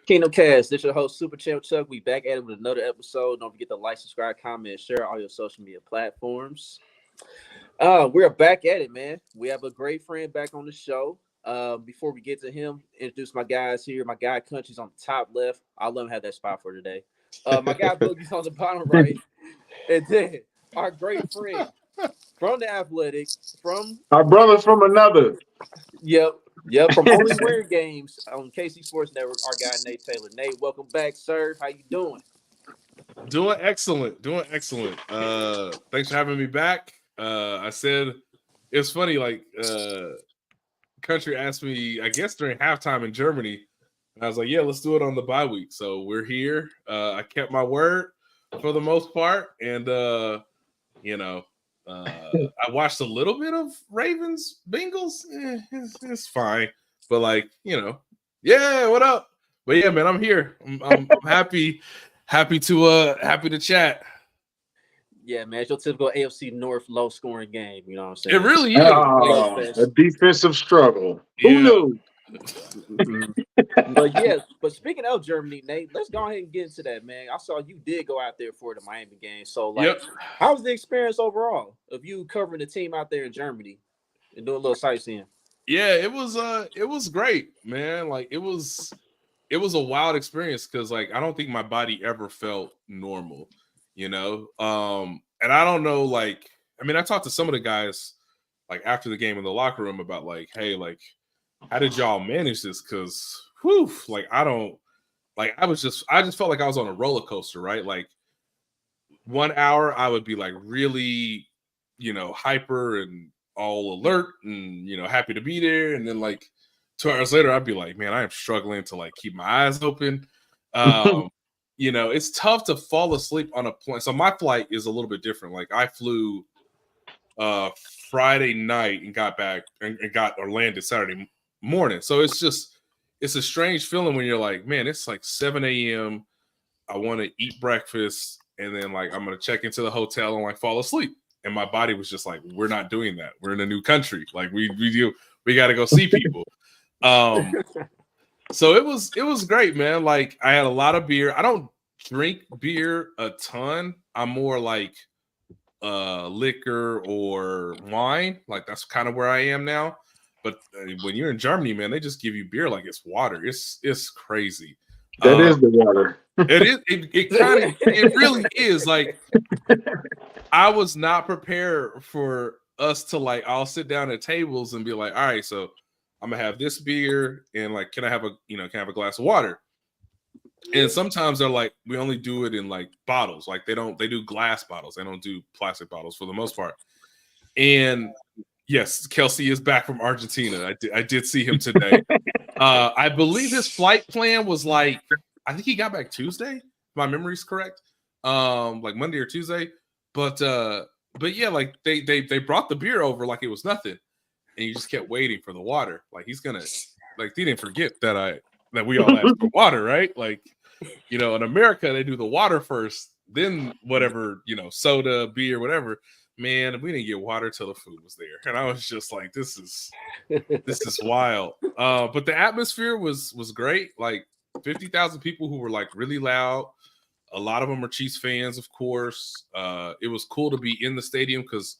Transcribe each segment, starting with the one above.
Kingdom Kast, this is your host, Super Champ Chuck. We back at it with another episode. Don't forget to like, subscribe, comment, share all your social media platforms. We're back at it, man. We have a great friend back on the show. Before we get to him, introduce my guys here. My guy Country's on the top left. I'll let him have that spot for today. My guy Boogie's on the bottom right. And then our great friend from the Athletic, from Our brother from another. yep, yep, from Only Weird Games on KC Sports Network, our guy Nate Taylor. Nate, welcome back, sir. How you doing? Doing excellent. Doing excellent. Thanks for having me back. I said it's funny, Country asked me, I guess during halftime in Germany, and I was like, yeah, let's do it on the bye week. So we're here. I kept my word for the most part. And I watched a little bit of Ravens Bengals. It's fine. But yeah, what up? But yeah, man, I'm here. I'm happy to chat. Yeah, man, it's your typical AFC North low scoring game. You know what I'm saying? It really is. A defensive struggle. Yeah. Who knew? But speaking of Germany, Nate, let's go ahead and get into that, man. I saw you did go out there for the Miami game. So, how was the experience overall of you covering the team out there in Germany and doing a little sightseeing? Yeah, it was great, man. It was a wild experience because I don't think my body ever felt normal, and I don't know, I talked to some of the guys after the game in the locker room about hey, how did y'all manage this? Because I just felt like I was on a roller coaster, right? 1 hour I would be really, hyper and all alert and happy to be there, and then 2 hours later I'd be like, man, I am struggling to keep my eyes open. It's tough to fall asleep on a plane. So my flight is a little bit different. I flew Friday night and got back and got or landed Saturday morning. So it's a strange feeling when you're like, man, it's 7 a.m. I want to eat breakfast, and then I'm gonna check into the hotel and fall asleep. And my body was just like, we're not doing that. We're in a new country. We got to go see people. So it was great, man. I had a lot of beer. I don't drink beer a ton. I'm more liquor or wine. That's kind of where I am now. But when you're in Germany, man, they just give you beer like it's water. It's crazy. That is the water. It is. It really is. I was not prepared for us to I'll sit down at tables and be like, all right, so I'm gonna have this beer and can I have a glass of water? And sometimes they're like, we only do it in bottles. They do glass bottles. They don't do plastic bottles for the most part. And yes, Kelsey is back from Argentina. I did see him today. I believe his flight plan was I think he got back Tuesday, if my memory's correct. Monday or Tuesday. But yeah, they brought the beer over like it was nothing. And you just kept waiting for the water. He's gonna they didn't forget that we all asked for water, right? In America, they do the water first, then whatever, soda, beer, whatever. Man, we didn't get water till the food was there. And I was just like, this is wild. But the atmosphere was great. 50,000 people who were really loud. A lot of them are Chiefs fans, of course. It was cool to be in the stadium because,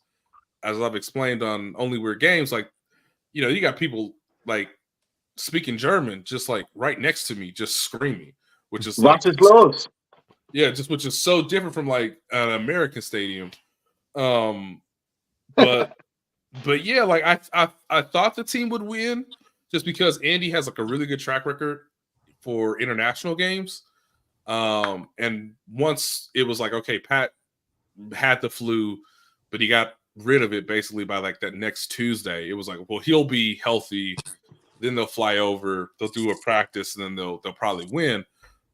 as I've explained on Only Weird Games, you got people speaking German just right next to me, just screaming, which is which is so different from an American stadium. But yeah, I thought the team would win just because Andy has a really good track record for international games. And once it was okay, Pat had the flu, but he got rid of it basically by that next Tuesday. It was well, he'll be healthy, then they'll fly over, they'll do a practice, and then they'll probably win.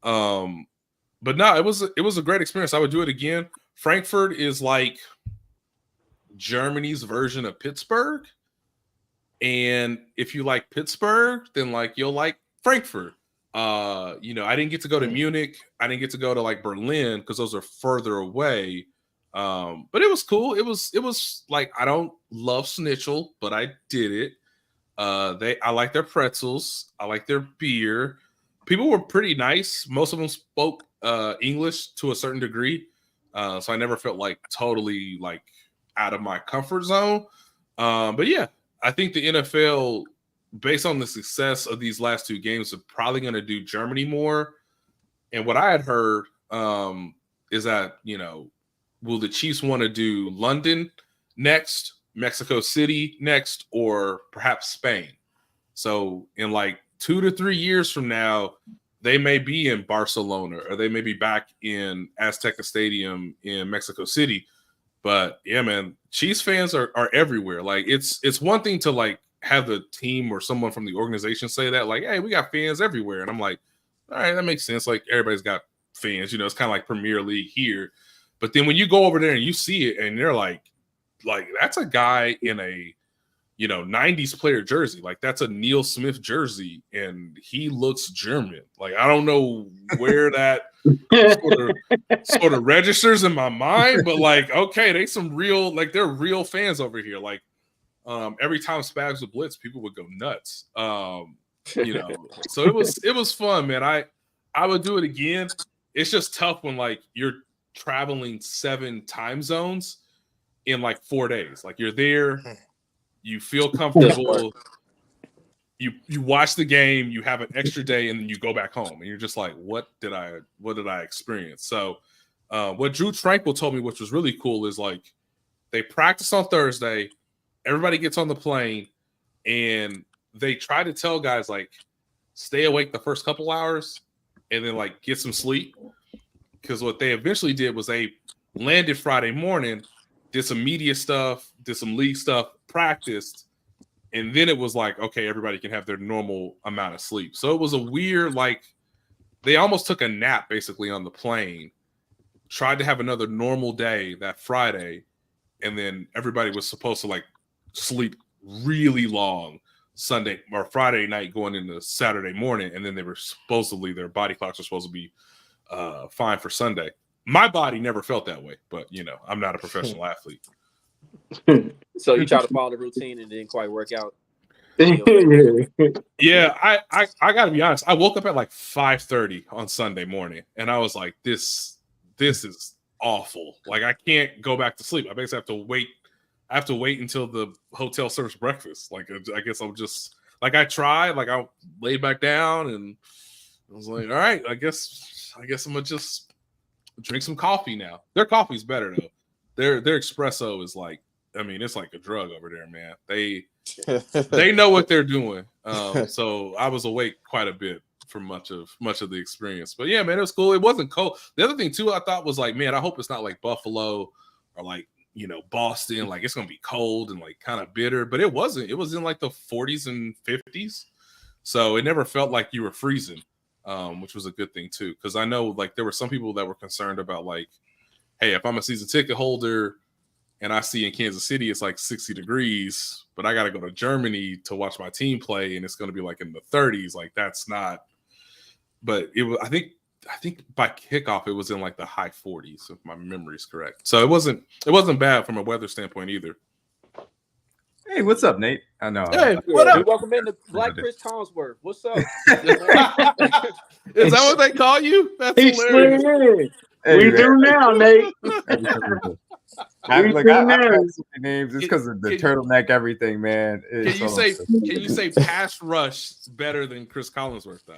But no, it was a great experience. I would do it again. Frankfurt is Germany's version of Pittsburgh. And if you like Pittsburgh, then you'll like Frankfurt. I didn't get to go to Munich. I didn't get to go to Berlin because those are further away. But it was cool. It was I don't love schnitzel, but I did it. I like their pretzels. I like their beer. people were pretty nice. Most of them spoke English to a certain degree, so I never felt like totally like out of my comfort zone. But yeah, I think the NFL, based on the success of these last two games, are probably going to do Germany more. And what I had heard is that, will the Chiefs want to do London next, Mexico City next, or perhaps Spain? So in like 2 to 3 years from now, they may be in Barcelona or they may be back in Azteca Stadium in Mexico City. But yeah, man, Chiefs fans are everywhere. Like it's one thing to like have the team or someone from the organization say that, like, hey, we got fans everywhere. And I'm like, all right, that makes sense. Like everybody's got fans, it's kind of like Premier League here. But then when you go over there and you see it and they're like that's a guy in a 90s player jersey. Like that's a Neil Smith jersey and he looks German. Like I don't know where that sort of registers in my mind, but like, okay, they some real, like they're real fans over here. Like every time Spags would blitz, people would go nuts. So it was fun, man. I would do it again. It's just tough when like you're traveling 7 time zones in like 4 days. Like you're there, you feel comfortable, you watch the game, you have an extra day, and then you go back home and you're just like, what did I experience? So what Drew Tranquil told me, which was really cool, is like they practice on Thursday, everybody gets on the plane, and they try to tell guys like stay awake the first couple hours and then like get some sleep. Because what they eventually did was they landed Friday morning, did some media stuff, did some league stuff, practiced, and then it was like, okay, everybody can have their normal amount of sleep. So it was a weird, like, they almost took a nap basically on the plane, tried to have another normal day that Friday, and then everybody was supposed to like sleep really long Sunday or Friday night going into Saturday morning, and then they were supposedly, their body clocks were supposed to be fine for Sunday. My body never felt that way, but I'm not a professional athlete. So you try to follow the routine and didn't quite work out. Yeah, I gotta be honest. I woke up at like 5:30 on Sunday morning, and I was like, this is awful. Like I can't go back to sleep. I basically have to wait. I have to wait until the hotel serves breakfast. Like I guess I'll just like I tried. Like I laid back down and I was like, all right, I guess I'm gonna just drink some coffee now. Their coffee's better though. Their espresso is like, I mean, it's like a drug over there, man. They know what they're doing. So I was awake quite a bit for much of the experience. But yeah, man, it was cool. It wasn't cold. The other thing too, I thought was like, man, I hope it's not like Buffalo or like Boston. Like it's gonna be cold and like kind of bitter. But it wasn't. It was in like the 40s and 50s. So it never felt like you were freezing, which was a good thing too. Because I know like there were some people that were concerned about like, hey, if I'm a season ticket holder and I see in Kansas City it's like 60 degrees, but I got to go to Germany to watch my team play and it's going to be like in the 30s. Like that's not. But it was. I think by kickoff it was in like the high 40s, if my memory is correct. So it wasn't bad from a weather standpoint either. Hey, what's up, Nate? I know. Hey, what up? Welcome into Black Chris Collinsworth. What's up? Is that what they call you? That's hilarious. Hey, we do now, Nate. I have so many names. It's because of the turtleneck, everything, man. Can you say pass rush better than Chris Collinsworth though?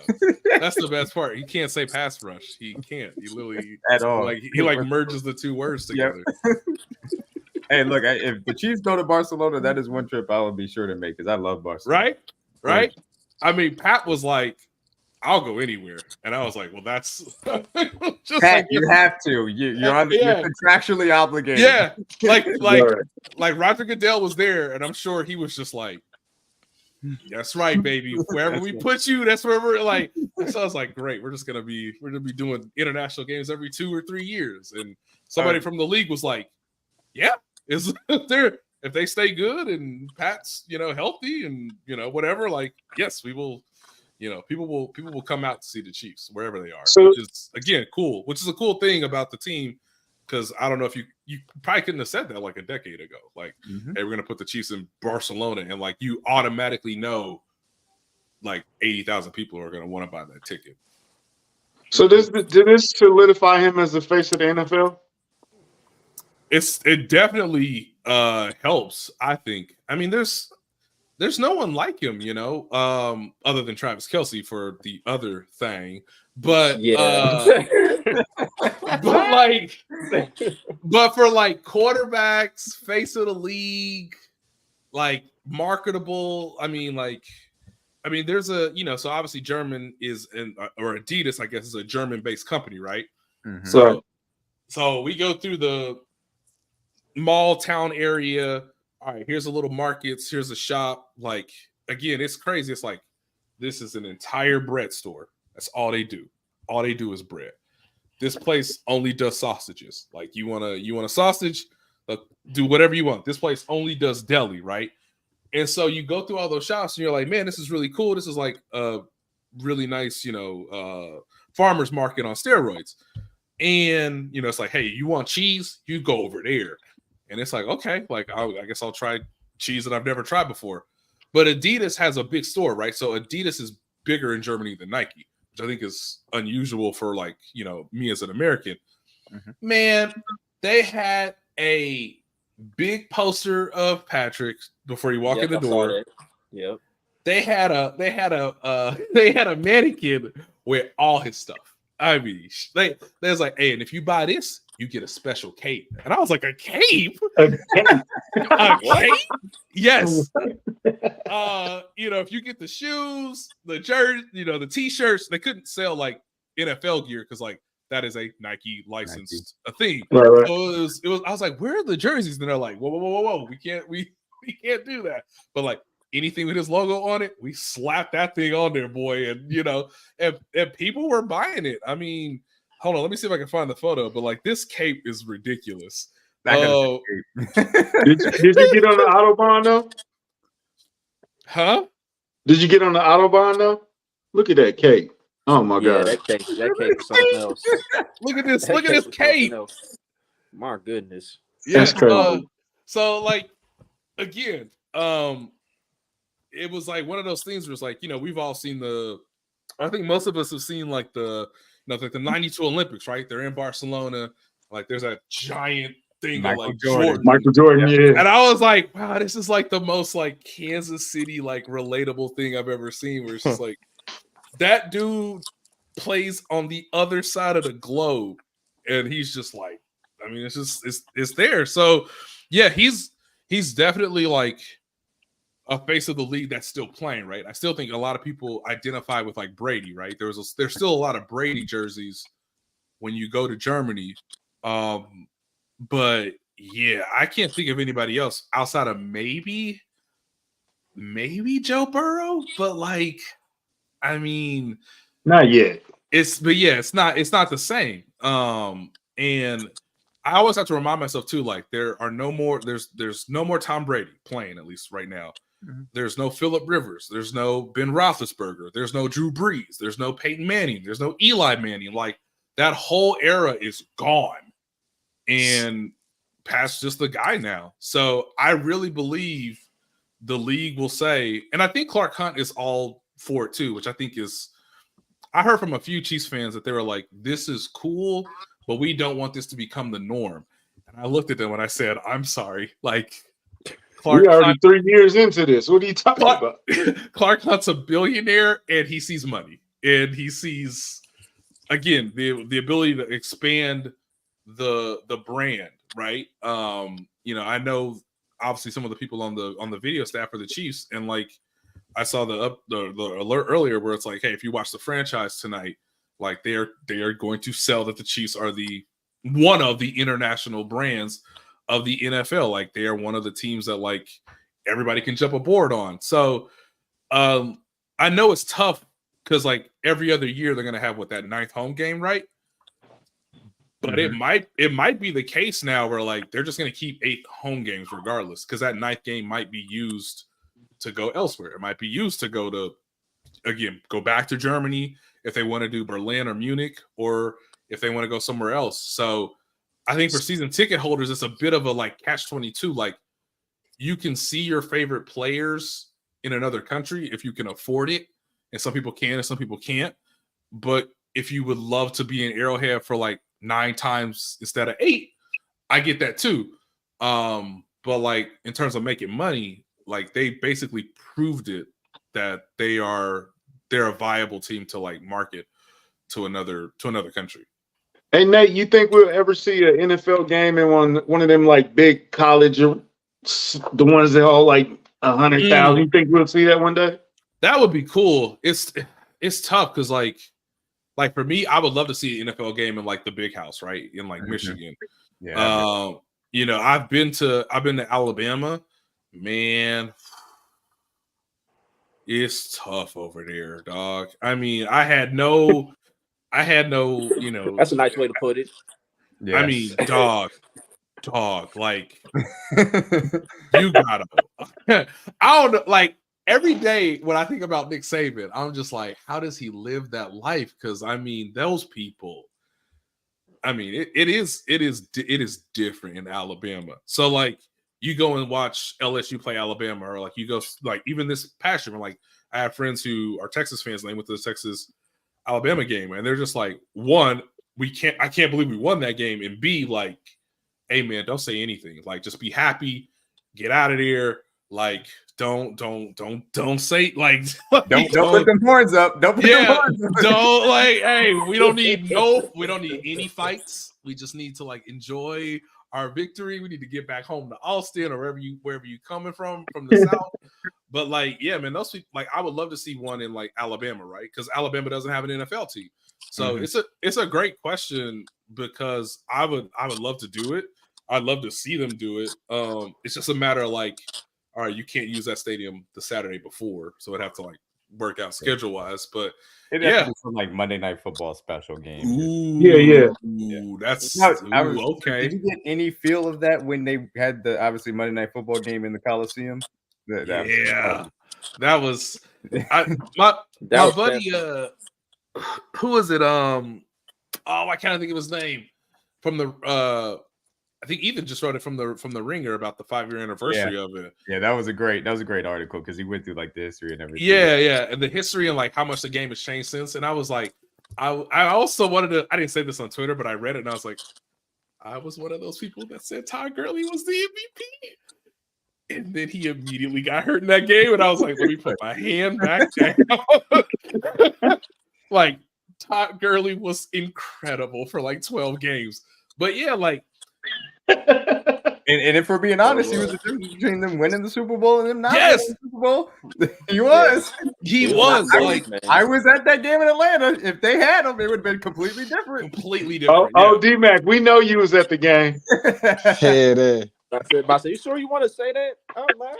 That's the best part. He can't say pass rush. He can't. He literally at all. Like he like merges the two words together. Yep. Hey, look, if the Chiefs go to Barcelona, that is one trip I will be sure to make because I love Barcelona. Right. I mean, Pat was like, I'll go anywhere. And I was like, well, that's just Pat, like, you have to. You're contractually obligated. Yeah. Like Roger Goodell was there, and I'm sure he was just like, that's right, baby. Wherever we put you, that's where we're like. So I was like, great, we're gonna be doing international games every 2 or 3 years. And somebody from the league was like, yeah, if they stay good and Pat's healthy and whatever, like, yes, we will. People will come out to see the Chiefs wherever they are, which is again cool. Which is a cool thing about the team, because I don't know if you probably couldn't have said that like a decade ago. Like, hey, we're gonna put the Chiefs in Barcelona, and like you automatically know like 80,000 people who are going to want to buy that ticket. So did this solidify him as the face of the NFL? It definitely helps, I think. I mean, there's no one like him, you know, other than Travis Kelce for the other thing. But but for like quarterbacks, face of the league, like marketable. I mean, there's a, you know, so obviously German is or Adidas, I guess, is a German-based company, right? Mm-hmm. So we go through the mall town area. All right, here's a little markets, here's a shop. Like, again, it's crazy. It's like, this is an entire bread store. That's all they do. All they do is bread. This place only does sausages. Like, you want a sausage, do whatever you want. This place only does deli, right? And so you go through all those shops and you're like, man, this is really cool. This is like a really nice, you know, farmer's market on steroids. And, you know, it's like, hey, you want cheese? You go over there. And it's like, okay, like, I guess I'll try cheese that I've never tried before. But Adidas has a big store, right? So Adidas is bigger in Germany than Nike, which I think is unusual for, like, you know, me as an American. Mm-hmm. Man, they had a big poster of Patrick before you walk in the door. Yep. They had a mannequin with all his stuff. I mean, they was like, hey, and if you buy this, you get a special cape. And I was like, a cape? A cape? Yes. You know, if you get the shoes, the jersey, you know, the t-shirts, they couldn't sell like NFL gear because like that is a Nike licensed a thing. Right. So it was I was like, where are the jerseys? And they're like, whoa, we can't do that. But like anything with his logo on it, we slapped that thing on there, boy. And you know, and people were buying it. I mean, hold on, let me see if I can find the photo. But like, this cape is ridiculous. Did you get on the Autobahn though? Huh? Did you get on the Autobahn though? Look at that cape. Oh my god. That cape is something else. Look at this cape. My goodness. Yeah, that's crazy. So like, again, it was like one of those things where it's like, you know, we've all seen I think most of us have seen like the 92 Olympics, right? They're in Barcelona. Like, there's a giant thing of like Michael Jordan, yeah. And I was like, wow, this is like the most like Kansas City like relatable thing I've ever seen. Where it's just like, that dude plays on the other side of the globe, and he's just like, I mean, it's just it's there. So yeah, he's definitely like a face of the league that's still playing, right? I still think a lot of people identify with like Brady, right? There's still a lot of Brady jerseys when you go to Germany. But yeah, I can't think of anybody else outside of maybe Joe Burrow, but like, I mean, not yet. It's not the same. And I always have to remind myself too, like, there's no more Tom Brady playing, at least right now. Mm-hmm. There's no Phillip Rivers. There's no Ben Roethlisberger. There's no Drew Brees. There's no Peyton Manning. There's no Eli Manning. Like, that whole era is gone. And Pat's just the guy now. So I really believe the league will say, and I think Clark Hunt is all for it too, which I think is, I heard from a few Chiefs fans that they were like, this is cool, but we don't want this to become the norm. And I looked at them and I said, I'm sorry. Like, Clark Hunt, 3 years into this. What are you talking about? Clark Hunt's a billionaire and he sees money. And he sees, again, the ability to expand the brand, right? You know, I know obviously some of the people on the video staff for the Chiefs, and like, I saw the alert earlier where it's like, hey, if you watch the franchise tonight, like, they are going to sell that the Chiefs are one of the international brands of the NFL. Like, they are one of the teams that like everybody can jump aboard on. So I know it's tough because like every other year they're gonna have that 9th home game, right? But mm-hmm. it might be the case now where like they're just gonna keep 8 home games regardless, because that 9th game might be used to go elsewhere. It might be used to go back to Germany if they want to do Berlin or Munich, or if they want to go somewhere else. So I think for season ticket holders, it's a bit of a like catch-22. Like, you can see your favorite players in another country if you can afford it, and some people can and some people can't. But if you would love to be in Arrowhead for like 9 times instead of 8, I get that too. But like in terms of making money, like they basically proved it that they're a viable team to like market to another country. Hey Nate, you think we'll ever see an NFL game in one of them like big college, the ones that hold like 100,000? You think we'll see that one day? That would be cool. It's tough because like for me, I would love to see an NFL game in like the big house, right? In like Michigan. Yeah. You know, I've been to Alabama. Man, it's tough over there, dog. I mean, I had no, you know. That's a nice way to put it. Yes. I mean, dog, like you gotta. I don't know, like every day when I think about Nick Saban, I'm just like, how does he live that life? Because I mean, those people. I mean, it is different in Alabama. So like, you go and watch LSU play Alabama, or like you go like even this past year, like I have friends who are Texas fans, and they went to the Texas Alabama game, and they're just like, one, I can't believe we won that game, and B, like, hey man, don't say anything, like just be happy, get out of there, like don't say like don't put them horns up. Don't put them horns up. Don't like, hey, we don't need any fights. We just need to like enjoy our victory. We need to get back home to Austin or wherever you coming from the South. But like, yeah, man, those people, like I would love to see one in like Alabama, right? Because Alabama doesn't have an NFL team. So it's a great question because I would love to do it. I'd love to see them do it. It's just a matter of like, all right, you can't use that stadium the Saturday before, so it'd have to like work out schedule wise. But it'd have to be some like Monday Night Football special game. Yeah. That's okay. Did you get any feel of that when they had the obviously Monday Night Football game in the Coliseum? That was my buddy. Who was it? I can't think of his name. From the I think Ethan just wrote it from the Ringer about the 5-year anniversary of it. Yeah, that was a great article because he went through like the history and everything. Yeah, and the history and like how much the game has changed since. And I was like, I also wanted to. I didn't say this on Twitter, but I read it and I was like, I was one of those people that said Todd Gurley was the MVP. And then he immediately got hurt in that game, and I was like, let me put my hand back down. Like Todd Gurley was incredible for like 12 games, but yeah, like. And if we're being honest, he was the difference between them winning the Super Bowl and them not winning the Super Bowl. He was. He was. I was at that game in Atlanta. If they had him, it would have been completely different. Completely different. Oh, D-Mac, we know you was at the game. I said, you sure you want to say that? Oh, man.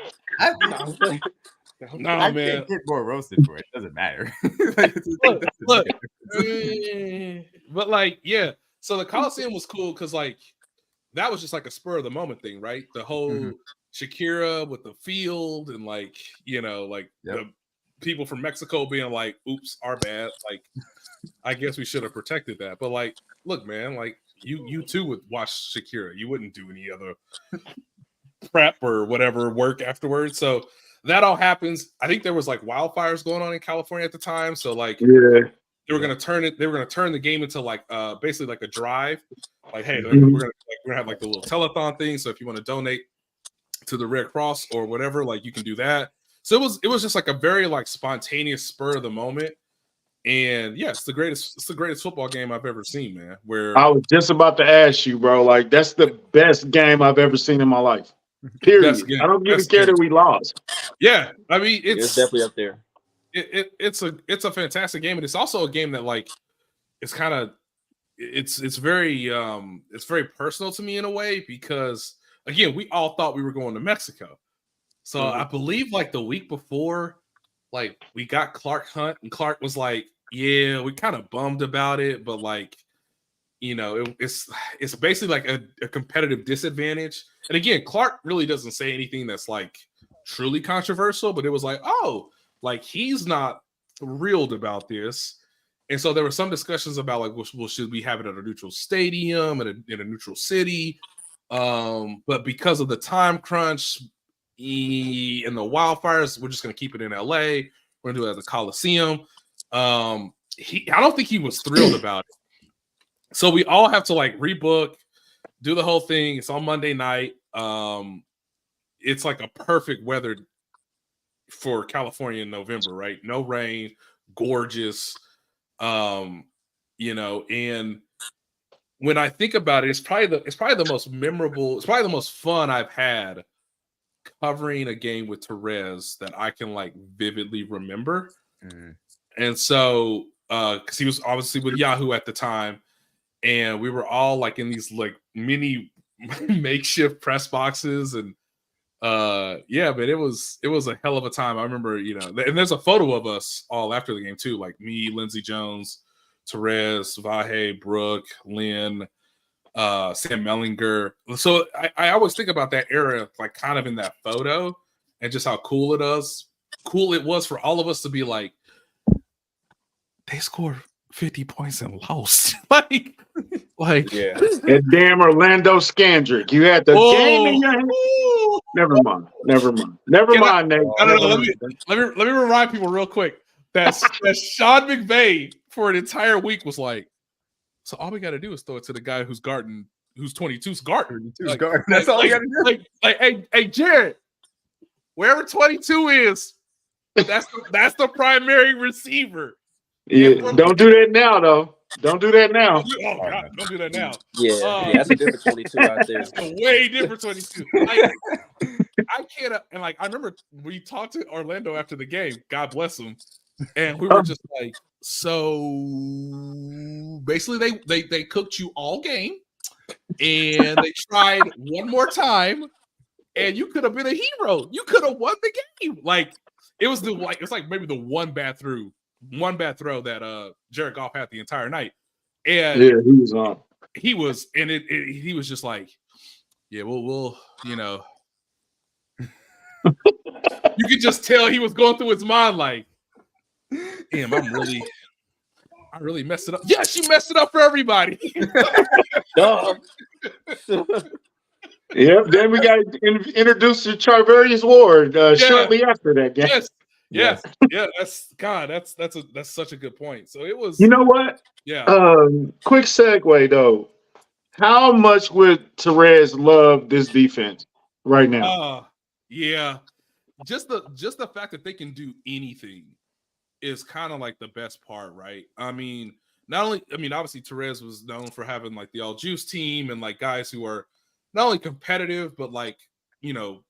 No, man. Can't get more roasted for it. It doesn't matter. Look. But like, yeah. So the Coliseum was cool because like that was just like a spur of the moment thing, right? The whole Shakira with the field and like, you know, like the people from Mexico being like, oops, our bad. Like, I guess we should have protected that. But like, look, man, like you too would watch Shakira. You wouldn't do any other prep or whatever work afterwards. So that all happens. I think there was like wildfires going on in California at the time. So like, they were gonna turn the game into like basically like a drive. Like, hey, we're gonna have like the little telethon thing. So if you want to donate to the Red Cross or whatever, like you can do that. So it was just like a very like spontaneous spur of the moment. And yeah, it's the greatest football game I've ever seen, man. Where I was just about to ask you, bro. Like that's the best game I've ever seen in my life. Period. I don't even care that we lost. Yeah, I mean it's definitely up there. It's a fantastic game, and it's also a game that like it's kind of it's very personal to me in a way because again we all thought we were going to Mexico, so I believe like the week before, like we got Clark Hunt, and Clark was like, yeah, we kind of bummed about it, but like you know it's basically like a competitive disadvantage, and again Clark really doesn't say anything that's like truly controversial, but it was like like he's not thrilled about this. And so there were some discussions about like, well should we have it at a neutral stadium in a neutral city? But because of the time crunch and the wildfires, we're just going to keep it in LA. We're gonna do it at the Coliseum. I don't think he was thrilled about it. So we all have to like rebook, do the whole thing. It's on Monday night. It's like a perfect weather for California in November, right? No rain, gorgeous. And when I think about it, it's probably the most memorable, it's probably the most fun I've had covering a game with Terez that I can like vividly remember. And so because he was obviously with Yahoo at the time, and we were all like in these like mini makeshift press boxes, and but it was a hell of a time. I remember, and there's a photo of us all after the game too, like me, Lindsey Jones, Terez, Vahe, Brooke, Lynn, Sam Mellinger. So I always think about that era, like kind of in that photo, and just how cool it was for all of us to be like, they scored 50 points and lost. like yeah. And damn Orlando Scandrick. You had the game in your hand. Never mind, Nate. Let me remind people real quick that Sean McVay for an entire week was like, so all we got to do is throw it to the guy who's 22's guarding. That's all you got to do. Hey, Jared, wherever 22 is, that's the primary receiver. Yeah, don't do that now, though. Don't do that now. Oh God, don't do that now. Yeah, that's a different 22 out there. It's a way different 22. I can't. And like, I remember we talked to Orlando after the game. God bless him. And we were just like, so basically, they cooked you all game, and they tried one more time, and you could have been a hero. You could have won the game. Like it's like maybe the one bad throw that Jared Goff had the entire night. And yeah, he was on. He was, and he was just like, yeah, we'll you could just tell he was going through his mind like, damn, I really messed it up. Yes, you messed it up for everybody. Yep. Then we got introduced to Charvarius Ward shortly after that game. Yes. That's such a good point. So it was. You know what? Yeah. Quick segue though. How much would Terez love this defense right now? Yeah. Just the fact that they can do anything is kind of like the best part, right? I mean, obviously Terez was known for having like the all juice team and like guys who are not only competitive but like,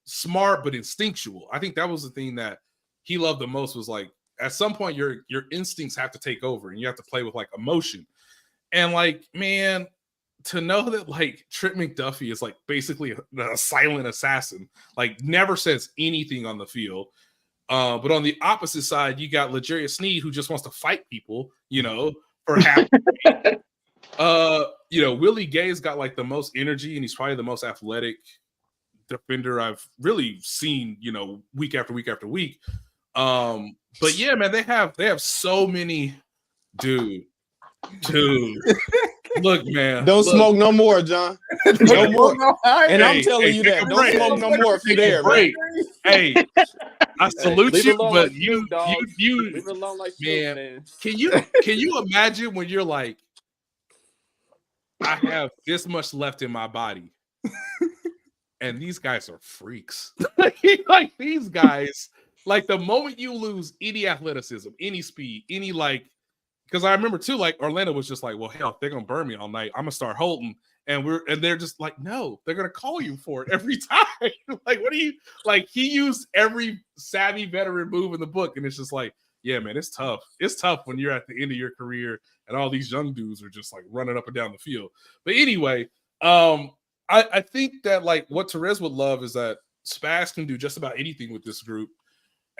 smart but instinctual. I think that was the thing that he loved the most, was like at some point your instincts have to take over and you have to play with like emotion. And like, man, to know that like Trent McDuffie is like basically a silent assassin, like never says anything on the field. But on the opposite side, you got L'Jarius Sneed, who just wants to fight people, for half. Willie Gay's got like the most energy, and he's probably the most athletic defender I've really seen, week after week after week. But yeah, man, they have so many, dude. Look, man. Don't smoke no more, John. No more. And I'm telling you that. Don't smoke no more if you're there, man. Hey, I salute you, but you leave it alone like man. Can you imagine when you're like, I have this much left in my body, and these guys are freaks. Like these guys, like the moment you lose any athleticism, any speed, any like. Because I remember too, like Orlando was just like, well, hell, if they're gonna burn me all night, I'm gonna start holding, and they're just like, no, they're gonna call you for it every time. Like, what do you like? He used every savvy veteran move in the book, and it's just like, yeah, man, it's tough. It's tough when you're at the end of your career and all these young dudes are just like running up and down the field. But anyway, I think that like what Terez would love is that Spags can do just about anything with this group,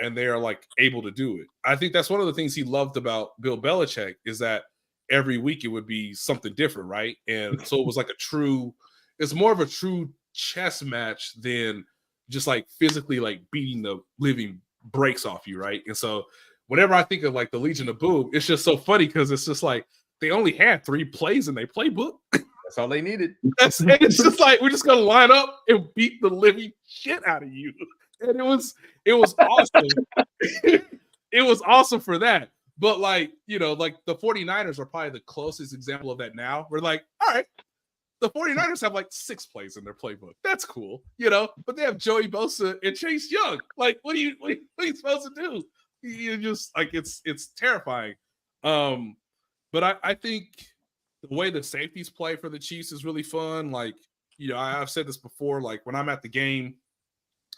and they are like able to do it. I think that's one of the things he loved about Bill Belichick, is that every week it would be something different, right? And so it was like it's more of a true chess match than just like physically like beating the living breaks off you, right? And so whenever I think of like the Legion of Boom, it's just so funny because it's just like they only had 3 plays in their playbook. That's all they needed. It's just like, we're just gonna line up and beat the living shit out of you. And it was awesome. it was awesome for that. But like, you know, like the 49ers are probably the closest example of that now. We're like, all right, the 49ers have like 6 plays in their playbook. That's cool, you know, but they have Joey Bosa and Chase Young. Like, what are you supposed to do? You just like it's terrifying. But I think the way the safeties play for the Chiefs is really fun. Like, you know, I've said this before, like when I'm at the game,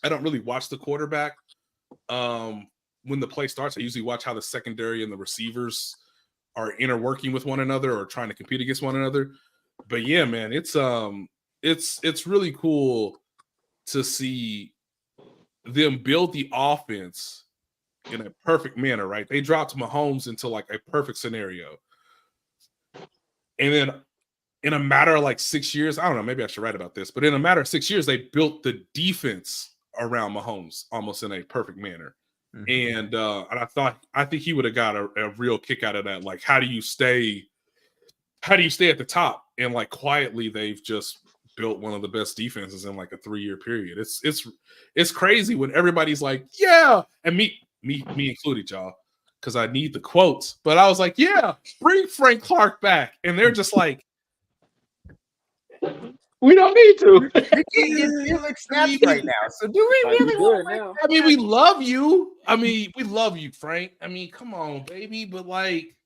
I don't really watch the quarterback. When the play starts, I usually watch how the secondary and the receivers are interworking with one another or trying to compete against one another. But yeah, man, it's really cool to see them build the offense in a perfect manner, right? They dropped Mahomes into like a perfect scenario. And then in a matter of like 6 years, I don't know, maybe I should write about this, but in a matter of 6 years, they built the defense around Mahomes almost in a perfect manner. And I think he would have got a real kick out of that. Like, how do you stay at the top? And like quietly, they've just built one of the best defenses in like a 3-year period. It's crazy when everybody's like, yeah, and me included, y'all, because I need the quotes. But I was like, yeah, bring Frank Clark back, and they're just like, we don't need to. You can't get Felix snaps right now. So do we really want to? I mean, we love you. I mean, we love you, Frank. I mean, come on, baby. But like,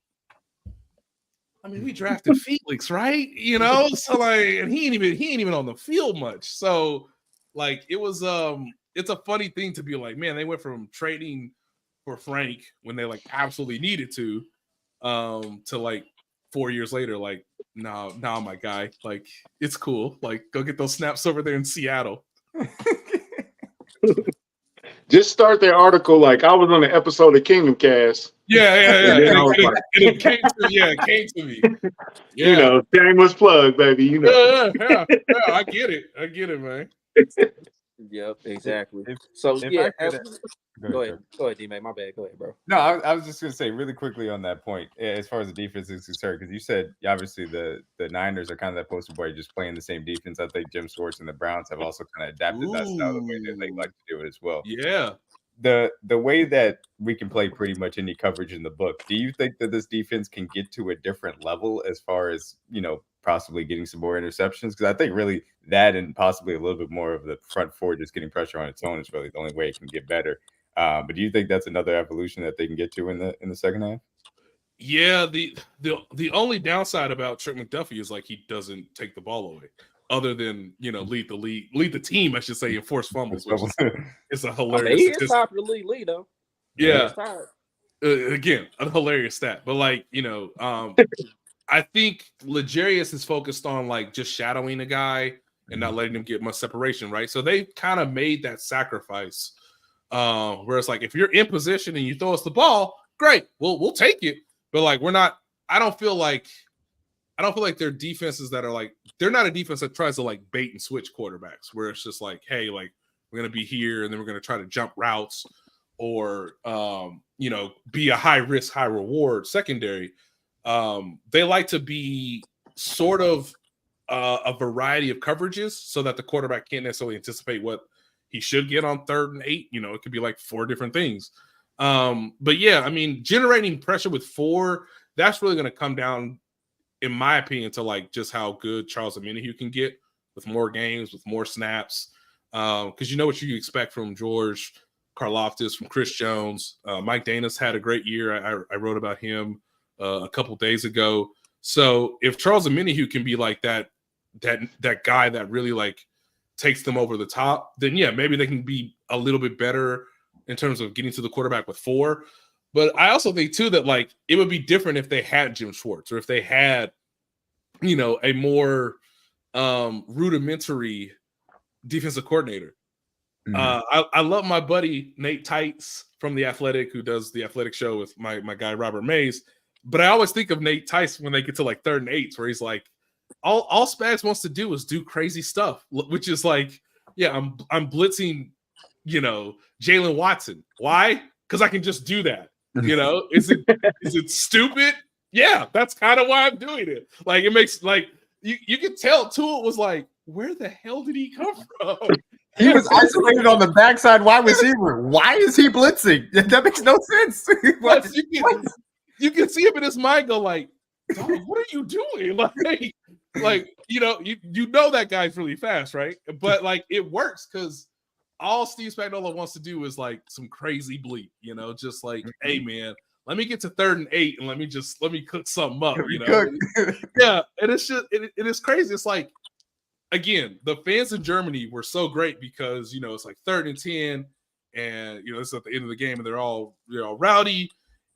I mean, we drafted Felix, right? You know, so like, and he ain't even on the field much. So like, it was it's a funny thing to be like, man, they went from trading for Frank when they like absolutely needed to like 4 years later, like, no, my guy, like, it's cool. Like, go get those snaps over there in Seattle. Just start their article like I was on the episode of Kingdom Cast. Yeah. It came to me. Yeah. You know, shameless plug, baby. You know. Yeah. I get it, man. Yep, exactly. Go ahead, D-Mac. My bad. Go ahead, bro. No, I was just gonna say really quickly on that point, as far as the defense is concerned, because you said obviously the Niners are kind of that poster boy, just playing the same defense. I think Jim Schwartz and the Browns have also kind of adapted that style the way that they like to do it as well. Yeah. The way that we can play pretty much any coverage in the book, do you think that this defense can get to a different level as far as, you know, possibly getting some more interceptions? Because I think really that and possibly a little bit more of the front four just getting pressure on its own is really the only way it can get better. But do you think that's another evolution that they can get to in the second half? Yeah, the only downside about Trent McDuffie is like he doesn't take the ball away, other than, you know, lead the team, I should say, in forced fumbles, which is a hilarious. He is top of the league though. Yeah, again, a hilarious stat. But like, you know, I think L'Jarius is focused on like just shadowing a guy and not letting him get much separation, right? So they kind of made that sacrifice. Where it's like, if you're in position and you throw us the ball, great, we'll take it. But like, we're not. I don't feel like they're defenses that are like, they're not a defense that tries to like bait and switch quarterbacks, where it's just like, hey, like, we're gonna be here and then we're gonna try to jump routes or you know, be a high risk, high reward secondary. They like to be sort of a variety of coverages so that the quarterback can't necessarily anticipate what he should get on 3rd and 8. You know, it could be like 4 different things. But yeah, I mean, generating pressure with 4, that's really going to come down, in my opinion, to like just how good Charles Omenihu can get with more games, with more snaps. Because you know what you expect from George Karlaftis, from Chris Jones. Mike Danis had a great year. I wrote about him a couple days ago. So if Charles Omenihu can be like that guy that really like takes them over the top, then yeah, maybe they can be a little bit better in terms of getting to the quarterback with 4. But I also think too that like it would be different if they had Jim Schwartz, or if they had, you know, a more rudimentary defensive coordinator. I love my buddy Nate Tights from The Athletic, who does the Athletic show with my guy Robert Mays. But I always think of Nate Tice when they get to like 3rd and 8, where he's like, all Spags wants to do is do crazy stuff, which is like, yeah, I'm blitzing, you know, Jalen Watson. Why? Because I can just do that. You know, is it stupid? Yeah, that's kind of why I'm doing it. Like, it makes like you can tell Tua was like, where the hell did he come from? He was isolated on the backside wide receiver. Why is he blitzing? That makes no sense. Plus, you can see him in his mind go like, "Dog, what are you doing?" Like you know that guy's really fast, right? But like it works because all Steve Spagnuolo wants to do is like some crazy bleep, just like, hey man, let me get to 3rd and 8 and let me cook something up, Yeah, and it's just it is crazy. It's like, again, the fans in Germany were so great because it's like 3rd and 10, and it's at the end of the game, and they're all rowdy,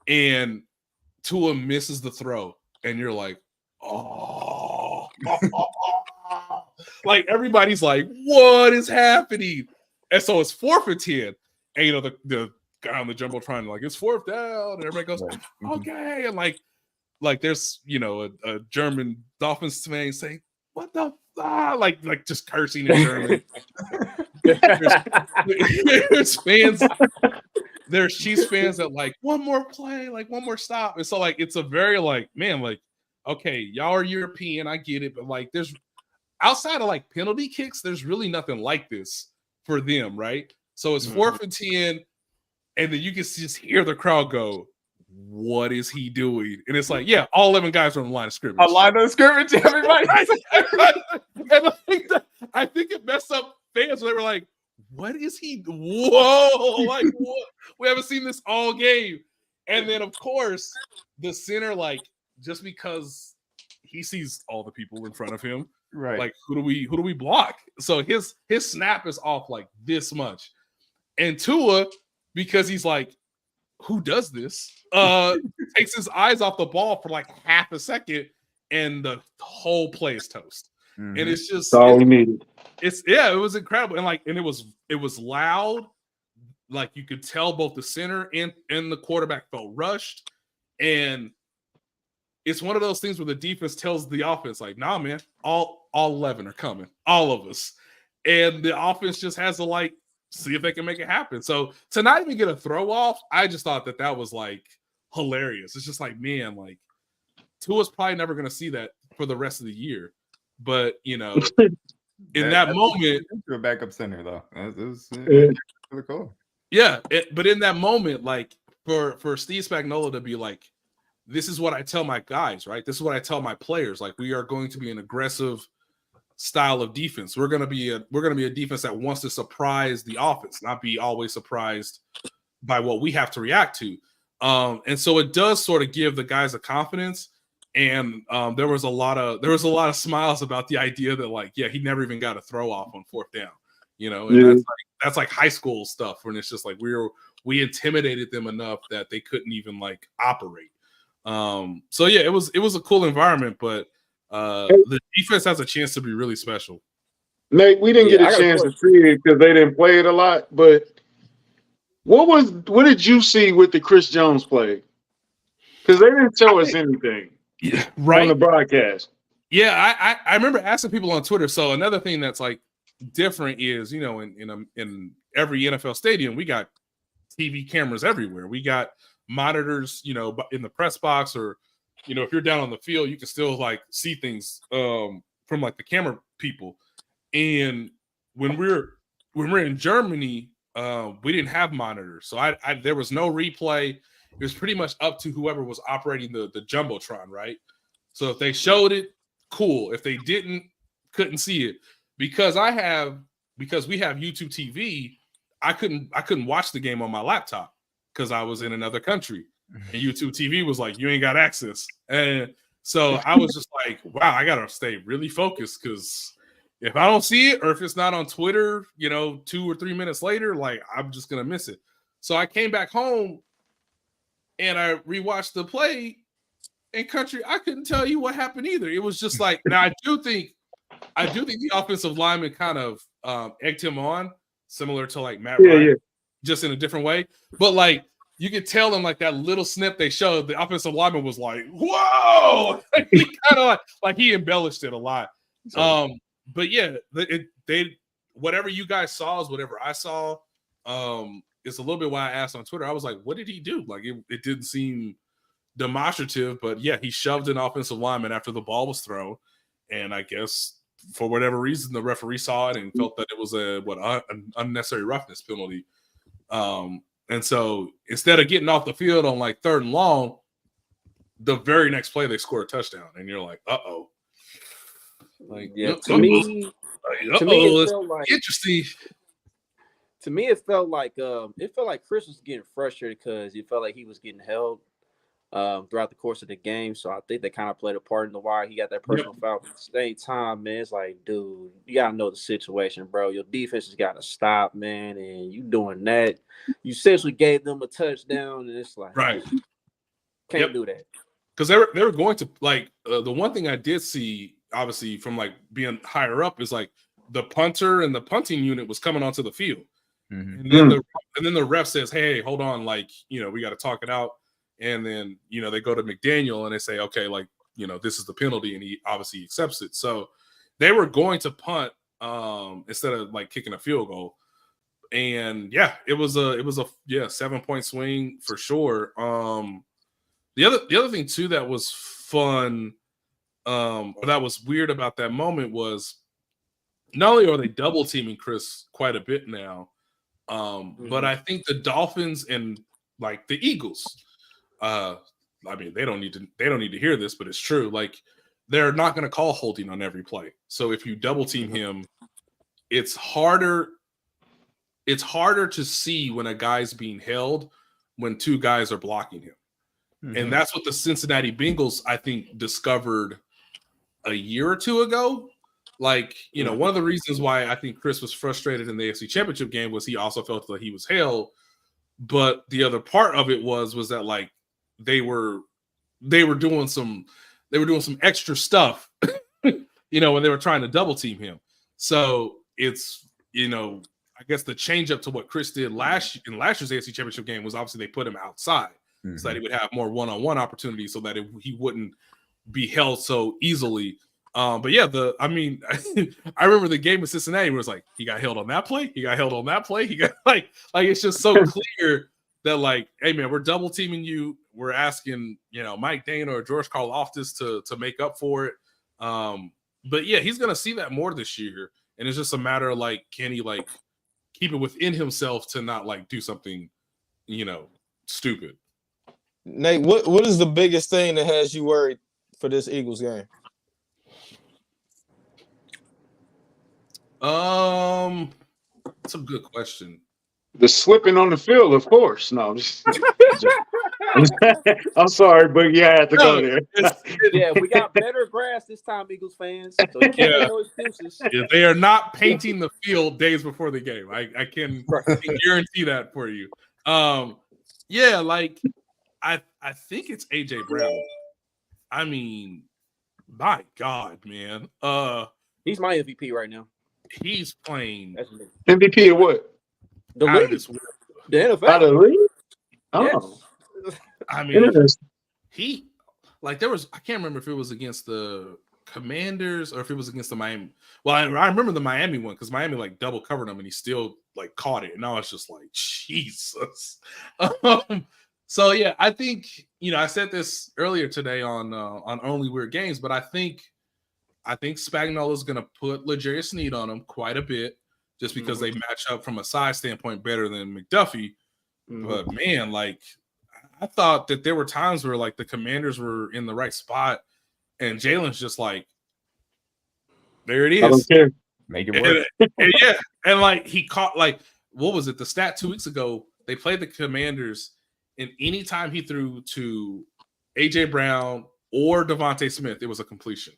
and Tua misses the throw, and you're like, oh, like everybody's like, what is happening? And so it's 4th and 10, and the guy on the jumbotron like, it's 4th down, and everybody goes, okay, and like there's a German Dolphins fan saying, what the like just cursing in German. there's fans. There's Chiefs fans that like one more play, like one more stop. And so like it's a very like, man, like, okay, y'all are European, I get it, but like there's outside of like penalty kicks, there's really nothing like this for them, right? So it's 4th and 10, and then you can just hear the crowd go, what is he doing? And it's like, yeah, all 11 guys are on the line of scrimmage. A line of scrimmage, everybody. And I think it messed up fans. They were like, what is he? Whoa, like what? We haven't seen this all game. And then of course the center, like, just because he sees all the people in front of him, right? Like, who do we block? So his snap is off like this much. And Tua, because he's like, who does this? Takes his eyes off the ball for like half a second, and the whole play is toast. And it's just that's all we needed. It was incredible, and it was loud. Like you could tell both the center and the quarterback felt rushed, and it's one of those things where the defense tells the offense like, nah, man, all 11 are coming, all of us, and the offense just has to like see if they can make it happen. So to not even get a throw off, I just thought that was like hilarious. It's just like, man, like Tua's probably never going to see that for the rest of the year. But in that moment, to a backup center though, it was really cool. Yeah, but in that moment, like for Steve Spagnuolo to be like, this is what I tell my guys, right? This is what I tell my players. Like, we are going to be an aggressive style of defense. We're gonna be a defense that wants to surprise the offense, not be always surprised by what we have to react to. And so it does sort of give the guys a confidence. And there was a lot of smiles about the idea that like, yeah, he never even got a throw off on 4th down, and that's like high school stuff when it's just like we intimidated them enough that they couldn't even like operate. So yeah, it was a cool environment, but the defense has a chance to be really special. Nate, we didn't get a chance to see it because they didn't play it a lot. But what did you see with the Chris Jones play? Because they didn't tell us anything. Yeah, right. On the broadcast. Yeah, I remember asking people on Twitter. So another thing that's like different is, in every NFL stadium, we got TV cameras everywhere. We got monitors, in the press box, or if you're down on the field, you can still like see things from like the camera people. And when we're in Germany, we didn't have monitors, so there was no replay. It was pretty much up to whoever was operating the jumbotron, right? So if they showed it, cool. If they didn't, couldn't see it. Because we have YouTube TV, I couldn't watch the game on my laptop because I was in another country. And YouTube TV was like, you ain't got access. And so I was just like, wow, I gotta stay really focused, because if I don't see it, or if it's not on Twitter, 2 or 3 minutes later, like I'm just gonna miss it. So I came back home and I rewatched the play in country. I couldn't tell you what happened either. It was just like, now I do think the offensive lineman kind of egged him on, similar to like Matt Ryan, just in a different way. But like you could tell them like that little snip they showed, the offensive lineman was like, whoa! He kind of like he embellished it a lot. But yeah, they whatever you guys saw is whatever I saw. It's a little bit why I asked on Twitter. I was like, what did he do? Like it didn't seem demonstrative, but yeah, he shoved an offensive lineman after the ball was thrown, and I guess for whatever reason, the referee saw it and felt that it was an unnecessary roughness penalty. And so instead of getting off the field on like 3rd and long, the very next play they score a touchdown, and you're like, uh-oh. Like, yeah, to me, it felt like interesting. To me, it felt like Chris was getting frustrated because he felt like he was getting held throughout the course of the game. So I think they kind of played a part in the why he got that personal foul. At the same time, man, it's like, dude, you gotta know the situation, bro. Your defense has got to stop, man, and you doing that. You essentially gave them a touchdown, and it's like, right, can't do that. Because they were going to like the one thing I did see, obviously from like being higher up, is like the punter and the punting unit was coming onto the field, and then the ref says, "Hey, hold on, like we got to talk it out." And then they go to McDaniel and they say, "Okay, like this is the penalty," and he obviously accepts it. So they were going to punt instead of like kicking a field goal, and it was a 7-point swing for sure. The other thing too that was fun, or that was weird about that moment was not only are they double teaming Chris quite a bit now, but I think the Dolphins and like the Eagles, I mean they don't need to hear this, but it's true. Like they're not going to call holding on every play. So if you double team him, it's harder to see when a guy's being held when 2 guys are blocking him. And that's what the Cincinnati Bengals, I think, discovered a year or 2 ago. Like, one of the reasons why I think Chris was frustrated in the AFC Championship game was he also felt that he was held. But the other part of it was that like they were doing some extra stuff, when they were trying to double team him. So it's I guess the change up to what Chris did in last year's AFC Championship game was obviously they put him outside. So that he would have more one-on-one opportunities so that he wouldn't be held so easily. But yeah, I remember the game with Cincinnati where it's like, he got held on that play. He got held on that play. He got like it's just so clear that like, hey man, we're double teaming you. We're asking, Mike Dana or George Karlaftis to make up for it. But yeah, he's going to see that more this year. And it's just a matter of like, can he like keep it within himself to not like do something, stupid. Nate, what is the biggest thing that has you worried for this Eagles game? That's a good question. The slipping on the field, of course. No, I'm sorry, but I had to go there. Yeah, we got better grass this time, Eagles fans. So you can't make no excuses. Yeah, they are not painting the field days before the game. I can guarantee that for you. Like I think it's AJ Brown. I mean, my God, man. He's my MVP right now. He's playing MVP of what? The out league. of this world. The NFL. Out of the league? Oh. Yes. I mean, he like there was, I can't remember if it was against the Commanders or if it was against the Miami. Well, I remember the Miami one because Miami like double covered him and he still like caught it. And I was just like, Jesus. So yeah, I think I said this earlier today on Only Weird Games, but I think Spagnuolo is going to put L'Jarius Sneed on him quite a bit just because they match up from a size standpoint better than McDuffie. But man, like I thought that there were times where like the Commanders were in the right spot and Jalen's just like, there it is. I don't care. Make it work. And like he caught like, what was it? The stat 2 weeks ago, they played the Commanders and anytime he threw to AJ Brown or Devontae Smith, it was a completion.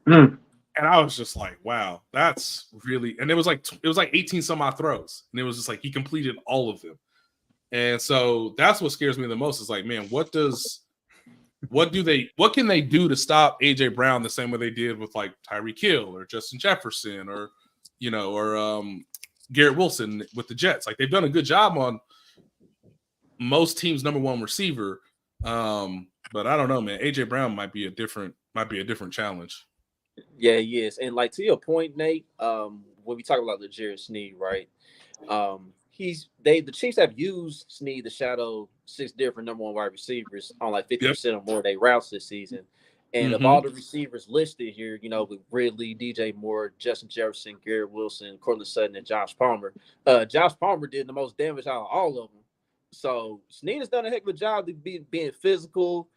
And I was just like, wow, that's really, and it was like 18 some odd throws. And it was just like, he completed all of them. And so that's what scares me the most is like, man, what can they do to stop AJ Brown the same way they did with like Tyreek Hill or Justin Jefferson or Garrett Wilson with the Jets? Like they've done a good job on most teams' number one receiver. But I don't know, man. AJ Brown might be a different challenge. Yeah, he is. And like to your point, Nate, when we talk about L'Jarius Sneed, right? The Chiefs have used Sneed to shadow 6 different number one wide receivers on like 50% or more of their routes this season. And of all the receivers listed here, with Ridley, DJ Moore, Justin Jefferson, Garrett Wilson, Cortland Sutton, and Josh Palmer, Josh Palmer did the most damage out of all of them. So Snead has done a heck of a job of being physical.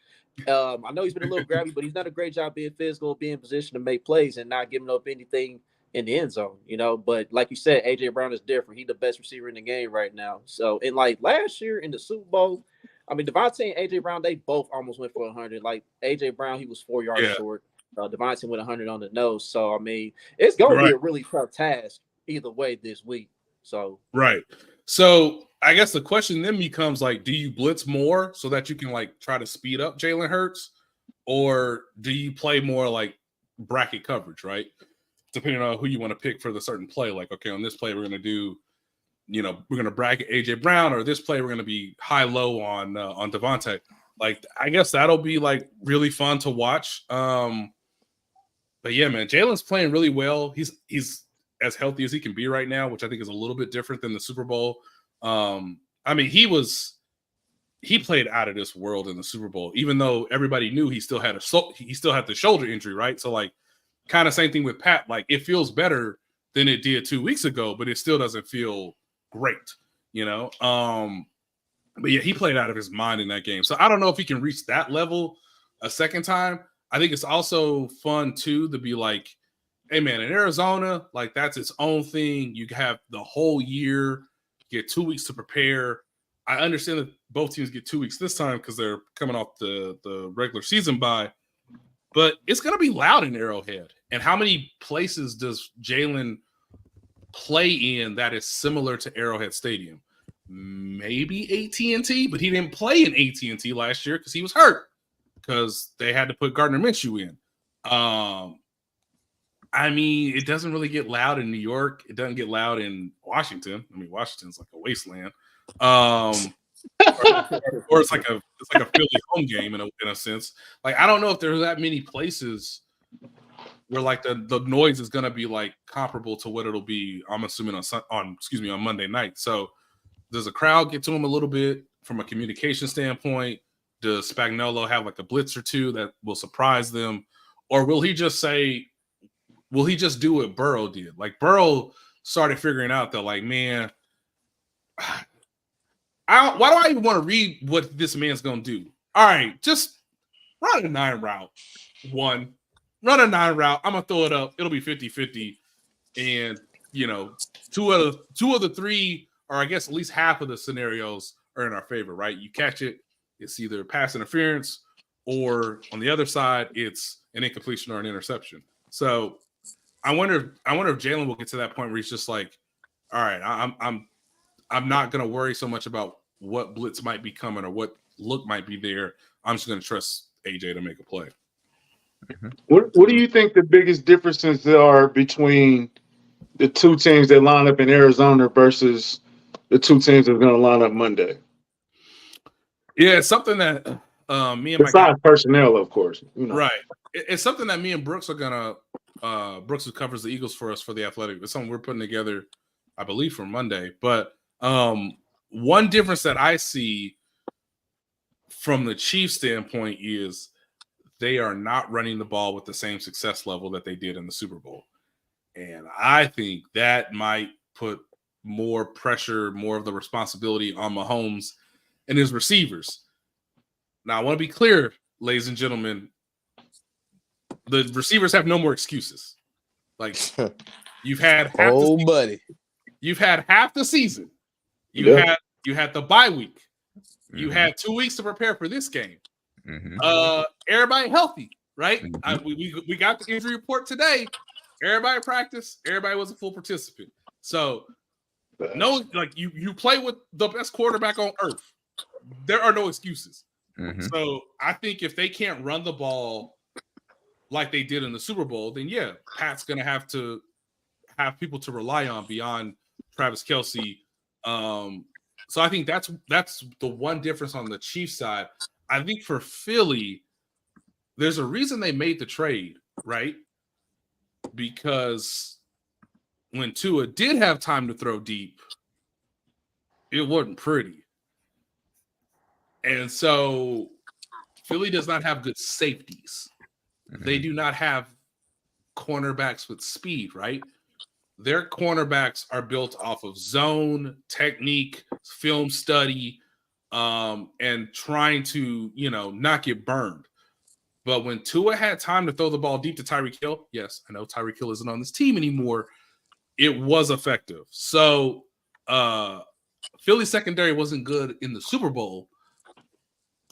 I know he's been a little grabby, but he's done a great job being physical, being in position to make plays and not giving up anything in the end zone, But like you said, AJ Brown is different. He's the best receiver in the game right now. So, and like last year in the Super Bowl, I mean, Devontae and AJ Brown, they both almost went for 100. Like AJ Brown, he was 4 yards short. Devontae went 100 on the nose. So, I mean, it's going to be a really tough task either way this week. So, right. So, I guess the question then becomes like, do you blitz more so that you can like try to speed up Jalen Hurts, or do you play more like bracket coverage, right? Depending on who you want to pick for the certain play. Like, okay, on this play, we're going to do, we're going to bracket AJ Brown, or this play, we're going to be high-low on Devontae. Like, I guess that'll be like really fun to watch. But yeah, man, Jalen's playing really well. He's as healthy as he can be right now, which I think is a little bit different than the Super Bowl. I mean, he played out of this world in the Super Bowl, even though everybody knew he still had the shoulder injury, right? So like, kind of same thing with Pat. Like, it feels better than it did 2 weeks ago, but it still doesn't feel great, But yeah, he played out of his mind in that game. So I don't know if he can reach that level a second time. I think it's also fun too to be like, hey man, in Arizona, like that's its own thing. You have the whole year, get 2 weeks to prepare. I understand that both teams get 2 weeks this time because they're coming off the regular season bye. But it's going to be loud in Arrowhead. And how many places does Jalen play in that is similar to Arrowhead Stadium? Maybe AT&T, but he didn't play in AT&T last year because he was hurt because they had to put Gardner Minshew in. I mean, it doesn't really get loud in New York. It doesn't get loud in Washington. I mean, Washington's like a wasteland. Or it's like a Philly home game in a sense. Like, I don't know if there's that many places where like the noise is gonna be like comparable to what it'll be. I'm assuming on Monday night. So does the crowd get to him a little bit from a communication standpoint? Does Spagnuolo have like a blitz or two that will surprise them, or will he just do what Burrow did? Like Burrow started figuring out that like, man, why do I even want to read what this man's going to do? All right, just run a 9 route. Run a 9 route. I'm going to throw it up. It'll be 50-50. And, two of the three, or I guess at least half of the scenarios are in our favor, right? You catch it, it's either pass interference, or on the other side, it's an incompletion or an interception. So I wonder if Jalen will get to that point where he's just like, all right, I'm not going to worry so much about what blitz might be coming or what look might be there. I'm just going to trust AJ to make a play. What do you think the biggest differences are between the two teams that line up in Arizona versus the two teams that are going to line up Monday? Yeah, it's something that me and besides personnel, of course. Right. It's something that me and Brooks are going to Brooks, who covers the Eagles for us for the Athletic, it's something we're putting together, I believe, for Monday. But one difference that I see from the Chiefs' standpoint is they are not running the ball with the same success level that they did in the Super Bowl. And I think that might put more pressure, more of the responsibility on Mahomes and his receivers. Now, I want to be clear, ladies and gentlemen, the receivers have no more excuses. Like, you've had half the season. You've had half the season. You had the bye week. You had 2 weeks to prepare for this game. Everybody healthy, right? We got the injury report today. Everybody practiced. Everybody was a full participant. So, no, like you play with the best quarterback on earth. There are no excuses. So I think if they can't run the ball like they did in the Super Bowl, then yeah, Pat's gonna have to have people to rely on beyond Travis Kelce. So I think that's the one difference on the Chiefs side. I think for Philly, there's a reason they made the trade, right? Because when Tua did have time to throw deep, it wasn't pretty. And so Philly does not have good safeties. they do not have cornerbacks with speed, right? Their cornerbacks are built off of zone, technique, film study, and trying to, not get burned. But when Tua had time to throw the ball deep to Tyreek Hill, yes, I know Tyreek Hill isn't on this team anymore, it was effective. So Philly secondary wasn't good in the Super Bowl,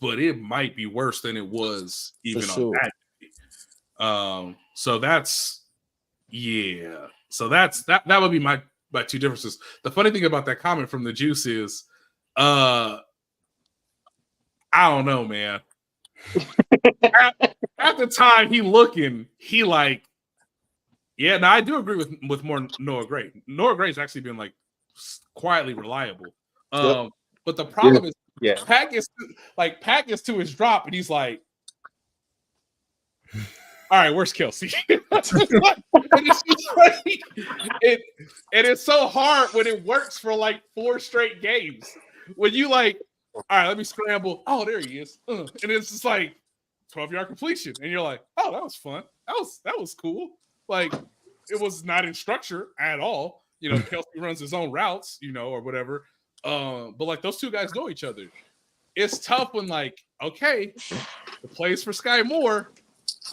but it might be worse than it was even on that day. So that's that would be my two differences. The funny thing about that comment from the Juice is I don't know, man. at the time he like, yeah, now I do agree with more Noah Gray. Noah Gray's actually been like quietly reliable. But the problem is Pat gets to his drop and he's like, all right, where's Kelsey? And it's so hard when it works for like 4 straight games. When you like, all right, let me scramble. Oh, there he is. And it's just like 12-yard completion. And you're like, oh, that was fun. That was cool. Like, it was not in structure at all. Kelsey runs his own routes, or whatever. But like those two guys know each other. It's tough when like, okay, the plays for Sky Moore.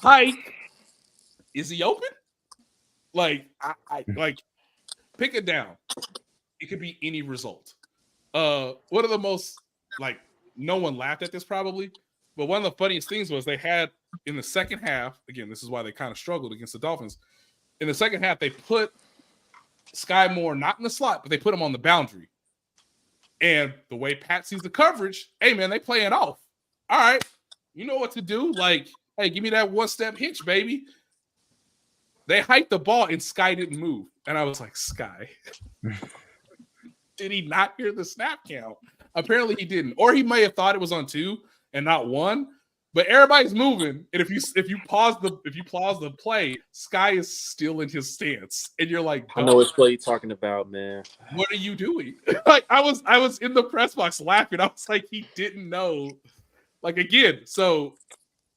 Hike, is he open? Like, I like pick it down. It could be any result. One of the most like no one laughed at this probably, but one of the funniest things was they had in the second half. Again, this is why they kind of struggled against the Dolphins. In the second half, they put Sky Moore not in the slot, but they put him on the boundary. And the way Pat sees the coverage, hey man, they playing off. All right, you know what to do. Like, hey, give me that 1-step hitch, baby. They hiked the ball and Sky didn't move. And I was like, Sky, did he not hear the snap count? Apparently he didn't. Or he may have thought it was on 2 and not 1. But everybody's moving. And if you pause the play, Sky is still in his stance. And you're like, I know what play you're talking about, man. What are you doing? Like I was in the press box laughing. I was like, he didn't know. Like again, so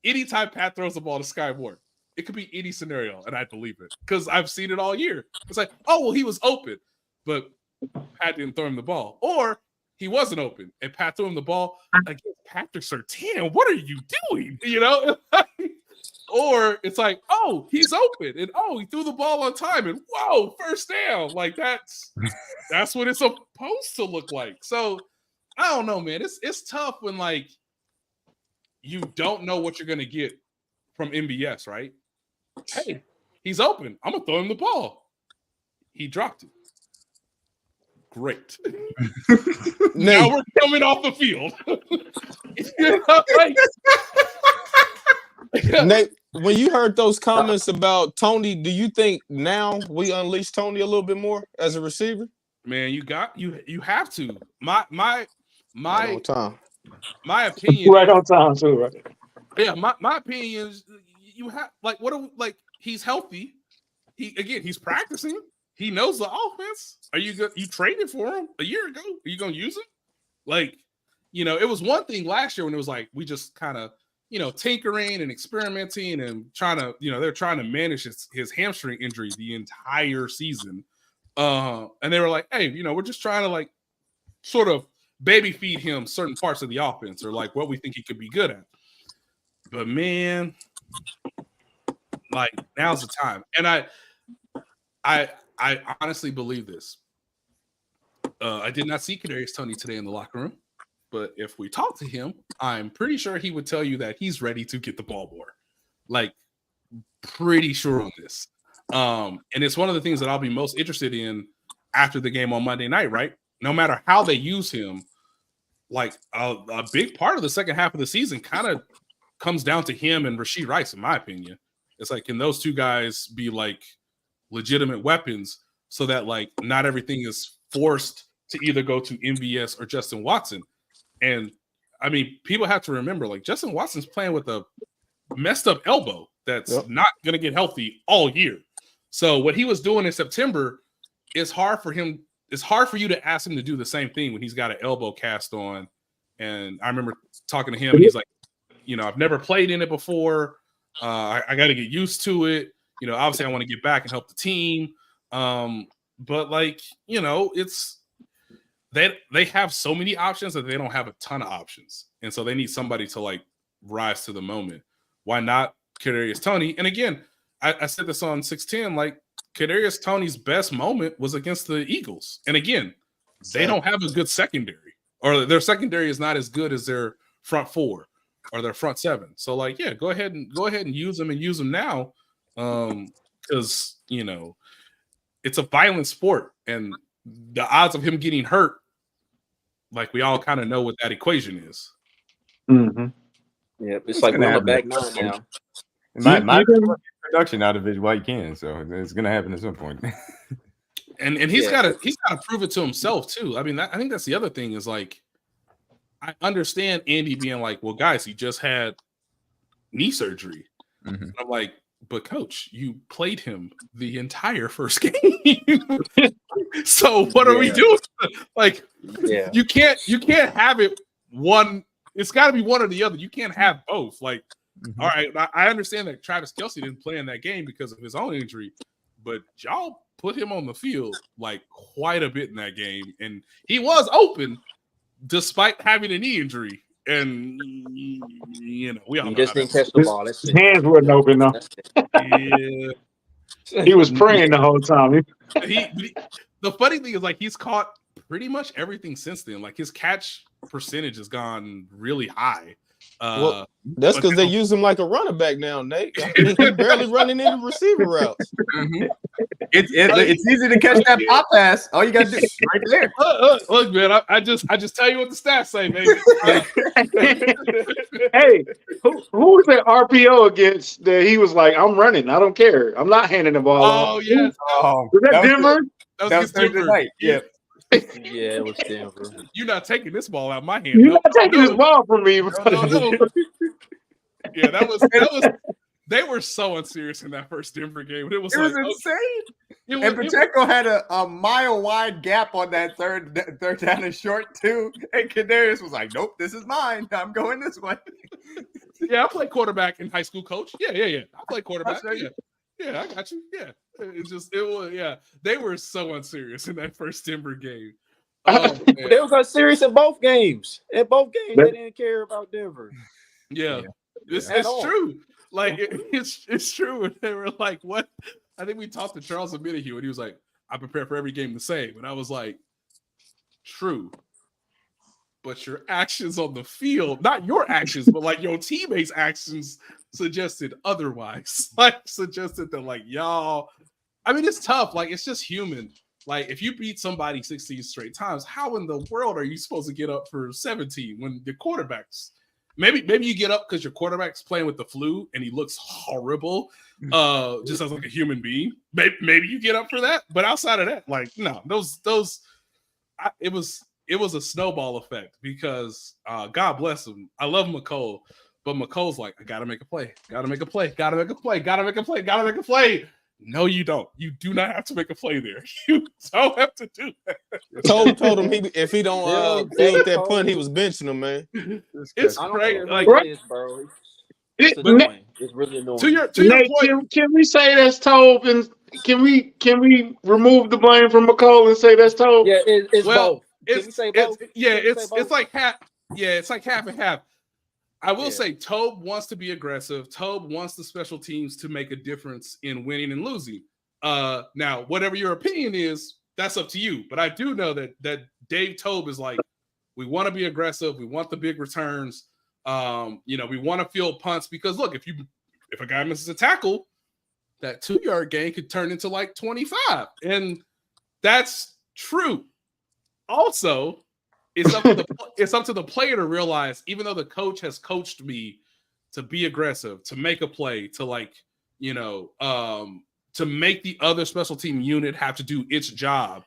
anytime Pat throws the ball to Sky Moore, it could be any scenario, and I believe it because I've seen it all year. It's like, oh, well, he was open, but Pat didn't throw him the ball. Or he wasn't open, and Pat threw him the ball against Patrick Surtain. What are you doing? Or it's like, oh, he's open, and oh, he threw the ball on time, and whoa, first down. Like that's what it's supposed to look like. So I don't know, man. It's tough when like you don't know what you're gonna get from MBS, right? Hey, he's open. I'm gonna throw him the ball. He dropped it. Great. Now we're coming off the field. Nate, when you heard those comments about Tony, do you think now we unleash Tony a little bit more as a receiver? Man, you have to. My My opinion. Right on time too, right? Yeah, my opinion is you have he's healthy. He's practicing. He knows the offense. Are you good? You traded for him a year ago. Are you gonna use him? Like, it was one thing last year when it was like we just kind of, tinkering and experimenting and trying to, they're trying to manage his hamstring injury the entire season. And they were like, hey, we're just trying to like sort of baby feed him certain parts of the offense or like what we think he could be good at. But man, like now's the time. And I honestly believe this. I did not see Kadarius Toney today in the locker room, but if we talk to him, I'm pretty sure he would tell you that he's ready to get the ball more. Like, pretty sure on this. And it's one of the things that I'll be most interested in after the game on Monday night, right? No matter how they use him, like a big part of the second half of the season kind of comes down to him and Rashee Rice, in my opinion. It's like, can those two guys be like legitimate weapons so that like not everything is forced to either go to MVS or Justin Watson? And I mean, people have to remember, like Justin Watson's playing with a messed up elbow that's not going to get healthy all year. So what he was doing in September, it's hard for him. It's hard for you to ask him to do the same thing when he's got an elbow cast on. And I remember talking to him, and he's like, I've never played in it before. I got to get used to it. You know, obviously, I want to get back and help the team. But like, you know, it's they have so many options that they don't have a ton of options, and so they need somebody to like rise to the moment. Why not Kadarius Toney? And again, I said this on 610. Like Kadarius Toney's best moment was against the Eagles, and again, they don't have a good secondary, or their secondary is not as good as their front four or their front seven. So like, yeah, go ahead and use them now, because you know it's a violent sport, and the odds of him getting hurt, like we all kind of know what that equation is. Mm-hmm. Yeah, it's like we're on the back nine now. My production out of it while you can, so it's gonna happen at some point. and he's got to prove it to himself too. I mean, I think that's the other thing is like, I understand Andy being like, well, guys, he just had knee surgery. Mm-hmm. I'm like, but coach, you played him the entire first game. So what are we doing? Like, you can't have it one. It's got to be one or the other. You can't have both. Like, all right, I understand that Travis Kelce didn't play in that game because of his own injury, but y'all put him on the field like quite a bit in that game, and he was open despite having a knee injury. And you know, we all just didn't catch the ball. His hands wasn't open though. Yeah, he was praying the whole time. The funny thing is, like, he's caught pretty much everything since then. Like, his catch percentage has gone really high. Well, that's because they use him like a running back now, Nate. I mean, he's barely running into receiver routes. Mm-hmm. It's easy to catch that pop pass. All you got to do is right there. Look, man, I just tell you what the stats say, baby. Hey, who was that RPO against that he was like, I'm running. I don't care. I'm not handing the ball off. Oh, yes. Was that Denver? That was Thursday night. Yeah. Yeah, it was Denver. You're not taking this ball out of my hand. You're not taking this ball from me. No. Yeah, that was. They were so unserious in that first Denver game. It was insane. And Pacheco had a mile-wide gap on that third down and short, too. And Kadarius was like, nope, this is mine. I'm going this way. Yeah, I played quarterback in high school, coach. Yeah. I played quarterback. Yeah, I got you. Yeah. They were so unserious in that first Denver game. They were unserious in both games. In both games, they didn't care about Denver. Yeah. It's true. Like, it's true. And they were like, what? I think we talked to Charles Minihue, and he was like, I prepare for every game the same. And I was like, true. But your actions on the field, not your actions, but like your teammates' actions suggested otherwise. Like, suggested that, like, y'all, I mean, it's tough. Like, it's just human. Like, if you beat somebody 16 straight times, how in the world are you supposed to get up for 17 when the quarterback's maybe you get up because your quarterback's playing with the flu and he looks horrible, just as like a human being. Maybe you get up for that, but outside of that, like, no, it was a snowball effect because God bless him. I love McCole, but McCole's like, I gotta make a play. No, you don't. You do not have to make a play there. You don't have to do that. Told him if he don't field that punt, he was benching him, man. It's great. Like, bro. It's really annoying. To your point, can we say that's Tobe, and can we remove the blame from McCall and say that's Tobe? Yeah, it's both. It's like half. Yeah, it's like half and half. I will say Tobe wants to be aggressive. Tobe wants the special teams to make a difference in winning and losing. Now, whatever your opinion is, that's up to you. But I do know that Dave Tobe is like, we want to be aggressive. We want the big returns. We want to field punts because look, if a guy misses a tackle, that 2-yard gain could turn into like 25, and that's true. Also, it's up to the player to realize, even though the coach has coached me to be aggressive, to make a play, to to make the other special team unit have to do its job.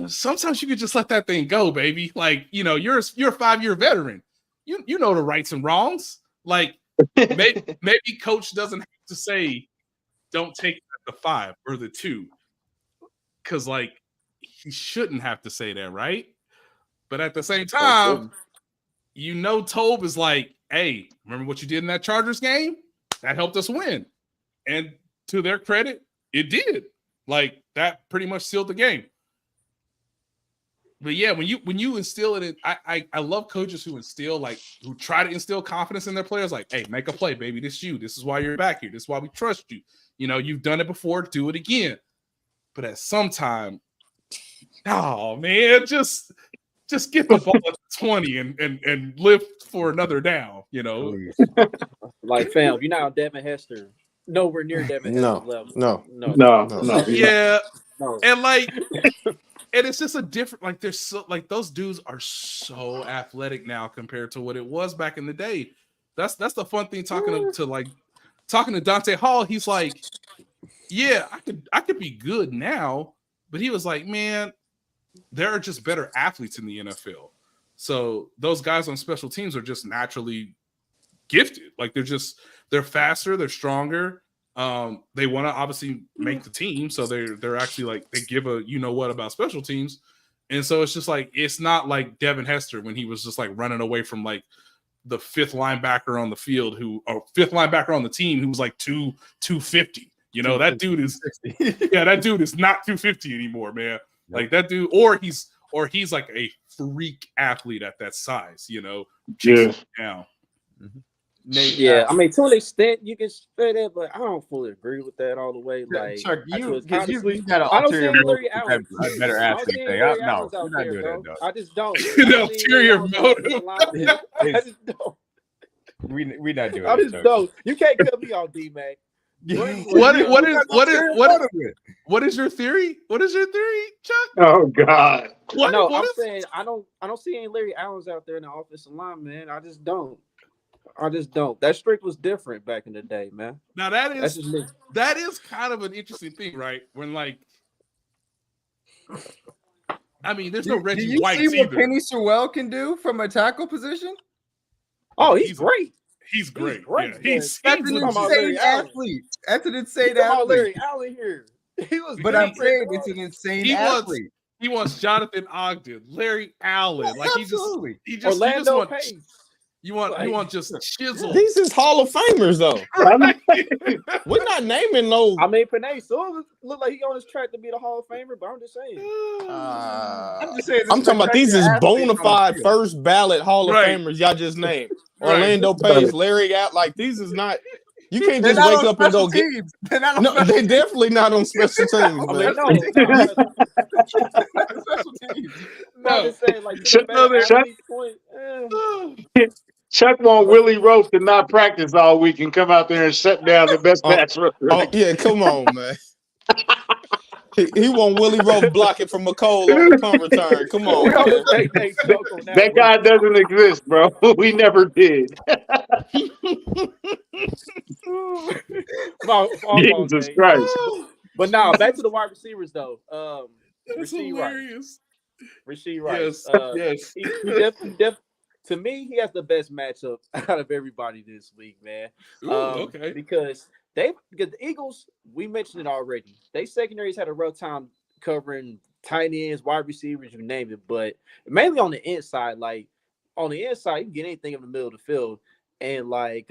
Sometimes you could just let that thing go, baby. Like, you're a 5-year veteran. You know the rights and wrongs. Like, maybe coach doesn't have to say, don't take the 5 or the 2. Because, like, he shouldn't have to say that, right? But at the same time, Tobe is like, hey, remember what you did in that Chargers game? That helped us win. And to their credit, it did. Like, that pretty much sealed the game. But yeah, when you instill it in, I love coaches who try to instill confidence in their players. Like, hey, make a play, baby. This is you. This is why you're back here. This is why we trust you. You've done it before. Do it again. But at some time, oh man, just get the ball at 20 and live for another down. Like, fam, you're not Devin Hester. Nowhere near Devin Hester's level. No. Yeah, No. and it's just a different. Like, there's so those dudes are so athletic now compared to what it was back in the day. That's the fun thing talking to Dante Hall. He's like, yeah, I could be good now, but he was like, man, there are just better athletes in the NFL. So those guys on special teams are just naturally gifted. Like, they're faster, they're stronger. They want to obviously make the team, so they're actually like, they give a what about special teams. And so it's just like, it's not like Devin Hester when he was just like running away from like the fifth linebacker on the field fifth linebacker on the team who was like 250. That dude is that dude is not 250 anymore, man. Like, that dude, or he's like a freak athlete at that size, chasing down. Mm-hmm. Yeah, I mean, to an extent you can say that, but I don't fully agree with that all the way. Like, Chuck, you got an I don't see ulterior Larry motive. Allen. Better I don't athlete see thing. Larry No, Allen's we're out not there, doing bro. that, dog. I just don't. An ulterior motive. I just don't. We not doing I it, just Chuck. don't. You can't cut me off, D-Mac. What is your theory? What is your theory, Chuck? Oh God. I'm saying I don't see any Larry Allens out there in the offensive line, man. I just don't. That streak was different back in the day, man. Now that is kind of an interesting thing, right? When I mean, there's no Reggie White either. Do you see what Penny Sewell can do from a tackle position? Oh, he's great. He's great. Yeah, he's that's an insane athlete. That's an insane athlete. Larry Allen here. He was, but I'm saying it's an insane athlete. He wants Jonathan Ogden, Larry Allen, like absolutely. He just Orlando Pace. You want just chisel. These is Hall of Famers though. Right? We're not naming no. I mean, Penei Sewell look like he on his track to be the Hall of Famer, but I'm just saying. I'm talking about these is bona fide first ballot Hall of Famers. Y'all just named Orlando Pace, Larry Allen. Like, these is not. You can't just wake up and go get. They're definitely not on special teams. I mean, special teams. No, just saying, like, Chuck want Willie Roach to not practice all week and come out there and shut down the best pass rusher. Oh yeah, come on, man. He want Willie Roach block it from McCole on the punt return. Come on, man. That guy doesn't exist, bro. We never did. Jesus Christ. But now back to the wide receivers though. Rasheed Rice. Yes. He definitely. To me, he has the best matchup out of everybody this week, man. Okay. Because the Eagles, we mentioned it already. They secondaries had a rough time covering tight ends, wide receivers, you name it. But mainly on the inside, like on the inside, you can get anything in the middle of the field. And like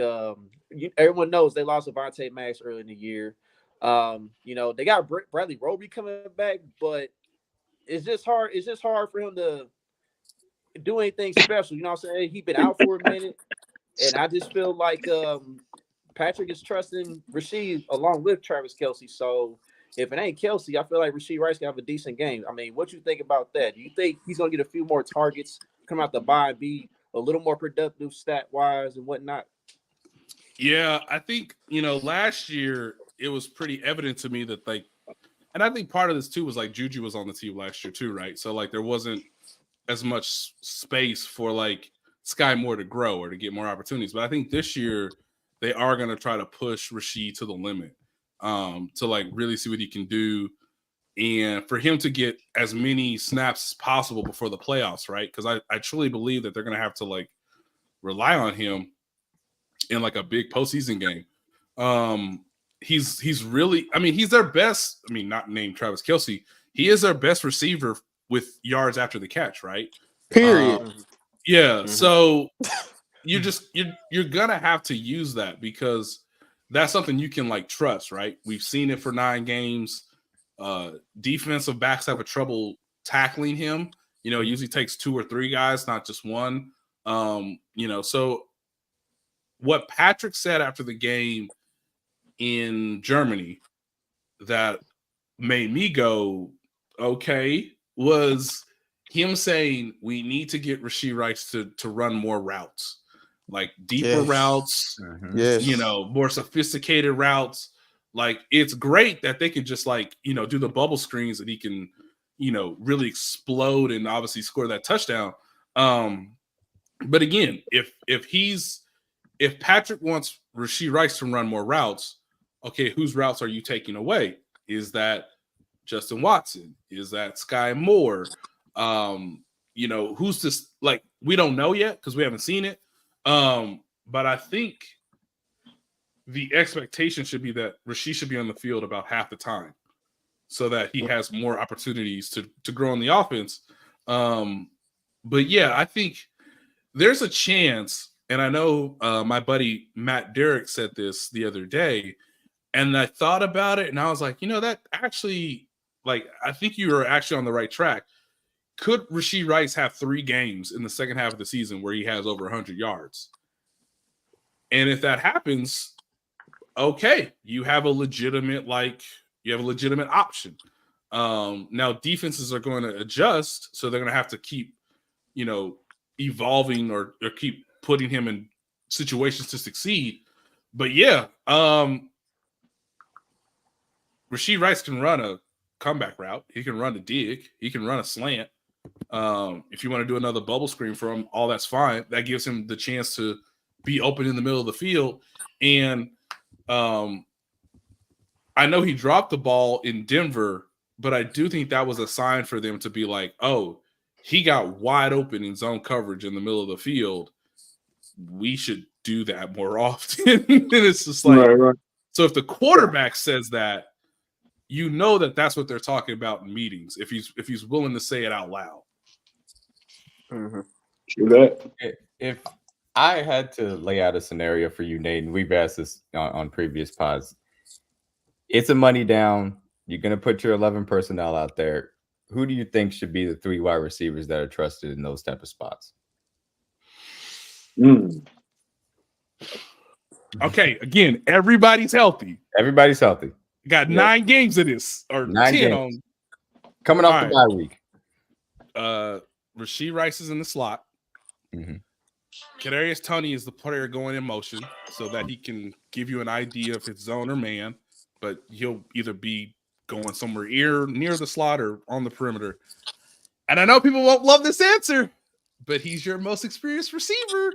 everyone knows, they lost Avonte Max early in the year. They got Bradley Roby coming back, but it's just hard. It's just hard for him to do anything special. You know what I'm saying? He's been out for a minute, and I just feel like Patrick is trusting Rasheed along with Travis Kelce. So if it ain't Kelce, I feel like Rasheed Rice can have a decent game. I mean, what you think about that? Do you think he's gonna get a few more targets, come out the bye, and be a little more productive stat wise and whatnot? Yeah, I think last year it was pretty evident to me that and I think part of this too was like Juju was on the team last year too, right? So like there wasn't as much space for like Sky Moore to grow or to get more opportunities. But I think this year they are going to try to push Rasheed to the limit to like really see what he can do. And for him to get as many snaps as possible before the playoffs, right? Because I truly believe that they're going to have to like rely on him in like a big postseason game. He's really, I mean, he's their best, I mean, not named Travis Kelce. He is their best receiver with yards after the catch, right? Period. Yeah. Mm-hmm. So you're gonna have to use that because that's something you can like trust, right? We've seen it for 9 games. Defensive backs have a trouble tackling him. It usually takes 2 or 3 guys, not just one. So what Patrick said after the game in Germany that made me go, okay, was him saying we need to get Rashee Rice to run more routes, like deeper routes, more sophisticated routes. Like, it's great that they can just do the bubble screens and he can, really explode and obviously score that touchdown. But again, if Patrick wants Rashee Rice to run more routes, okay, whose routes are you taking away? Is that Justin Watson? Is that Sky Moore? Who's this? Like, we don't know yet because we haven't seen it. But I think the expectation should be that Rashee should be on the field about half the time so that he has more opportunities to grow in the offense. But yeah, I think there's a chance, and I know my buddy Matt Derrick said this the other day, and I thought about it, and I was like, that actually, I think you are actually on the right track. Could Rashee Rice have 3 games in the second half of the season where he has over 100 yards? And if that happens, okay, you have a legitimate option. Now defenses are going to adjust, so they're going to have to keep, evolving or keep putting him in situations to succeed. But yeah, Rashee Rice can run a comeback route. He can run a dig. He can run a slant. If you want to do another bubble screen for him, all that's fine. That gives him the chance to be open in the middle of the field. And I know he dropped the ball in Denver, but I do think that was a sign for them to be like, oh, he got wide open in zone coverage in the middle of the field. We should do that more often. And it's just like, right. So if the quarterback says that, that's what they're talking about in meetings. If he's willing to say it out loud. Mm-hmm. If I had to lay out a scenario for you, Nate, and we've asked this on previous pods, it's a money down. You're going to put your 11 personnel out there. Who do you think should be the 3 wide receivers that are trusted in those type of spots? Okay, again, everybody's healthy. Everybody's healthy. Got 9 games of this, or 9 10 games. Coming off the bye week. Rashee Rice is in the slot. Mm-hmm. Kadarius Toney is the player going in motion so that he can give you an idea if it's zone or man, but he'll either be going somewhere near the slot or on the perimeter. And I know people won't love this answer, but he's your most experienced receiver.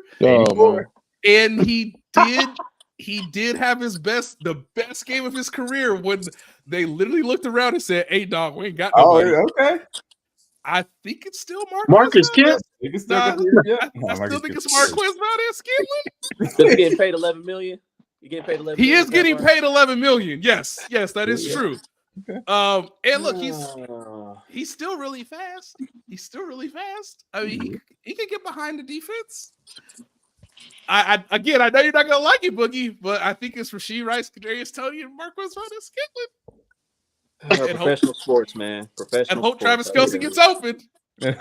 And he did have the best game of his career when they literally looked around and said, "Hey, dog, we ain't got nobody." Oh, okay. I think it's still Marcus Kemp. I still think it's Marquez Valdez-Scantling. He's getting paid $11 million. He is getting paid $11 million. Yes, that is true. Okay. And look, he's still really fast. I mean, he can get behind the defense. I know you're not gonna like it, Boogie, but I think it's Rashee Rice, Kadarius Toney, and Marquez Valdez-Scantling. Professional sports, man. And hope Travis Kelce gets open. Hey,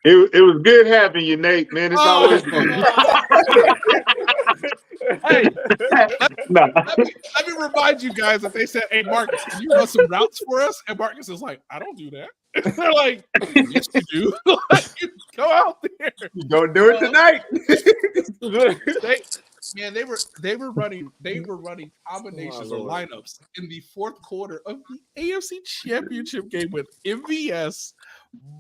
it was good having you, Nate, man. It's always fun. Hey, let me remind you guys that they said, "Hey, Marcus, can you run some routes for us?" And Marcus is like, "I don't do that." They're like, "Yes, you do. You go out there. You don't do it tonight." They were running combinations or lineups in the fourth quarter of the AFC Championship game with MVS,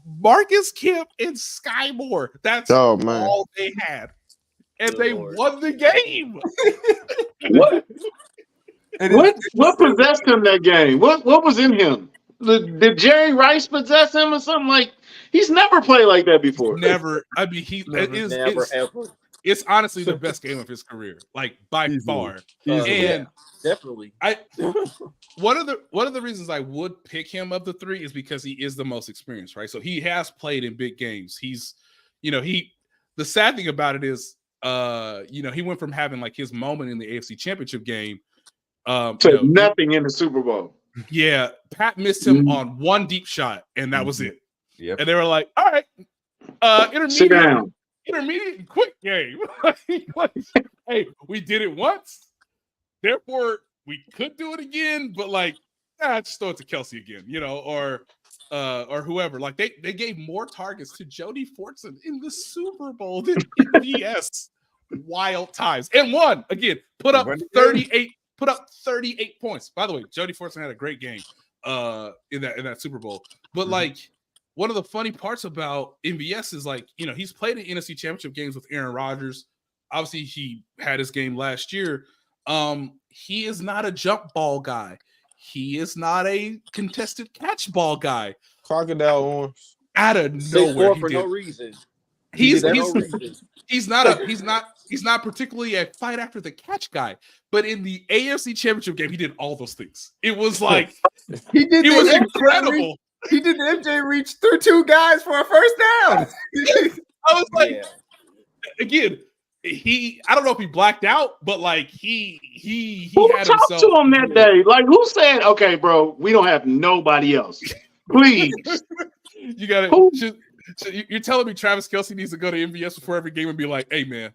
Marcus Kemp, and Sky Moore. That's all they had. And they won the game. What possessed him that game? What was in him? Did Jerry Rice possess him or something? Like, he's never played like that before. Never. I mean, ever. It's honestly the best game of his career, like by far. And definitely. One of the reasons I would pick him of the 3 is because he is the most experienced, right? So he has played in big games. He's, the sad thing about it is, he went from having like his moment in the AFC Championship game to nothing in the Super Bowl. Yeah, Pat missed him on one deep shot, and that was it. Yep. And they were like, "All right, sit down, intermediate and quick game." Hey, we did it once, therefore we could do it again. But like, just throw it to Kelsey again, or whoever. Like they gave more targets to Jody Fortson in the Super Bowl than MVS. Wild times, and won again. Put up 38 points. By the way, Jody Fortson had a great game in that Super Bowl. But like, one of the funny parts about MVS is like, he's played in NFC Championship games with Aaron Rodgers. Obviously, he had his game last year. He is not a jump ball guy. He is not a contested catch ball guy. Crocodile arms. Out of nowhere, for no reason. He's not particularly a fight after the catch guy, but in the AFC Championship game, he did all those things. It was like it was incredible. He did the MJ reach through two guys for a first down. I was like, again, I don't know if he blacked out, but like he who had talked himself to him that day? Like, who said, "Okay, bro, we don't have nobody else. Please." You got it. So you're telling me Travis Kelce needs to go to MVS before every game and be like, "Hey, man,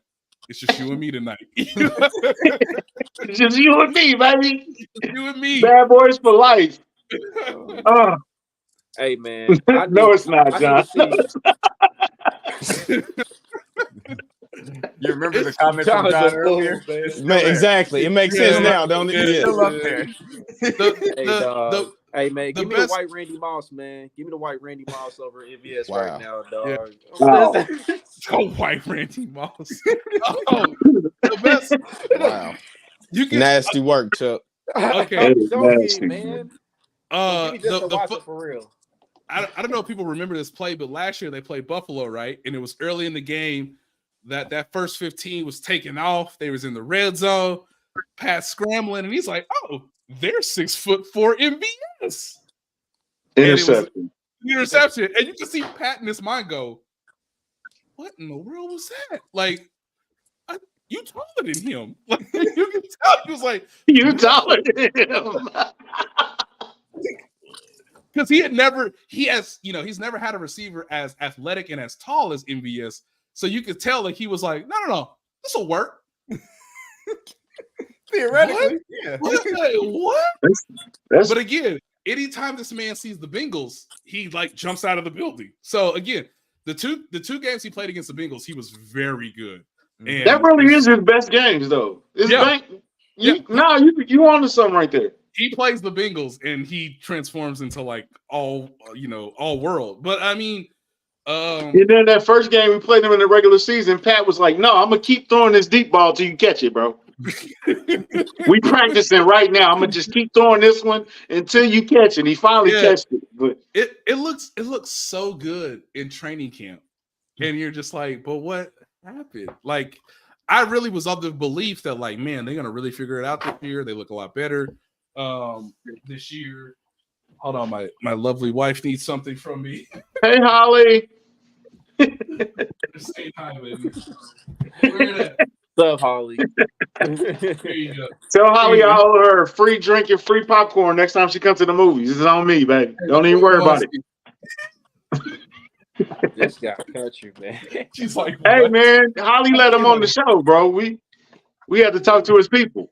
it's just you and me tonight." It's just you and me, baby. You and me. Bad boys for life. Hey, man. No, it's not, John. You remember the comment from John earlier? Man, exactly. It makes sense now, don't it? It's still up there. Hey, man, give me the white Randy Moss, man. Give me the white Randy Moss over MVS right now, dog. Yeah. Wow. Oh, white Randy Moss. The best. Wow. Nasty work, Chuck. Okay. I'm joking, man. For real. I don't know if people remember this play, but last year they played Buffalo, right? And it was early in the game that first 15 was taken off. They was in the red zone. Pat scrambling, and he's like, "Oh, they're 6'4" MVS." Interception. And you can see Pat in his mind go, "What in the world was that?" Like, you taller than him. Like, you can tell he was like, "You taller than him." Because he's never had a receiver as athletic and as tall as MVS. So you could tell like he was like, no, this will work. Theoretically, what? But again, anytime this man sees the Bengals, he like jumps out of the building. So again, the two games he played against the Bengals, he was very good. And that really is his best games, though. You on to something right there. He plays the Bengals and he transforms into like all world. But I mean, and then that first game we played him in the regular season, Pat was like, "No, I'm gonna keep throwing this deep ball till you catch it, bro. We practicing right now. I'm gonna just keep throwing this one until you catch it." He finally catched it. But it looks so good in training camp, and you're just like, "But what happened?" Like, I really was of the belief that like, man, they're gonna really figure it out this year. They look a lot better this year. Hold on, my lovely wife needs something from me. Hey, Holly. Say hi, baby. What's up, Holly? There you go. Tell Holly I owe her free drink and free popcorn next time she comes to the movies. It's on me, baby. Don't even worry about it. This guy cut you, man. She's like, "Hey, man, Holly let him on the show, bro. We had to talk to his people."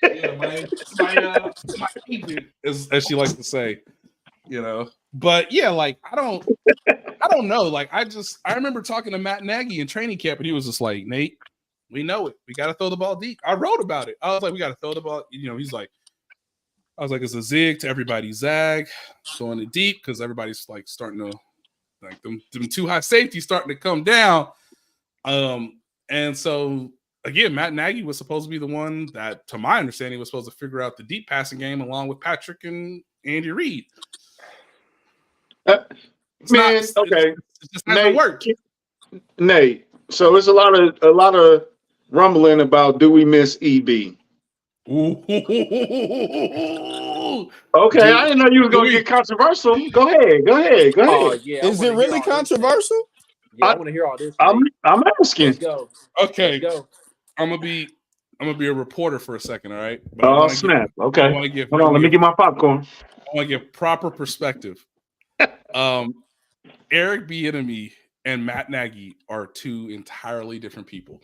Yeah, my agent, as she likes to say, But yeah, like I don't know. Like I remember talking to Matt Nagy in training camp, and he was just like, "Nate, we know it. We got to throw the ball deep." I wrote about it. I was like, "We got to throw the ball." He's like, I was like, "It's a zig to everybody zag, throwing it deep because everybody's like starting to like them too high safety starting to come down." And so again, Matt Nagy was supposed to be the one that, to my understanding, was supposed to figure out the deep passing game along with Patrick and Andy Reid. Okay. It's just not gonna work. Nate, so it's a lot of rumbling about, do we miss EB? Okay, I didn't know you were gonna get controversial. Go ahead. Oh, yeah, is it really controversial? Yeah, I want to hear all this. I'm asking. Let's go. Okay, Let's go. I'm gonna be a reporter for a second, all right? But Oh snap! Okay, hold on. Let me get my popcorn. I want to give proper perspective. Eric Bieniemy and Matt Nagy are two entirely different people.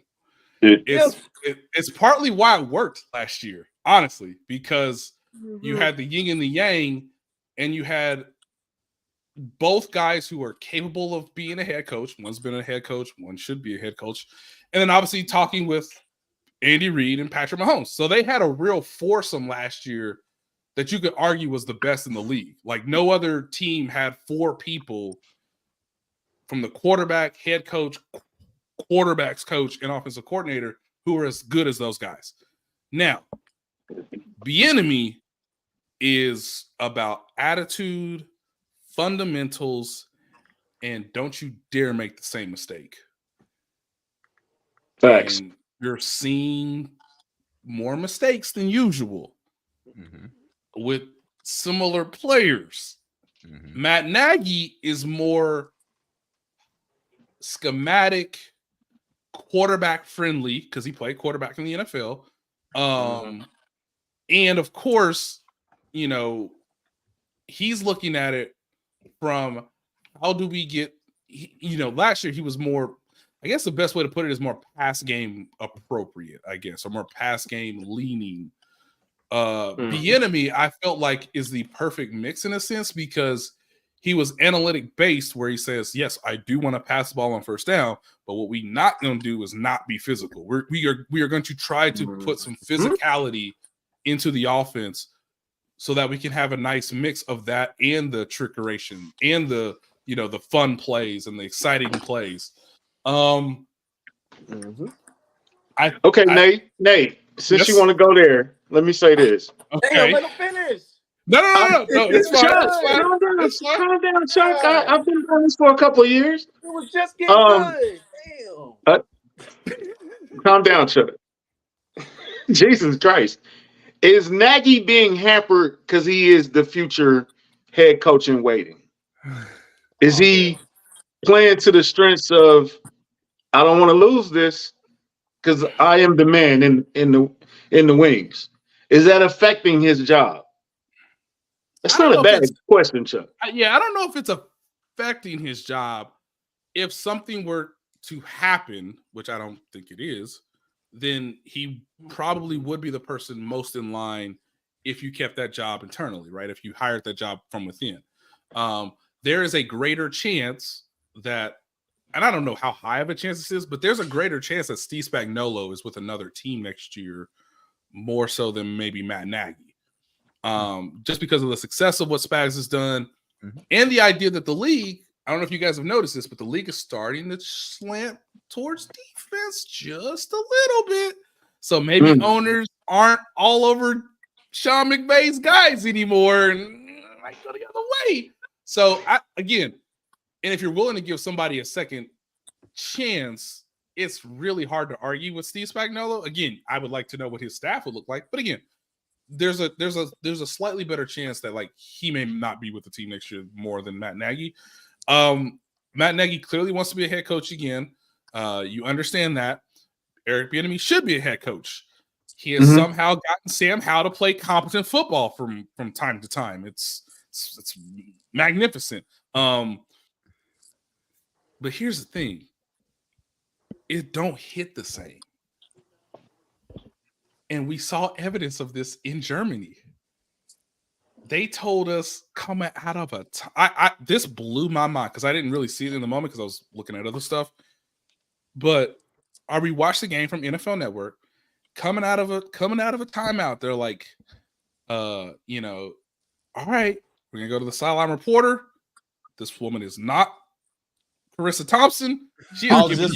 It's partly why it worked last year, honestly, because you had the yin and the yang, and you had both guys who are capable of being a head coach. One's been a head coach, one should be a head coach. And then obviously talking with Andy Reid and Patrick Mahomes. So they had a real foursome last year that you could argue was the best in the league. Like no other team had four people from the quarterback, head coach, quarterbacks coach, and offensive coordinator who are as good as those guys. Now, Bieniemy is about attitude, fundamentals, and don't you dare make the same mistake. Facts. And you're seeing more mistakes than usual with similar players. Matt Nagy is more schematic, quarterback friendly because he played quarterback in the NFL. And of course, you know, he's looking at it from how do we get, you know, last year he was more, I guess the best way to put it is more pass game appropriate, I guess, or more pass game leaning. Bieniemy, I felt like is the perfect mix in a sense because he was analytic based where he says, yes, I do want to pass the ball on first down, but what we're not going to do is not be physical. We are going to try to put some physicality into the offense so that we can have a nice mix of that and the trickeration and the, you know, the fun plays and the exciting plays. Nate, since you want to go there, let me say this. Okay. Damn, let him finish. No, it's fine. Calm down, Chuck. I've been doing this for a couple of years. It was just getting good. Damn. Calm down, Chuck. Jesus Christ. Is Nagy being hampered because he is the future head coach in waiting? Is he playing to the strengths of, I don't want to lose this because I am the man in the wings? Is that affecting his job? That's not a bad question, Chuck. Yeah, I don't know if it's affecting his job. If something were to happen, which I don't think it is, then he probably would be the person most in line if you kept that job internally, right? If you hired that job from within. There is a greater chance that, and I don't know how high of a chance this is, but there's a greater chance that Steve Spagnuolo is with another team next year, more so than maybe Matt Nagy. Just because of the success of what Spags has done and the idea that the league, I don't know if you guys have noticed this, but the league is starting to slant towards defense just a little bit. So maybe owners aren't all over Sean McVay's guys anymore and might go the other way. So again, and if you're willing to give somebody a second chance, it's really hard to argue with Steve Spagnuolo. Again, I would like to know what his staff would look like, but again, there's a slightly better chance that like he may not be with the team next year more than Matt Nagy. Matt Nagy clearly wants to be a head coach again. You understand that. Eric Bieniemy should be a head coach. He has somehow gotten Sam Howell to play competent football from time to time. It's magnificent. But here's the thing. It don't hit the same. And we saw evidence of this in Germany. They told us coming out of this blew my mind because I didn't really see it in the moment because I was looking at other stuff. But I rewatched the game from NFL Network. Coming out of a timeout, they're like, you know, all right, we're gonna go to the sideline reporter. This woman is not Carissa Thompson. She giving you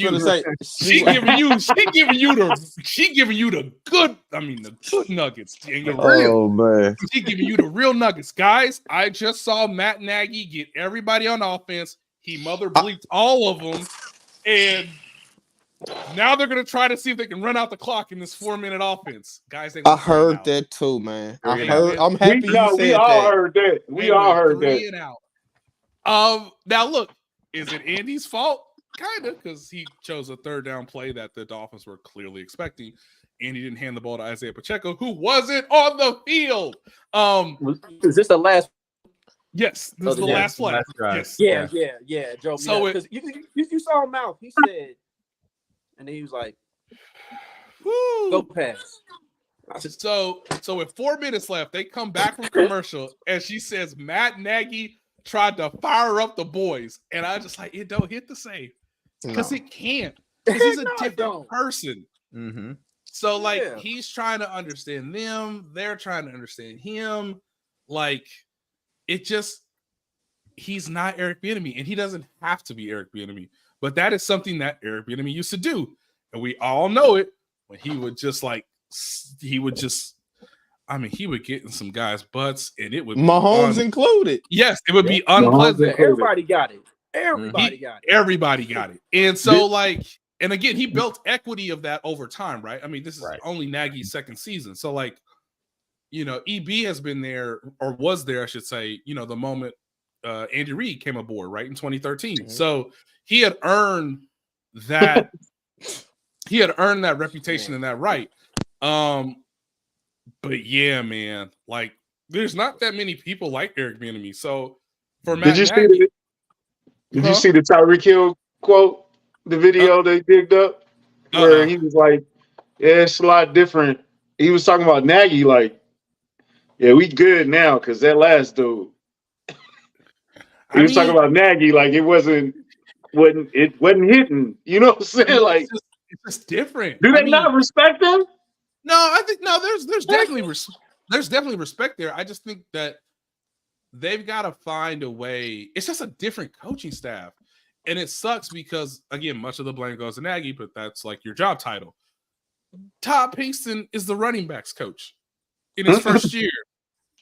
the good. I mean, the good nuggets. Man, She giving you the real nuggets, guys. I just saw Matt Nagy get everybody on offense. He mother bleeped all of them, and now they're gonna try to see if they can run out the clock in this 4-minute offense, guys. I heard that too, man. I'm happy you said we all heard that. We all heard that. Now look. Is it Andy's fault? kind of, because he chose a third down play that the Dolphins were clearly expecting, and he didn't hand the ball to Isaiah Pacheco, who wasn't on the field. Is this the last? Yes, this is the last play. Yes. Yeah. Joe, So because you saw him mouth. He said, and then he was like, "Go pass." So with 4 minutes left, they come back from commercial, and she says Matt Nagy tried to fire up the boys, and I just like, it don't hit the same because it can't, because he's a different person. Mm-hmm. So like he's trying to understand them, they're trying to understand him. Like he's not Eric Bieniemy, and he doesn't have to be Eric Bieniemy, but that is something that Eric Bieniemy used to do, and we all know it. When he would he would get in some guys' butts, and it would Mahomes included. Yes, it would be unpleasant. Everybody got it. Everybody got it. And so, like, and again, he built equity of that over time, right? I mean, this is only Nagy's second season. So, like, EB has been there, or was there, I should say, the moment Andy Reid came aboard, right, in 2013. Mm-hmm. So he had earned that. He had earned that reputation and that right. But yeah, man, like there's not that many people like Eric Bieniemy. So for Matt Nagy, did you see the Tyreek Hill quote, the video they digged up, where he was like, "Yeah, it's a lot different." He was talking about Nagy, like, "Yeah, we good now because that last dude." He was talking about Nagy, like it wasn't hitting. You know what I'm saying? Like it's just different. Do they not respect him? No, I think there's definitely respect there. I just think that they've got to find a way. It's just a different coaching staff, and it sucks because again, much of the blame goes to Nagy, but that's like your job title. Todd Pinkston is the running backs coach in his first year.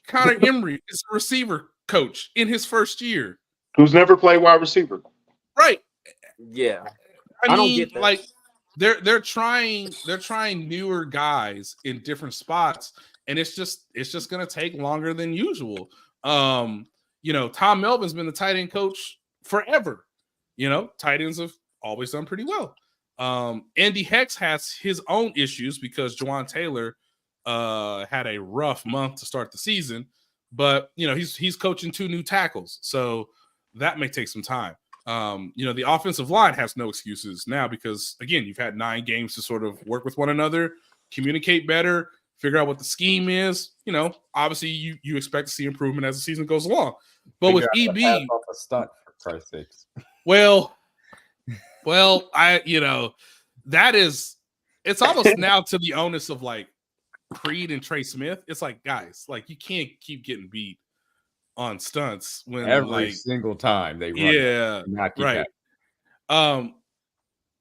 Connor Emery is the receiver coach in his first year. Who's never played wide receiver. Right. Yeah. I mean, don't get that. Like they're trying newer guys in different spots, and it's just gonna take longer than usual. Tom Melvin's been the tight end coach forever. Tight ends have always done pretty well. Andy Hex has his own issues because Juwan Taylor had a rough month to start the season, but he's coaching 2 new tackles, so that may take some time. The offensive line has no excuses now because, again, you've had 9 games to sort of work with one another, communicate better, figure out what the scheme is. Obviously you expect to see improvement as the season goes along. But with EB, off a stunt for Christ's sakes. Well, it's almost now to the onus of like Creed and Trey Smith. It's like, guys, like you can't keep getting beat on stunts when every single time they run. Right.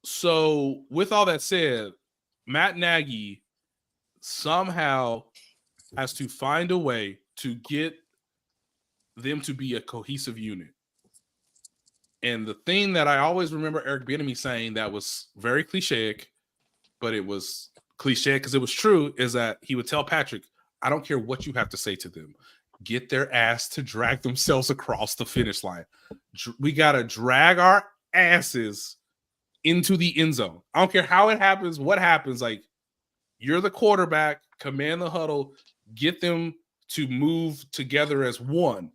So with all that said, Matt Nagy somehow has to find a way to get them to be a cohesive unit. And the thing that I always remember Eric Bieniemy saying that was very cliche, but it was cliche because it was true, is that he would tell Patrick, I don't care what you have to say to them. Get their ass to drag themselves across the finish line. We got to drag our asses into the end zone. I don't care how it happens, what happens. Like, you're the quarterback, command the huddle, get them to move together as one.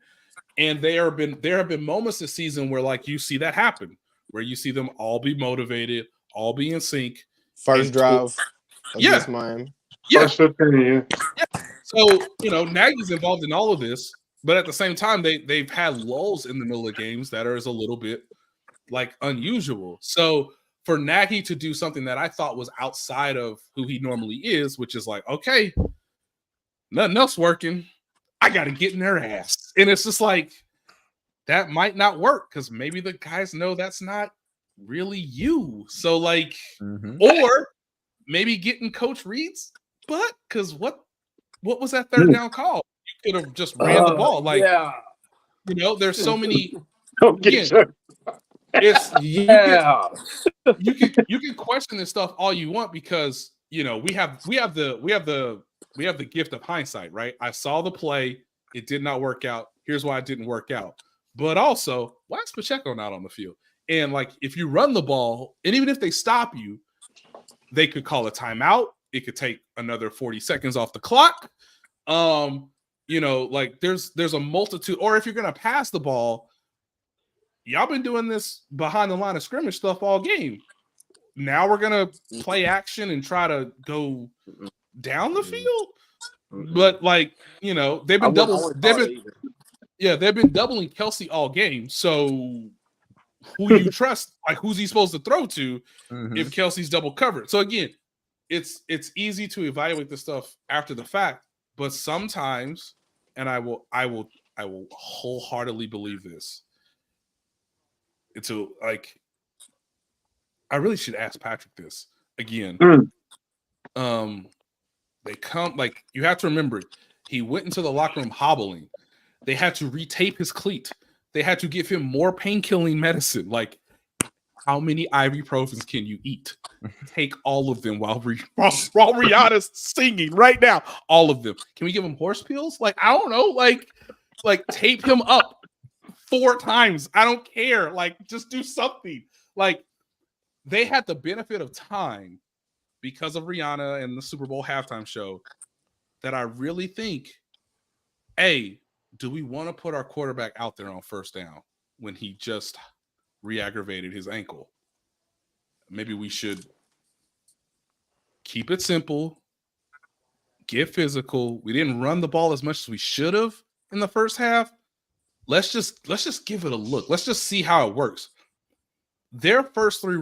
And there have been moments this season where, like, you see that happen, where you see them all be motivated, all be in sync. First drive against Miami. Yeah. So, Nagy's involved in all of this, but at the same time, they've had lulls in the middle of games that are a little bit like unusual. So for Nagy to do something that I thought was outside of who he normally is, which is like, okay, nothing else working, I got to get in their ass. And it's just like, that might not work because maybe the guys know that's not really you. So like, or maybe getting Coach Reed's butt, because what was that third down call? You could have just ran the ball. Like, there's so many. You can question this stuff all you want because we have the gift of hindsight, right? I saw the play, it did not work out. Here's why it didn't work out. But also, why is Pacheco not on the field? And like if you run the ball, and even if they stop you, they could call a timeout. It could take another 40 seconds off the clock. You know, like there's a multitude, or if you're gonna pass the ball, y'all been doing this behind the line of scrimmage stuff all game. Now we're gonna play action and try to go down the field. But like, you know, they've been doubling Kelsey all game. So who you trust? Like, who's he supposed to throw to if Kelsey's double covered? So again, it's easy to evaluate this stuff after the fact, but sometimes, and I will wholeheartedly believe this. It's like, I really should ask Patrick this again. They come, like, you have to remember, he went into the locker room hobbling. They had to retape his cleat. They had to give him more pain-killing medicine. Like, how many ibuprofens can you eat? Take all of them while Rihanna's singing right now. All of them. Can we give him horse pills? Like, I don't know. Like tape him up 4 times. I don't care. Like, just do something. Like, they had the benefit of time because of Rihanna and the Super Bowl halftime show that I really think, A, do we want to put our quarterback out there on first down when he just re-aggravated his ankle? Maybe we should keep it simple, get physical. We didn't run the ball as much as we should have in the first half. Let's just give it a look. Let's just see how it works. Their first 3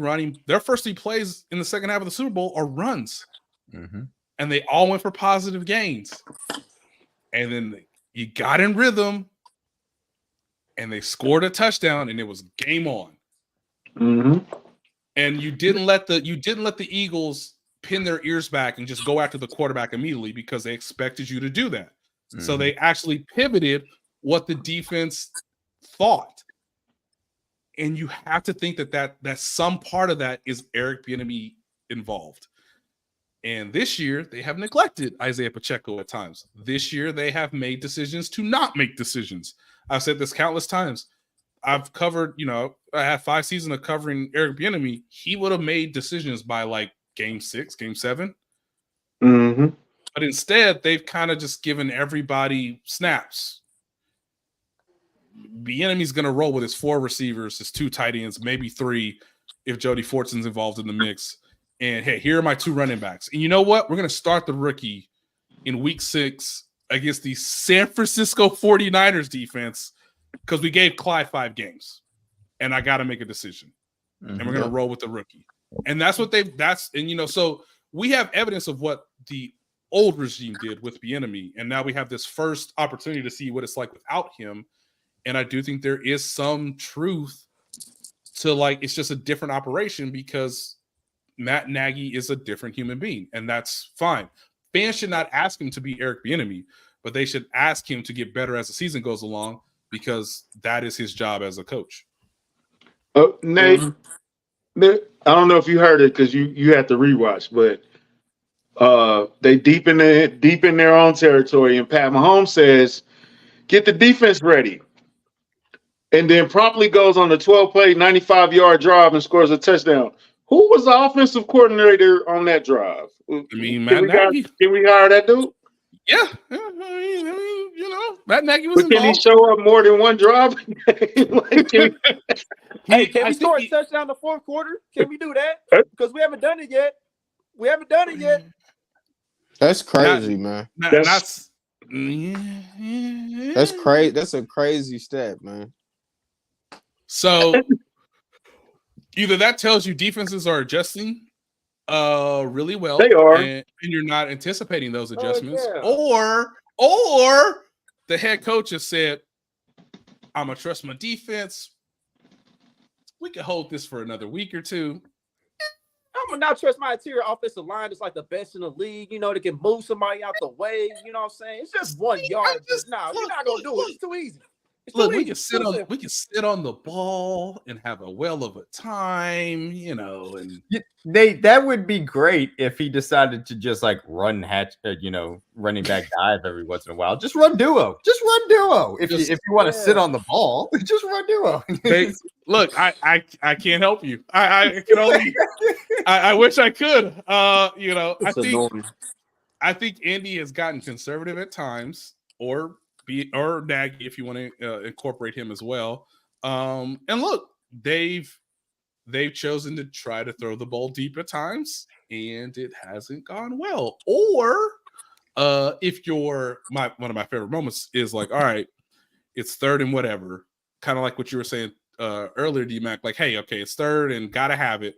plays in the second half of the Super Bowl are runs. And they all went for positive gains. And then you got in rhythm and they scored a touchdown and it was game on. And you didn't let the Eagles pin their ears back and just go after the quarterback immediately because they expected you to do that. So they actually pivoted what the defense thought. And you have to think that some part of that is Eric Bieniemy involved. And this year, they have neglected Isaiah Pacheco at times. This year, they have made decisions to not make decisions. I've said this countless times. I've covered, I had 5 seasons of covering Eric Bieniemy. He would have made decisions by like game 6, game 7. But instead, they've kind of just given everybody snaps. Bieniemy's going to roll with his 4 receivers, his 2 tight ends, maybe 3 if Jody Fortson's involved in the mix. And hey, here are my 2 running backs. And you know what? We're going to start the rookie in week 6 against the San Francisco 49ers defense because we gave Clyde 5 games. And I got to make a decision. And we're going to roll with the rookie. And that's what so we have evidence of what the old regime did with Bieniemy. And now we have this first opportunity to see what it's like without him. And I do think there is some truth to, like, it's just a different operation because Matt Nagy is a different human being, and that's fine. Fans should not ask him to be Eric Bieniemy, but they should ask him to get better as the season goes along because that is his job as a coach. Nate, I don't know if you heard it because you had to rewatch, but they deep in their own territory, and Pat Mahomes says, "Get the defense ready," and then promptly goes on a 12-play, 95-yard drive and scores a touchdown. Who was the offensive coordinator on that drive? I mean, Matt Nagy. Can we hire that dude? Yeah. Matt Nagy was involved. Can he show up more than one drive? Can we score a touchdown in the 4th quarter? Can we do that? Because we haven't done it yet. That's crazy, man. That's crazy. That's a crazy step, man. So either that tells you defenses are adjusting really well. They are. And you're not anticipating those adjustments. Or the head coach has said, I'm going to trust my defense. We can hold this for another week or 2. I'm going to not trust my interior offensive line. It's like the best in the league. They can move somebody out the way. You know what I'm saying? It's just 1 yard. You're not going to do it. It's too easy. look, we can sit on the ball and have a well of a time, you know, and that would be great if he decided to just like running back dive every once in a while. Just run duo. If you want to sit on the ball, just run duo. Look, I can't help you. I can only I wish I could. You know, I think Andy has gotten conservative at times, or Nagy if you want to incorporate him as well. And look, they've chosen to try to throw the ball deep at times, and it hasn't gone well. Or if one of my favorite moments is like, all right, it's third and whatever, kind of like what you were saying earlier, D-Mac, like, hey, okay, it's third and gotta have it.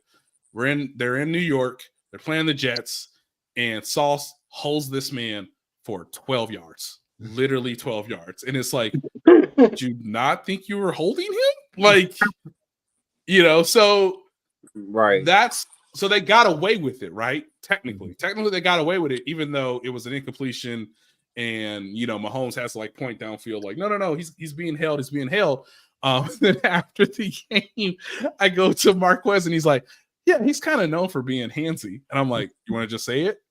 They're in New York, they're playing the Jets, and Sauce holds this man for 12 yards, literally 12 yards. And it's like, did you not think you were holding him? Like, you know, so right. So they got away with it, right? Technically they got away with it, even though it was an incompletion. And, you know, Mahomes has to like point downfield, like, no, he's being held. Then after the game, I go to Marquez and he's like, yeah, he's kind of known for being handsy. And I'm like, you want to just say it?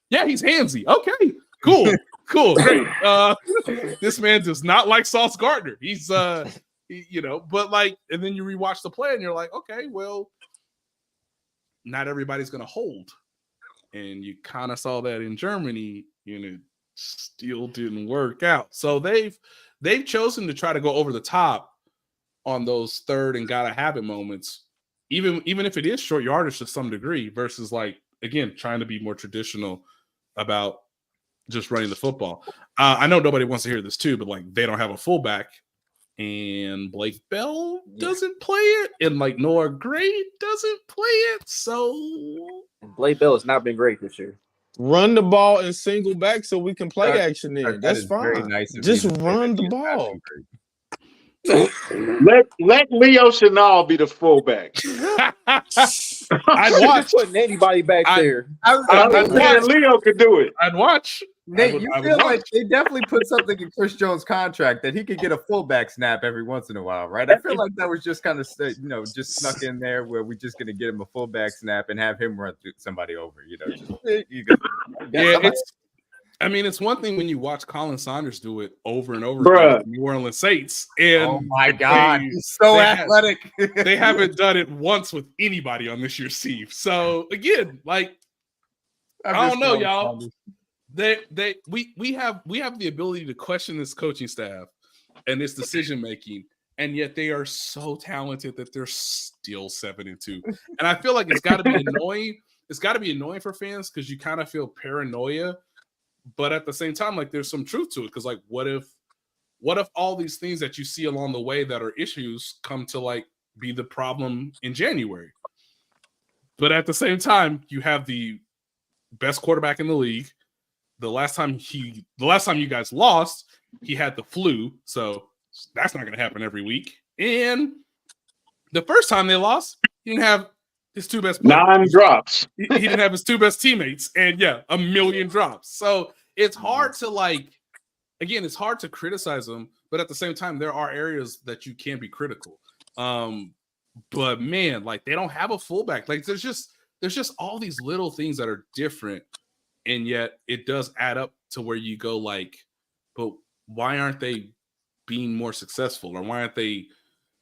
Yeah, he's handsy. Okay, cool, great. This man does not like Sauce Gardner. He's, you know, but like, and then you rewatch the play and you're like, okay, well, not everybody's going to hold. And you kind of saw that in Germany, and it still didn't work out. So they've chosen to try to go over the top on those third and gotta have it moments, even if it is short yardage to some degree, versus like, again, trying to be more traditional about just running the football. I know nobody wants to hear this too, but like, they don't have a fullback, and Blake Bell doesn't play it, and like Noah Gray doesn't play it. So Blake Bell has not been great this year. Run the ball and single back so we can play action in. That's fine. Nice. Just run the ball. Let Leo Chenal be the fullback. I'd watch putting anybody back there. Leo could do it. I'd watch. Nate, you feel like they definitely put something in Chris Jones' contract that he could get a fullback snap every once in a while, right? I feel like that was just kind of, just snuck in there where we're just going to get him a fullback snap and have him run somebody over, it's one thing when you watch Colin Saunders do it over and over again with New Orleans Saints. And oh my God, he's so athletic. They haven't done it once with anybody on this year's team. So again, like, I don't know, y'all. We have the ability to question this coaching staff and this decision making, and yet they are so talented that they're still 7-2. And I feel like it's got to be annoying. It's got to be annoying for fans because you kind of feel paranoia, but at the same time, like, there's some truth to it. Because like, what if all these things that you see along the way that are issues come to like be the problem in January? But at the same time, you have the best quarterback in the league. The last time you guys lost, he had the flu, so that's not going to happen every week. And the first time they lost, he didn't have his two best players. 9 drops. He didn't have his two best teammates, and a million drops. So it's hard to it's hard to criticize them, but at the same time, there are areas that you can be critical. But man, like, they don't have a fullback. Like, there's just all these little things that are different. And yet it does add up to where you go like, but why aren't they being more successful? Or why aren't they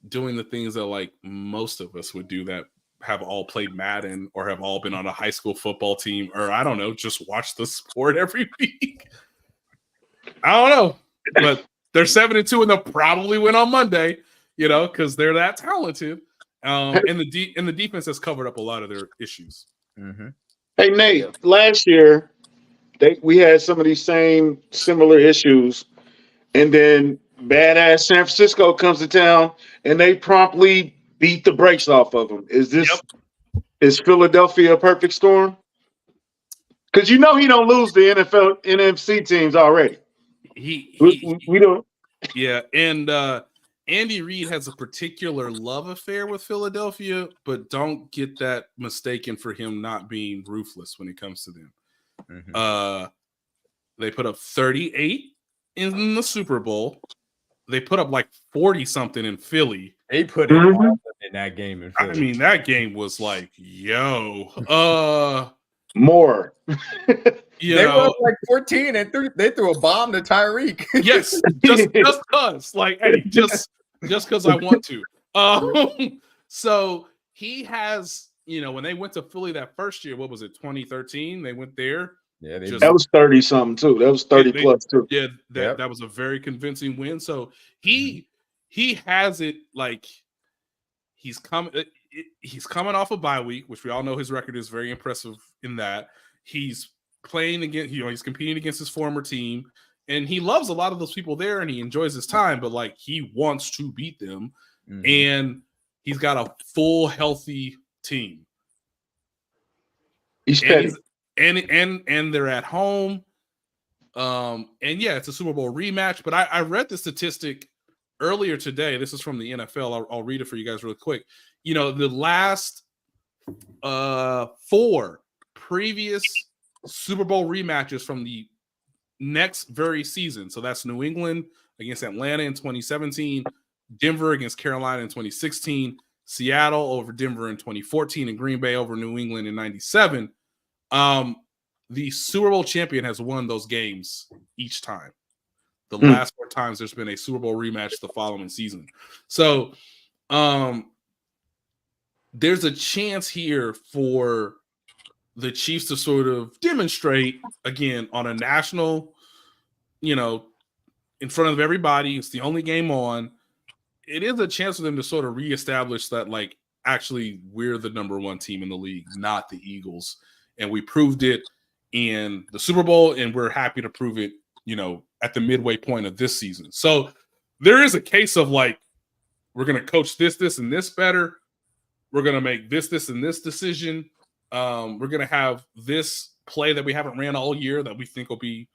doing the things that like most of us would do that have all played Madden or have all been on a high school football team, or I don't know, just watch the sport every week? I don't know, but they're 7-2 and they'll probably win on Monday, because they're that talented. And the defense has covered up a lot of their issues. Mm-hmm. Hey, Nate, last year we had some of these similar issues, and then badass San Francisco comes to town and they promptly beat the brakes off of them. Is Philadelphia a perfect storm? Because he don't lose the NFL NFC teams already. We don't. Yeah, and Andy Reid has a particular love affair with Philadelphia, but don't get that mistaken for him not being ruthless when it comes to them. Mm-hmm. They put up 38 in the Super Bowl. they put up like 40 something in Philly. They put it all in that game in Philly. I mean, that game was like, more. They were up like 14 and they threw a bomb to Tyreek. Yes, just cause, like, hey, just because I want to. So he has, when they went to Philly that first year, what was it, 2013? They went there. Yeah, that was 30 something too. That was 30 plus too. Yeah, that was a very convincing win. So he has it like he's coming off a bye week, which we all know his record is very impressive in that. He's playing against, he's competing against his former team, and he loves a lot of those people there, and he enjoys his time, but like he wants to beat them, and he's got a full healthy team. And they're at home. And yeah, it's a Super Bowl rematch, but I read the statistic earlier today. This is from the NFL. I'll read it for you guys real quick. The last 4 previous Super Bowl rematches from the next very season. So that's New England against Atlanta in 2017, Denver against Carolina in 2016, Seattle over Denver in 2014, and Green Bay over New England in 97. The Super Bowl champion has won those games each time. The last 4 times there's been a Super Bowl rematch the following season. So there's a chance here for the Chiefs to sort of demonstrate again on a national, in front of everybody. It's the only game on. It is a chance for them to sort of reestablish that, like, actually we're the number 1 team in the league, not the Eagles. And we proved it in the Super Bowl, and we're happy to prove it, at the midway point of this season. So there is a case of like, we're going to coach this, and this better. We're going to make this, and this decision. We're going to have this play that we haven't ran all year that we think will be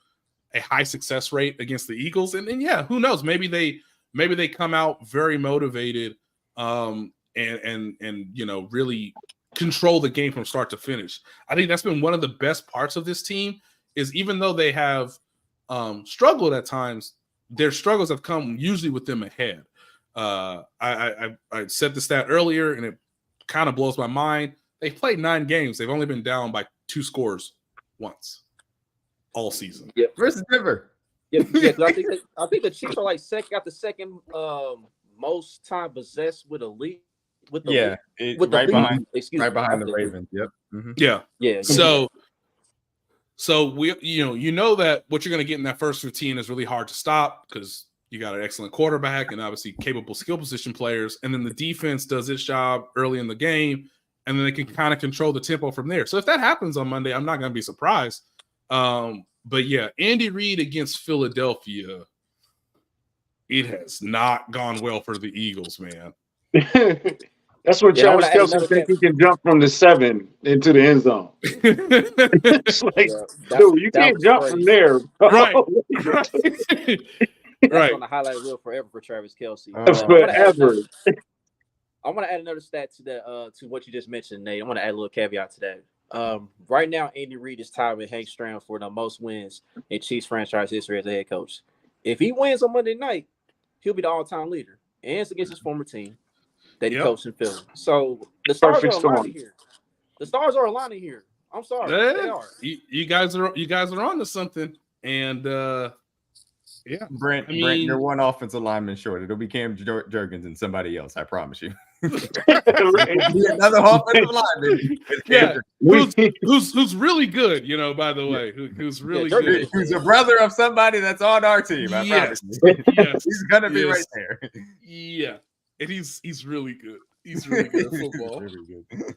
a high success rate against the Eagles. And yeah, who knows? Maybe they come out very motivated and really control the game from start to finish. I think that's been one of the best parts of this team is even though they have struggled at times, their struggles have come usually with them ahead. I said the stat earlier, and it kind of blows my mind. They've played 9 games. They've only been down by 2 scores once all season. Yeah, versus Denver. Yeah. I think the Chiefs are like got the second most time possessed with a lead. Right behind the Ravens. Yep. Mm-hmm. Yeah. So we, that what you're going to get in that first routine is really hard to stop because you got an excellent quarterback and obviously capable skill position players, and then the defense does its job early in the game, and then they can kind of control the tempo from there. So if that happens on Monday, I'm not going to be surprised. But yeah, Andy Reid against Philadelphia, it has not gone well for the Eagles, man. That's what Travis Kelce thinks he can jump from the 7 into the end zone. It's like, dude, you can't jump from there. Right. That's on the highlight reel forever for Travis Kelce. Forever. I want to add another stat to that to what you just mentioned, Nate. I want to add a little caveat to that. Right now, Andy Reid is tied with Hank Stram for the most wins in Chiefs franchise history as a head coach. If he wins on Monday night, he'll be the all-time leader, and it's against his former team that he coached in Philly. So the stars are aligning here. The stars are aligning here. I'm sorry, they are. You guys are on to something, and yeah, Brent, you're one offensive lineman short. It'll be Cam Jurgens and somebody else. I promise you. Another offensive lineman. Yeah, who's really good, by the way, who's really good. Who's a brother of somebody that's on our team. I promise you. Yes. He's gonna be right there. Yeah, and he's really good. He's really good at football. Really good.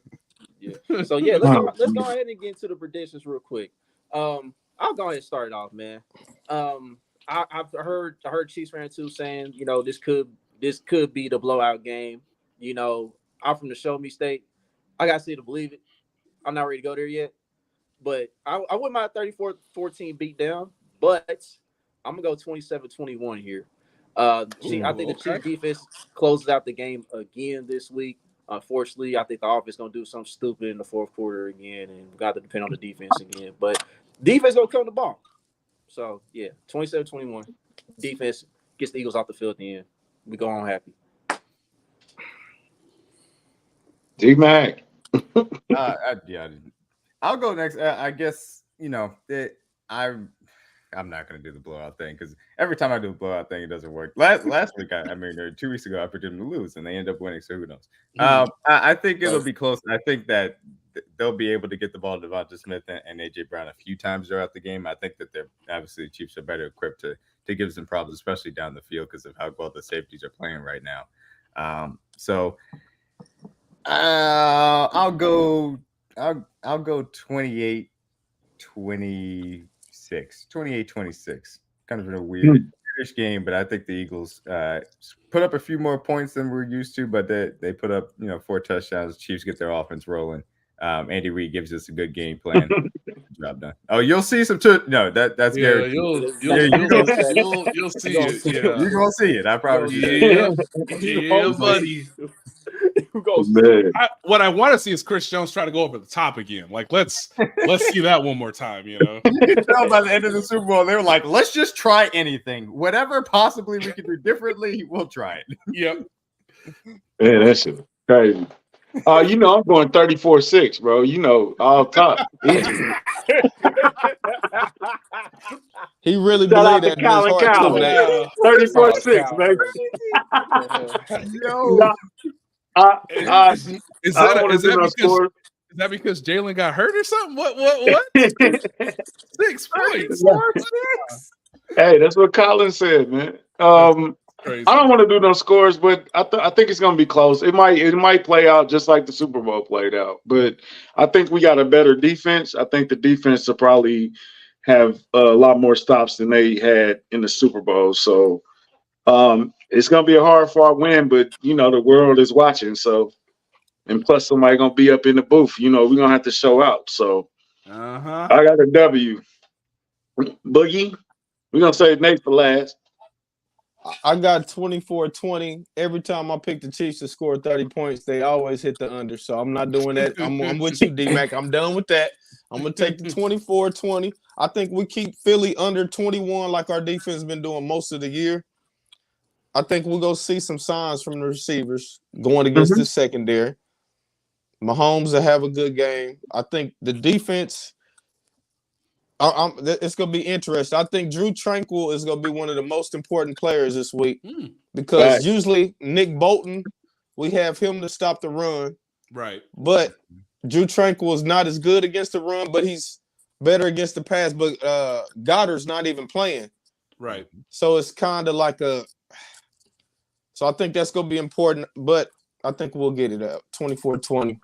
Yeah. So yeah, let's go ahead and get into the predictions real quick. I'll go ahead and start it off, man. I've heard Chiefs fan too saying, this could be the blowout game. I'm from the Show Me State. I gotta see it to believe it. I'm not ready to go there yet, but I wouldn't mind 34-14 beat down, but I'm gonna go 27-21 here. I think the Chiefs defense closes out the game again this week. Unfortunately, I think the offense gonna do something stupid in the fourth quarter again, and we got to depend on the defense again. But defense gonna come the ball. So yeah, 27-21 defense gets the Eagles off the field at the end. We go home happy. D-Mac. Yeah, I'll go next. I guess I'm not going to do the blowout thing because every time I do the blowout thing, it doesn't work. Last week, I mean, or 2 weeks ago, I predicted them to lose, and they end up winning. So who knows? I think it'll be close. I think that they'll be able to get the ball to Devonta Smith and AJ Brown a few times throughout the game. I think that they're obviously the Chiefs are better equipped to give some problems, especially down the field because of how well the safeties are playing right now. So I'll go 28-26. 28-26. Kind of a weird-ish game, but I think the Eagles put up a few more points than we're used to, but they put up 4 touchdowns. Chiefs get their offense rolling. Andy Reid gives us a good game plan. Job done. Oh, you'll see some. That's guaranteed. You'll see it. Yeah, you're gonna see it. I promise you. Yeah, buddy. What I want to see is Chris Jones try to go over the top again. Like let's see that one more time. By the end of the Super Bowl, they were like, "Let's just try anything, whatever possibly we can do differently. We'll try it." Yep. Man, that shit crazy. I'm going 34-6, bro. All top. He really believed that in his heart. 34-6, baby. Yo. Is that because Jalen got hurt or something? What? 6 points. 6. Hey, that's what Colin said, man. I don't want to do no scores, but I think it's going to be close. It might play out just like the Super Bowl played out, but I think we got a better defense. I think the defense will probably have a lot more stops than they had in the Super Bowl. So it's going to be a hard-fought win, but, the world is watching. So, and plus somebody going to be up in the booth. We're going to have to show out. So I got a W. Boogie, we're going to say Nate for last. I got 24-20. Every time I pick the Chiefs to score 30 points, they always hit the under. So I'm not doing that. I'm with you, D-Mac. I'm done with that. I'm going to take the 24-20. I think we keep Philly under 21 like our defense has been doing most of the year. I think we'll go see some signs from the receivers going against the secondary. Mahomes will have a good game. I think the defense it's going to be interesting. I think Drew Tranquil is going to be one of the most important players this week because usually Nick Bolton, we have him to stop the run. Right. But Drew Tranquil is not as good against the run, but he's better against the pass. But Goddard's not even playing. Right. So it's kind of like so I think that's going to be important, but I think we'll get it up 24-20.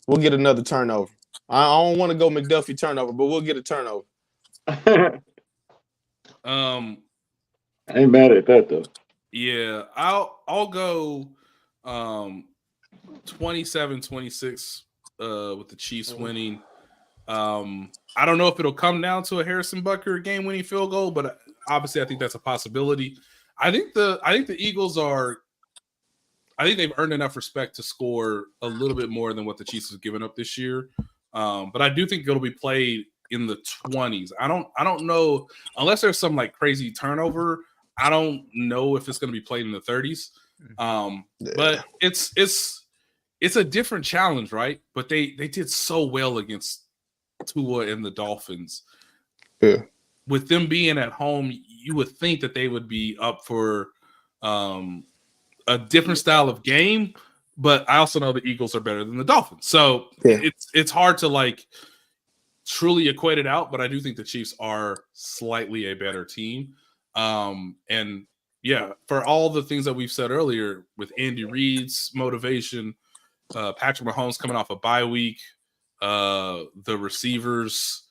We'll get another turnover. I don't want to go McDuffie turnover, but we'll get a turnover. I ain't mad at that though. Yeah, I'll go 27-26 with the Chiefs winning. I don't know if it'll come down to a Harrison Butker game-winning field goal, but obviously I think that's a possibility. I think the Eagles I think they've earned enough respect to score a little bit more than what the Chiefs have given up this year. But I do think it'll be played in the 20s. I don't know unless there's some like crazy turnover. I don't know if it's going to be played in the 30s. But it's a different challenge, right? But they did so well against Tua and the Dolphins. Yeah. With them being at home, you would think that they would be up for a different style of game. But I also know the Eagles are better than the Dolphins. So it's hard to like truly equate it out, but I do think the Chiefs are slightly a better team. And yeah, for all the things that we've said earlier with Andy Reid's motivation, Patrick Mahomes coming off a bye week, the receivers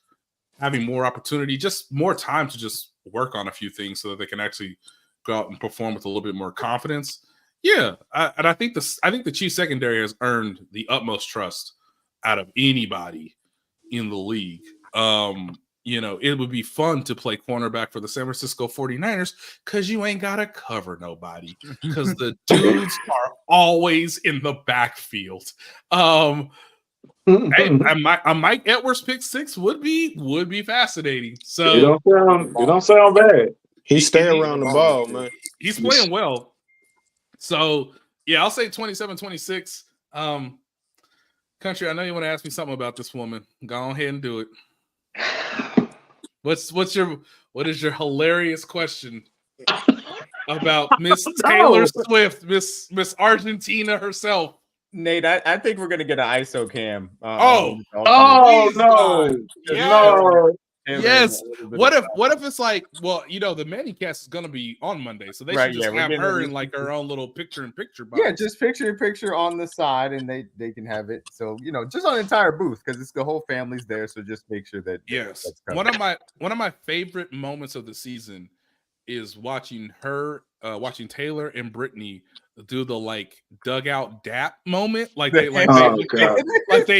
having more opportunity, just more time to just work on a few things so that they can actually go out and perform with a little bit more confidence. Yeah, I think the Chiefs secondary has earned the utmost trust out of anybody in the league. It would be fun to play cornerback for the San Francisco 49ers because you ain't got to cover nobody because the dudes are always in the backfield. A Mike Edwards pick 6 would be fascinating. So it don't sound bad. He stay around the ball, man. He's playing well. So, yeah, I'll say 27-26. Country, I know you want to ask me something about this woman. Go ahead and do it. What is your hilarious question about Miss Taylor Swift, Miss Argentina herself? Nate, I think we're gonna get an ISO cam. No! Yes. What if it's like, well, the Manicast is gonna be on Monday, so they should just have her in like her own little picture-in-picture box. Yeah, just picture-in-picture on the side, and they can have it. So just on the entire booth because it's the whole family's there. So just make sure that yes. One of my favorite moments of the season is watching Taylor and Brittany do the like dugout dap moment, like they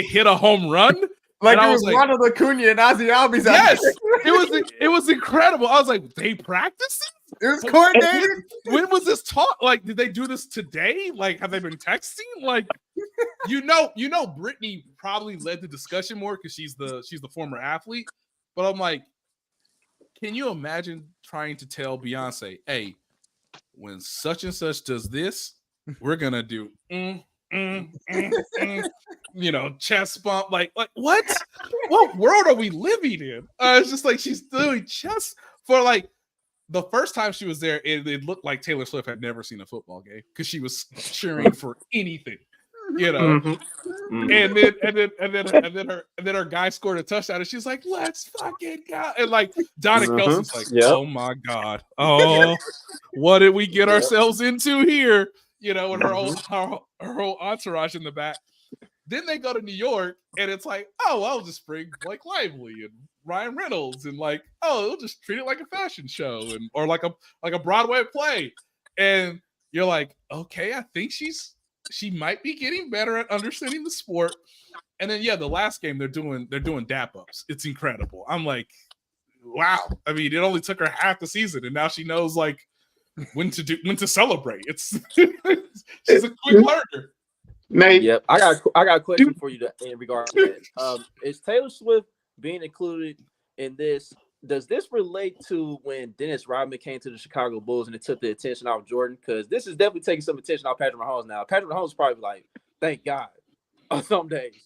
hit a home run. Like it was Ronald Acuna and Ozzy Albies. Yes, it was incredible. I was like, they practicing? It was coordinated. When was this taught? Like, did they do this today? Like, have they been texting? Like, Brittany probably led the discussion more because she's the former athlete. But I'm like, can you imagine trying to tell Beyonce, hey, when such and such does this, we're gonna do chest bump, like what world are we living in? It's just like she's doing chest for like the first time she was there. It looked like Taylor Swift had never seen a football game because she was cheering for anything, And then her guy scored a touchdown, and she's like, "Let's fucking go!" And like Donna Kelsey's like, "Oh my god, oh, what did we get ourselves into here?" With her whole entourage in the back. Then they go to New York, and it's like, oh, I'll just bring Blake Lively and Ryan Reynolds, and like, oh, they'll just treat it like a fashion show or like a Broadway play. And you're like, okay, I think she might be getting better at understanding the sport. And then the last game they're doing dap ups. It's incredible. I'm like, wow. I mean, it only took her half the season, and now she knows like when to celebrate. She's a quick learner. Nate, yep. I got a question for you in regards to that. Is Taylor Swift being included in this? Does this relate to when Dennis Rodman came to the Chicago Bulls and it took the attention off Jordan? Because this is definitely taking some attention off Patrick Mahomes now. Patrick Mahomes is probably like, thank God, on some days.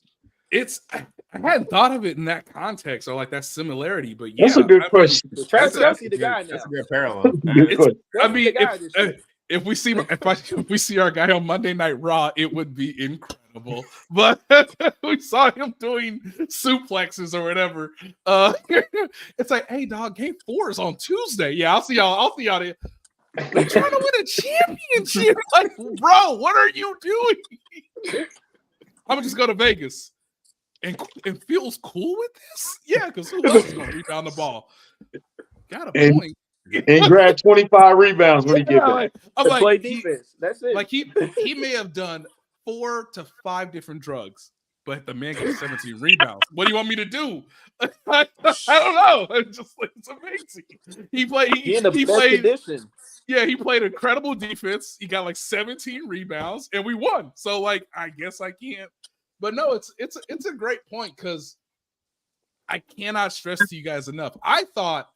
I hadn't thought of it in that context or like that similarity, but that's a good question. Travis Kelce, the guy now. That's a good parallel. If we see our guy on Monday Night Raw, it would be incredible. But we saw him doing suplexes or whatever. It's like, hey, dog, game 4 is on Tuesday. Yeah, I'll see y'all there. We're trying to win a championship. Like, bro, what are you doing? I'm gonna just go to Vegas and feels cool with this. Yeah, because who else is gonna rebound the ball? Got a point. And grab 25 rebounds when he get back. I'm like, play defense. That's it. Like he may have done 4 to 5 different drugs, but the man got 17 rebounds. What do you want me to do? I don't know. It's just like, it's amazing. He played condition. Yeah, he played incredible defense. He got like 17 rebounds, and we won. So like, I guess I can't. But no, it's a great point because I cannot stress to you guys enough. I thought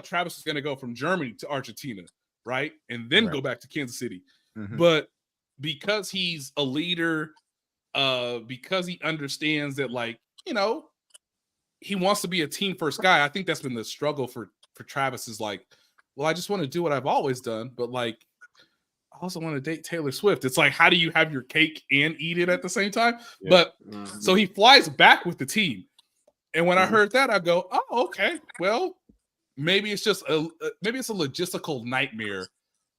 Travis was going to go from Germany to Argentina, right? And then go back to Kansas City. Mm-hmm. But because he's a leader, because he understands that, like, he wants to be a team first guy. I think that's been the struggle for Travis is like, well, I just want to do what I've always done. But like, I also want to date Taylor Swift. It's like, how do you have your cake and eat it at the same time? Yeah. But so he flies back with the team. And when I heard that, I go, oh, okay, well, maybe it's just a logistical nightmare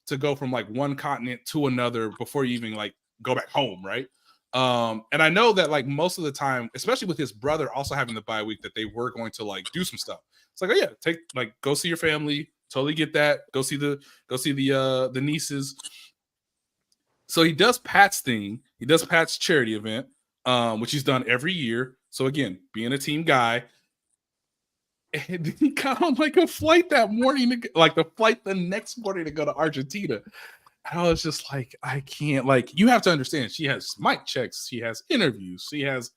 to go from like one continent to another before you even like go back home, right? And I know that like most of the time, especially with his brother also having the bye week, that they were going to like do some stuff. It's like, oh yeah, go see your family, totally get that. Go see the nieces. So he does Pat's thing. He does Pat's charity event, which he's done every year. So again, being a team guy. And he got on like a flight that morning, the next morning to go to Argentina. And I was just like, I can't, like, you have to understand, she has mic checks, she has interviews, she has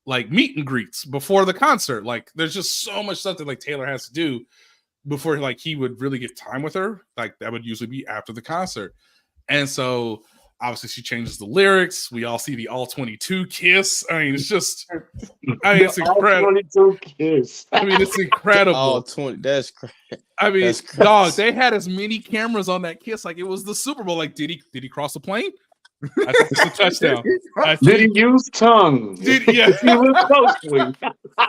like meet and greets before the concert. Like, there's just so much stuff that like Taylor has to do before like he would really get time with her. Like that would usually be after the concert. And so obviously she changes the lyrics. We all see the all 22 kiss. I mean, it's just, it's incredible. 22 kiss. I mean, it's incredible. All 20. That's crazy. I mean, dog, they had as many cameras on that kiss like it was the Super Bowl. Like, did he cross the plane? I think it's a touchdown. Did he use tongue? Did he look closely?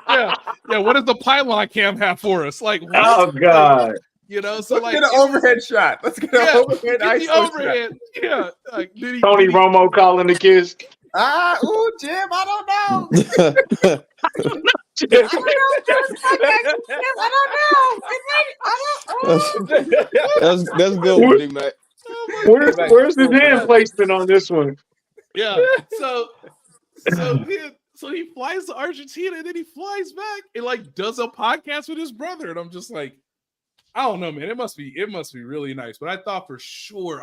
Yeah. What does the pylon cam have for us? Like, what? Oh God. Like, so let's get an overhead shot. Let's get an overhead. Get the overhead. Shot. Yeah. Like, Tony Romo calling the kiss. Jim, I don't know. That's good, Big Mac. Where's the hand placement on this one? Yeah. So he flies to Argentina and then he flies back and like does a podcast with his brother. And I'm just like, I don't know, man. It must be really nice. But I thought for sure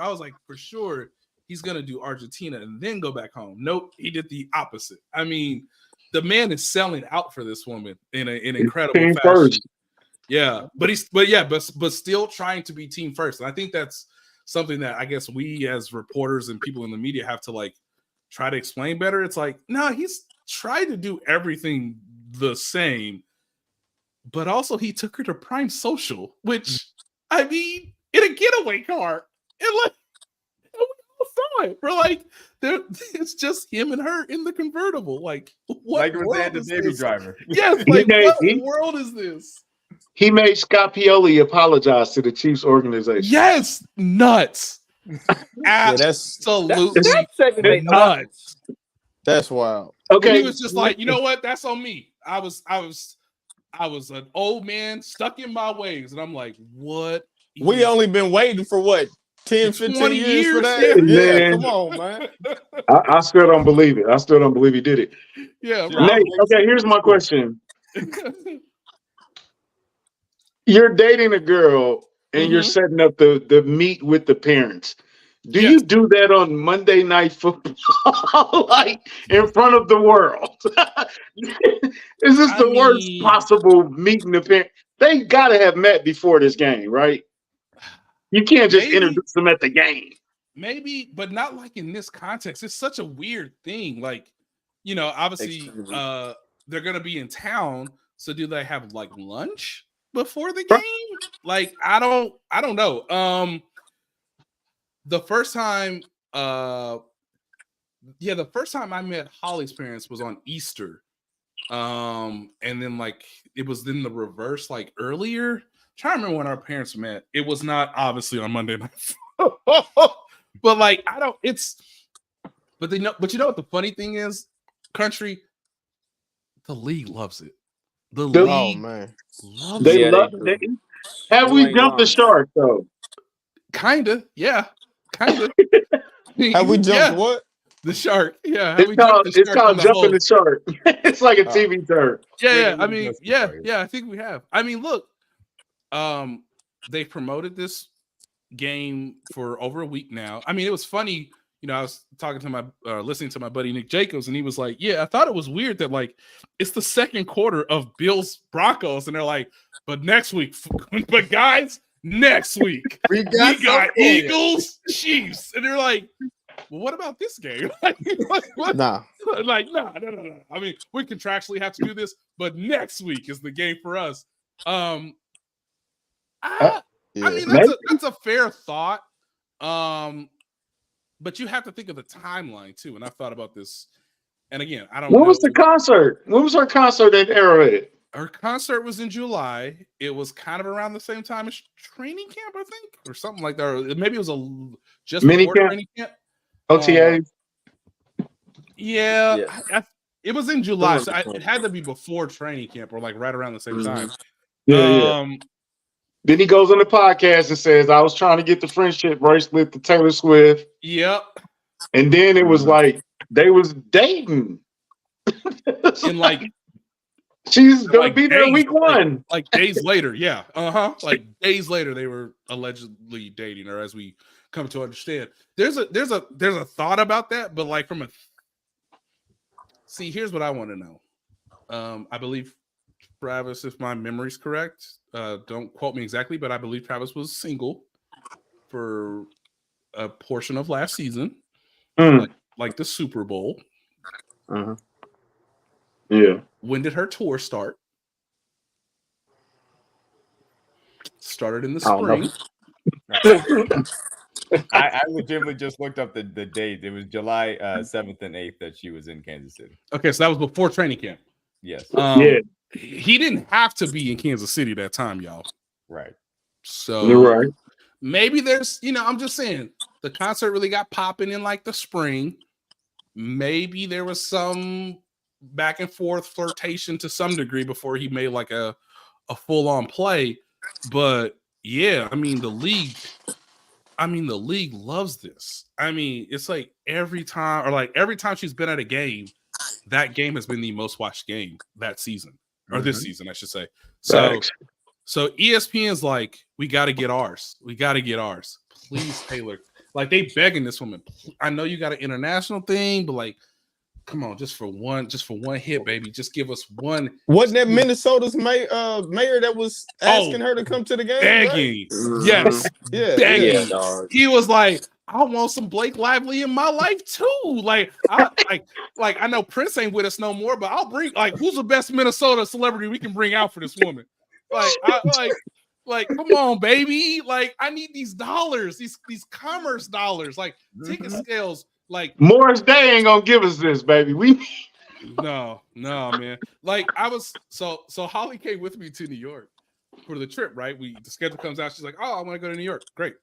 he's gonna do Argentina and then go back home. Nope, he did the opposite. I mean, the man is selling out for this woman in an incredible fashion. First. Yeah, but still trying to be team first. And I think that's something that I guess we as reporters and people in the media have to like try to explain better. It's like, no, he's tried to do everything the same, but also he took her to Prime Social, which I mean, in a getaway car, and like we all saw it. We're like, it's just him and her in the convertible. Like, what? Like it was the baby driver. Yes, like what world is this? He made Scott Pioli apologize to the Chiefs organization. Yes, nuts. Absolutely nuts. That's wild. Okay, he was just like, you know what? That's on me. I was an old man stuck in my ways, and I'm like, what? We only been waiting for what 10, 15 years for that. Yeah, come on, man. I still don't believe it. I still don't believe he did it. Yeah. Nate, okay, here's my question. You're dating a girl and you're setting up the meet with the parents. Do you do that on Monday Night Football, like in front of the world? Is this the worst possible meeting the parents? They got to have met before this game, right? You can't just introduce them at the game. Maybe, but not like in this context. It's such a weird thing. Like, obviously, they're going to be in town. So do they have like lunch before the game? Like, I don't know. The first time I met Holly's parents was on Easter. And then like it was then the reverse, like earlier. I'm trying to remember when our parents met. It was not obviously on Monday night. But like but you know what the funny thing is, country, the league loves it. The league loves they it. Love it. Have we jumped the shark though? Kinda, yeah. Kinda. Have we jumped what? The shark. Yeah. It's called jumping the shark. It's like a TV term. Yeah. I mean, yeah. I think we have. I mean, look, they promoted this game for over a week now. I mean, it was funny. I was talking to listening to my buddy Nick Jacobs, and he was like, "Yeah, I thought it was weird that like it's the second quarter of Bills Broncos, and they're like, but next week, but guys." Next week, we got Eagles, Chiefs, and they're like, "Well, what about this game?" What? Nah. Like, no. I mean, we contractually have to do this, but next week is the game for us. I mean, that's a fair thought. But you have to think of the timeline too. And I've thought about this. And again, I don't know. When was the concert? When was our concert at Arrowhead? Our concert was in July. It was kind of around the same time as training camp, I think, or something like that. Or maybe it was just mini before camp? training camp. OTA. It was in July, so it had to be before training camp or like right around the same time. Yeah. Then he goes on the podcast and says, "I was trying to get the friendship bracelet to Taylor Swift." Yep. And then it was like they was dating. In like. She's gonna be there week one. Like days later, yeah. Like days later, they were allegedly dating, or as we come to understand. There's a thought about that, but like here's what I want to know. I believe Travis, if my memory's correct, don't quote me exactly, but I believe Travis was single for a portion of last season, like the Super Bowl. Yeah. When did her tour start? Started in the spring. I legitimately just looked up the date. It was July 7th and 8th that she was in Kansas City. Okay, so that was before training camp. Yes. Yeah. He didn't have to be in Kansas City that time, y'all. Right. So You're right. maybe there's, I'm just saying the concert really got popping in like the spring. Maybe there was some back and forth flirtation to some degree before he made like a full-on play. But yeah, the league loves this. It's like every time she's been at a game, that game has been the most watched game that season, or this season, I should say. So ESPN's like, we got to get ours. We got to get ours. Please, Taylor. Like, they begging this woman. I know you got an international thing, but like, come on, just for one hit, baby. Just give us one. Wasn't that Minnesota's mayor that was asking her to come to the game? Begging. Right? Yes. Yeah. Begging. Yeah, he was like, I want some Blake Lively in my life too. I know Prince ain't with us no more, but I'll bring who's the best Minnesota celebrity we can bring out for this woman? Come on, baby. I need these dollars, these commerce dollars, ticket scales. Morris Day ain't gonna give us this, baby. No, man. So Holly came with me to New York for the trip, right? The schedule comes out. She's like, oh, I want to go to New York. Great.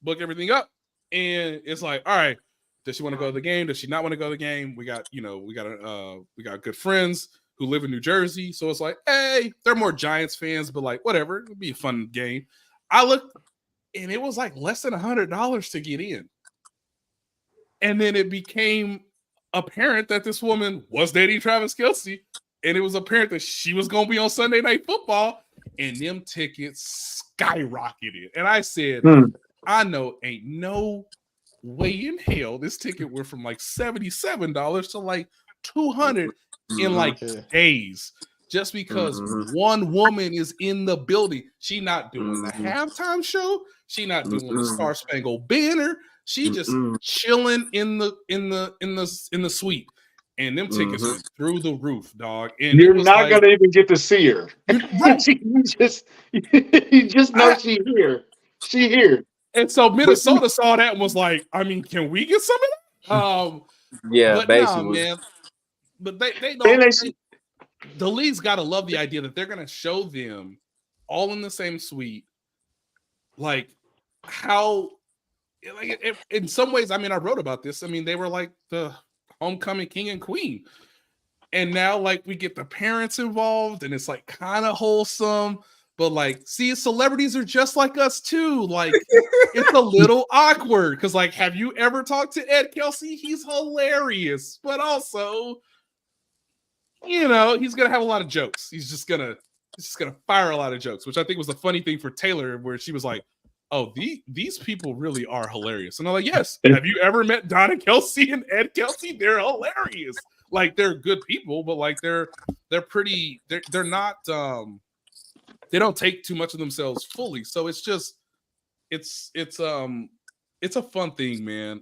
Book everything up. And it's like, all right, does she want to go to the game? Does she not want to go to the game? We got good friends who live in New Jersey. So it's like, hey, they're more Giants fans, but whatever. It'll be a fun game. I looked and it was less than $100 to get in. And then it became apparent that this woman was dating Travis Kelce. And it was apparent that she was going to be on Sunday Night Football. And them tickets skyrocketed. And I said, I know ain't no way in hell this ticket went from $77 to $200 in days. Just because one woman is in the building. She not doing the halftime show. She not doing the Star Spangled Banner. She just chilling in the suite, and them tickets went through the roof, dog. And you're not gonna even get to see her. Right. you just know she here. She here. And so Minnesota saw that and was like, can we get some of that? Yeah, but basically, man. But they don't. The league's got to love the idea that they're gonna show them all in the same suite, how. In some ways, I wrote about this. They were the homecoming king and queen. And now, we get the parents involved, and it's kind of wholesome. But see, celebrities are just like us too. It's a little awkward because, have you ever talked to Ed Kelce? He's hilarious, but also, he's gonna have a lot of jokes. He's just gonna fire a lot of jokes, which I think was the funny thing for Taylor, where she was like, oh, these people really are hilarious. And I'm like, yes. Have you ever met Donna Kelce and Ed Kelce? They're hilarious. They're good people, but they're pretty, they're not, they don't take too much of themselves fully. So it's just, it's a fun thing, man.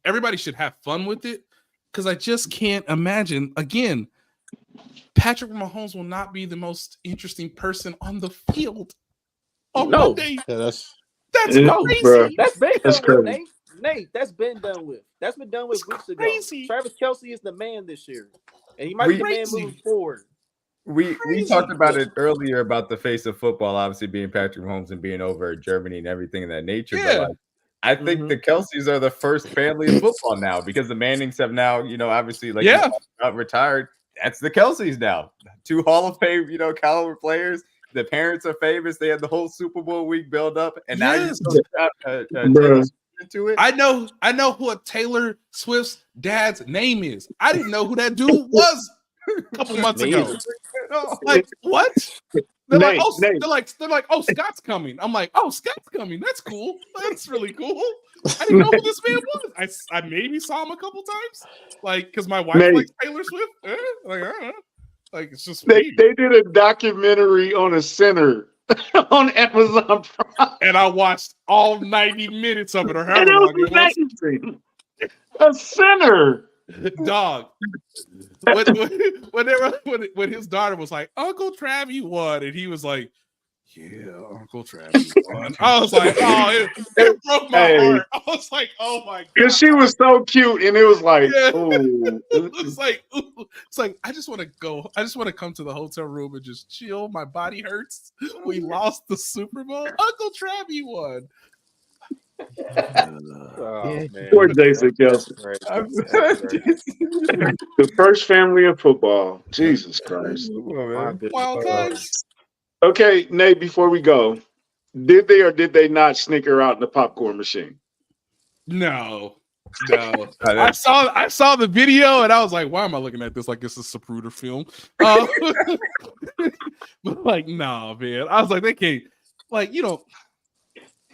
Everybody should have fun with it. Cause I just can't imagine, again, Patrick Mahomes will not be the most interesting person on the field on Monday. Yeah, that's crazy. Bro. That's been That's done with, crazy. Nate. That's been done with. That's been done with weeks ago. Travis Kelce is the man this year, and he might be the man moving forward. We talked about it earlier about the face of football, obviously being Patrick Mahomes and being over Germany and everything of that nature. Yeah. But I think the Kelce's are the first family of football now, because the Mannings have now, obviously retired. That's the Kelce's now. 2 Hall of Fame, caliber players. The parents are famous. They had the whole Super Bowl week build up, and now you Taylor into it. I know who Taylor Swift's dad's name is. I didn't know who that dude was a couple months ago. What? They're like, oh, Scott's coming. I'm like, oh, Scott's coming. That's cool. That's really cool. I didn't know who this man was. I maybe saw him a couple times, because my wife likes Taylor Swift. I don't know. Like it's just They weird. did a documentary on a center on Amazon Prime. And I watched all 90 minutes of it or And however it long it was was. amazing. A center. Dog. When his daughter was like, Uncle Travie won, and he was like, yeah, Uncle Travie won. I was like, oh, it broke my heart. I was like, oh my Because god. she was so cute, and it was like, Yeah. oh. It's like I just want to go. I just want to come to the hotel room and just chill. My body hurts. We lost the Super Bowl. Uncle Travie won. Oh, man. Poor Jason Kelsey. The first family in football. Jesus Christ. Wild times. Okay, Nate, before we go, did they or did they not sneaker out in the popcorn machine? No. I saw the video and I was like, why am I looking at this like it's a Zapruder film? But like, no, man. I was like, they can't, like, you know,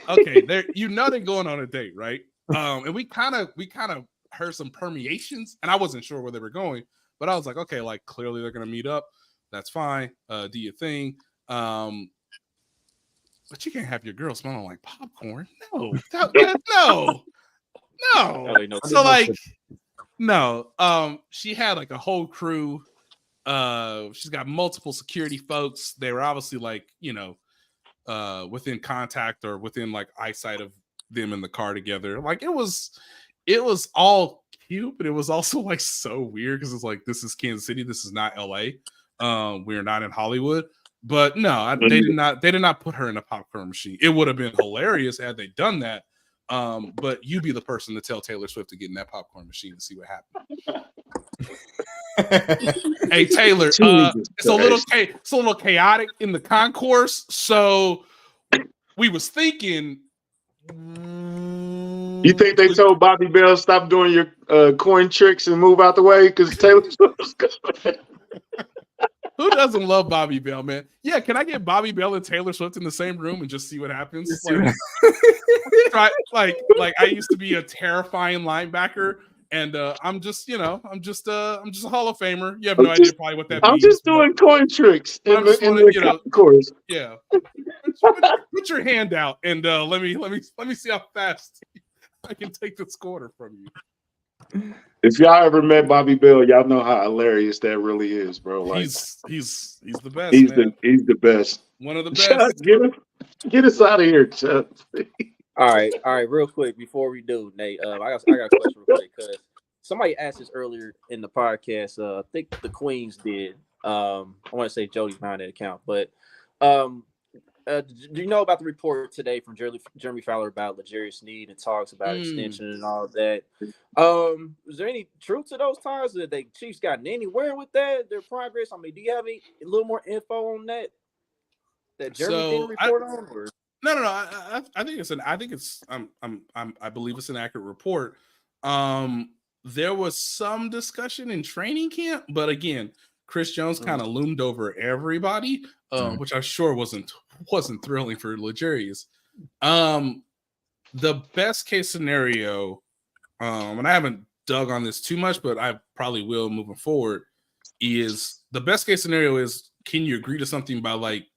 okay, they're they're going on a date, right? And we kind of heard some permeations, and I wasn't sure where they were going, but I was like, okay, like clearly they're gonna meet up. That's fine. Do your thing. But you can't have your girl smelling like popcorn. No. No. So like, no. She had like a whole crew. She's got multiple security folks. They were obviously like, within contact or within like eyesight of them in the car together. Like it was all cute, but it was also like so weird because it's like, this is Kansas City, this is not LA. We're not in Hollywood. But no, they did not put her in a popcorn machine. It would have been hilarious had they done that. But you be the person to tell Taylor Swift to get in that popcorn machine and see what happens. Hey Taylor, it's a little chaotic in the concourse, so we was thinking. You think they told Bobby Bell stop doing your coin tricks and move out the way because Taylor Swift was coming? Who doesn't love Bobby Bell, man? Yeah, can I get Bobby Bell and Taylor Swift in the same room and just see what happens? Like I used to be a terrifying linebacker, and I'm just a Hall of Famer. You have no idea probably what that means. I'm just doing coin tricks in the course. Yeah. Put your hand out and let me see how fast I can take this quarter from you. If y'all ever met Bobby Bell, y'all know how hilarious that really is, bro. Like he's the best. He's man. the best. One of the best. Get us out of here, Chuck. All right. Real quick before we do, Nate. I got a question real quick because somebody asked this earlier in the podcast. I think the Queens did. I want to say Jody's behind that account, but do you know about the report today from Jeremy Fowler about L'Jarius Sneed and talks about extension and all of that? Is there any truth to those talks? Have the Chiefs gotten anywhere with that? Their progress? I mean, do you have a little more info on that Jeremy didn't report on? Or? No. I believe it's an accurate report. There was some discussion in training camp, but again, Chris Jones kind of loomed over everybody, which I'm sure wasn't thrilling for L'Jarius. The best case scenario, and I haven't dug on this too much, but I probably will moving forward, is the best case scenario is, can you agree to something by like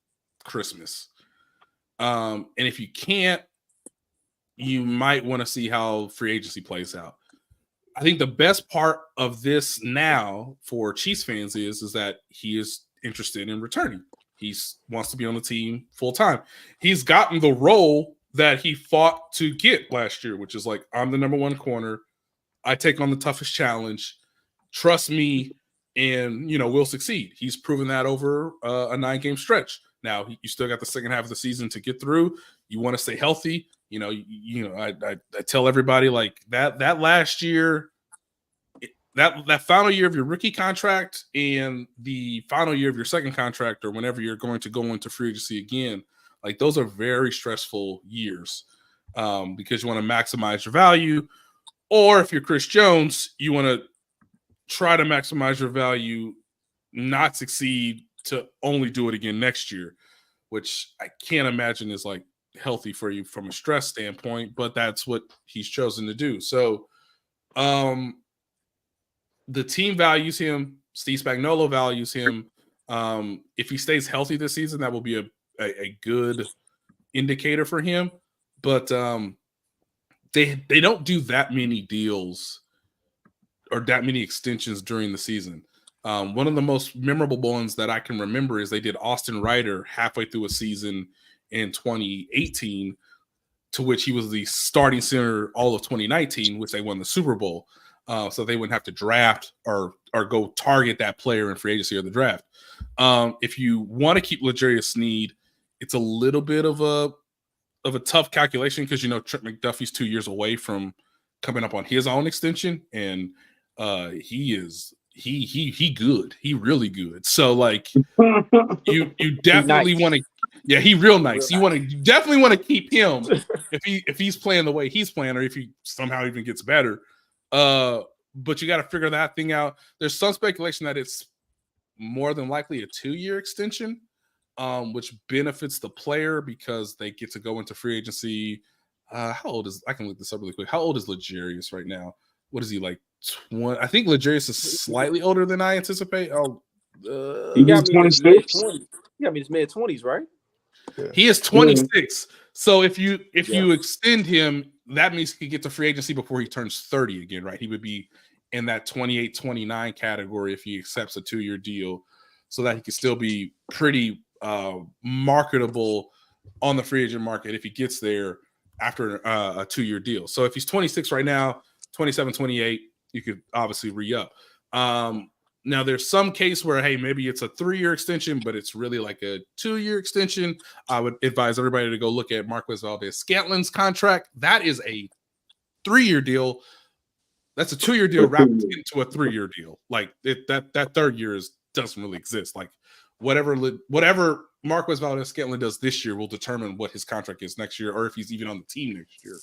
Christmas? And if you can't, you might want to see how free agency plays out. I think the best part of this now for Chiefs fans is that he is interested in returning. He wants to be on the team full time. He's gotten the role that he fought to get last year, which is like, I'm the number one corner. I take on the toughest challenge. Trust me, and we'll succeed. He's proven that over a 9-game stretch. Now you still got the second half of the season to get through. You want to stay healthy. I tell everybody like that last year, that final year of your rookie contract and the final year of your second contract, or whenever you're going to go into free agency again, like those are very stressful years because you want to maximize your value. Or if you're Chris Jones, you want to try to maximize your value, not succeed to only do it again next year, which I can't imagine is like healthy for you from a stress standpoint, but that's what he's chosen to do. So the team values him. Steve Spagnuolo values him. If he stays healthy this season, that will be a good indicator for him. But they don't do that many deals or that many extensions during the season. One of the most memorable ones that I can remember is they did Austin Ryder halfway through a season in 2018, to which he was the starting center all of 2019, which they won the Super Bowl. So they wouldn't have to draft or go target that player in free agency or the draft. If you want to keep L'Jarius Sneed, it's a little bit of a tough calculation because Trent McDuffie's 2 years away from coming up on his own extension, and he good. He really good. So like you definitely want to. Yeah, he real nice. You definitely want to keep him if he's playing the way he's playing, or if he somehow even gets better. But you got to figure that thing out. There's some speculation that it's more than likely a 2-year extension, which benefits the player because they get to go into free agency. How old is? I can look this up really quick. How old is L'Jarius right now? What is he like? 20? I think L'Jarius is slightly older than I anticipate. He got me 26. He got me his mid-20s, right? Yeah. He is 26. So if you extend him, that means he gets to free agency before he turns 30 again, right? He would be in that 28, 29 category if he accepts a 2-year deal, so that he could still be pretty marketable on the free agent market if he gets there after a 2-year deal. So if he's 26 right now, 27, 28, you could obviously re-up. Now there's some case where, hey, maybe it's a 3-year extension, but it's really like a 2-year extension. I would advise everybody to go look at Marquez Valdes-Scantlin's contract. That is a 3-year deal. That's a 2-year deal wrapped into a 3-year deal. Like that third year doesn't really exist. Like whatever Marquez Valdes-Scantlin does this year will determine what his contract is next year, or if he's even on the team next year.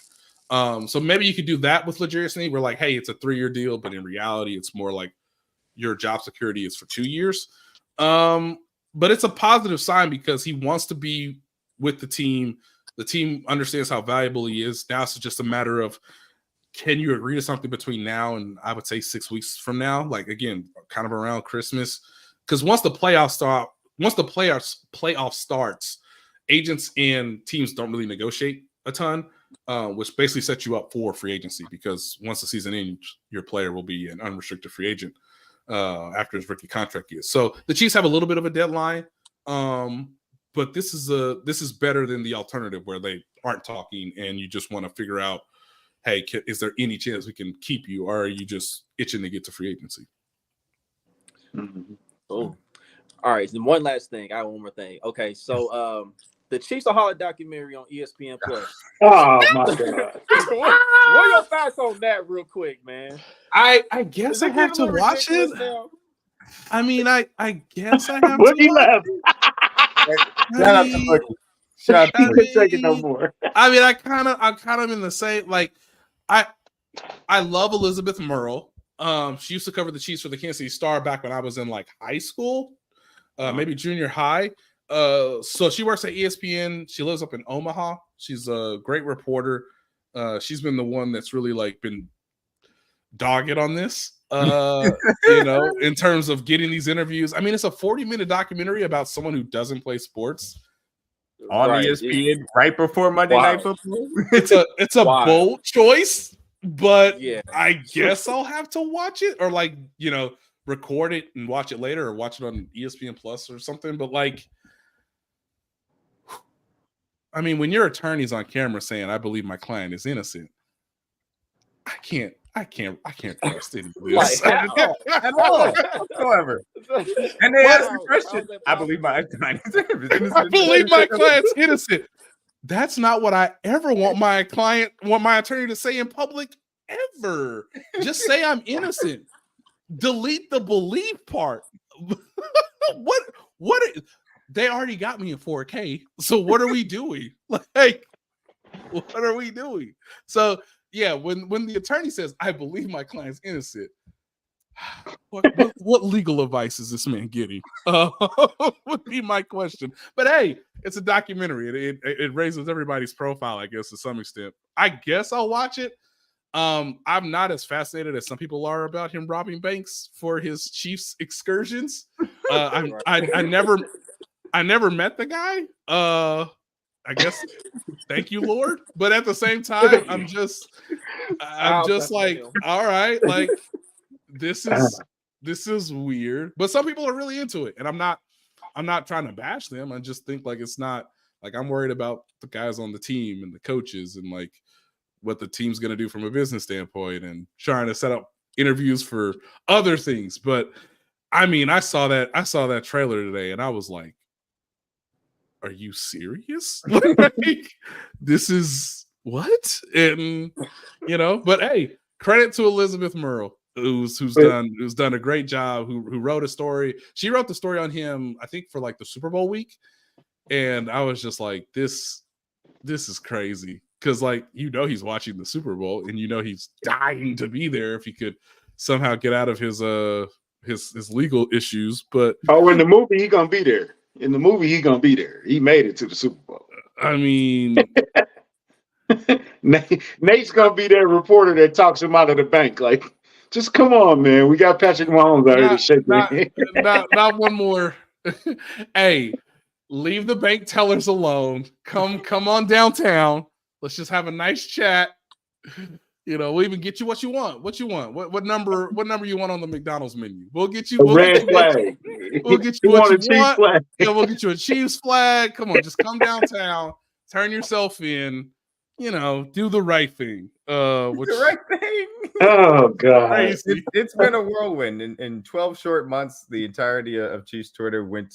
So maybe you could do that with L'Jarius Sneed. We're like, hey, it's a 3-year deal, but in reality, it's more like your job security is for 2 years. But it's a positive sign because he wants to be with the team. The team understands how valuable he is. Now it's just a matter of, can you agree to something between now and I would say 6 weeks from now? Like, again, kind of around Christmas. Because once the playoff starts, agents and teams don't really negotiate a ton, which basically sets you up for free agency, because once the season ends, your player will be an unrestricted free agent after his rookie contract is. So the Chiefs have a little bit of a deadline, but this is better than the alternative where they aren't talking and you just want to figure out, hey, is there any chance we can keep you, or are you just itching to get to free agency? Mm-hmm. Oh, all right. And one last thing. I have one more thing. Okay, so the Chiefs are Hollywood documentary on ESPN Plus. Oh my god! What are your thoughts on that, real quick, man? I guess I have to watch it. Now? I mean, I guess I have to watch it. Shout out to Boogie. Shout out to Boogie. Take it no more. I mean, I'm kind of in the same, like, I love Elizabeth Murrow. She used to cover the Chiefs for the Kansas City Star back when I was in like high school, maybe junior high. So she works at ESPN. She lives up in Omaha. She's a great reporter. She's been the one that's really like been dogged on this, in terms of getting these interviews. I mean, it's a 40-minute documentary about someone who doesn't play sports on ESPN right before Monday Night Football. It's a bold choice, but yeah, I guess I'll have to watch it, or like, record it and watch it later, or watch it on ESPN Plus or something. But like, I mean, when your attorney's on camera saying, "I believe my client is innocent," I can't trust any of this. At all whatsoever. And they ask the question, I believe my client's innocent. I believe my client's innocent. That's not what I ever want my attorney to say in public, ever. Just say I'm innocent. Delete the belief part. What they already got me in 4K. So what are we doing? Like, what are we doing? So yeah, when the attorney says, "I believe my client's innocent," what legal advice is this man getting? Would be my question. But hey, it's a documentary. It raises everybody's profile, I guess, to some extent. I guess I'll watch it. I'm not as fascinated as some people are about him robbing banks for his Chiefs excursions. I never met the guy. I guess thank you, Lord. But at the same time, I'm just like, all right, like this is weird. But some people are really into it, and I'm not trying to bash them. I just think like it's not like I'm worried about the guys on the team and the coaches and like what the team's going to do from a business standpoint and trying to set up interviews for other things. But I mean, I saw that trailer today and I was like, are you serious? Like, this is what? And but hey, credit to Elizabeth Murrow, who's done a great job, who wrote a story. She wrote the story on him, I think, for like the Super Bowl week. And I was just like, this is crazy. Because like he's watching the Super Bowl and he's dying to be there if he could somehow get out of his legal issues. But in the movie he gonna be there. In the movie he gonna be there. He made it to the Super Bowl. I mean, Nate's gonna be that reporter that talks him out of the bank. Like, just come on, man. We got Patrick Mahomes out here to shake not one more. Hey, leave the bank tellers alone. Come on downtown. Let's just have a nice chat. We'll even get you what you want. What you want? What number you want on the McDonald's menu? We'll get you a red flag. We'll get you what you want. Flag. Yeah, we'll get you a Chiefs flag. Come on, just come downtown, turn yourself in, do the right thing. The right thing. Oh God. It's been a whirlwind. In 12 short months, the entirety of Chiefs Twitter went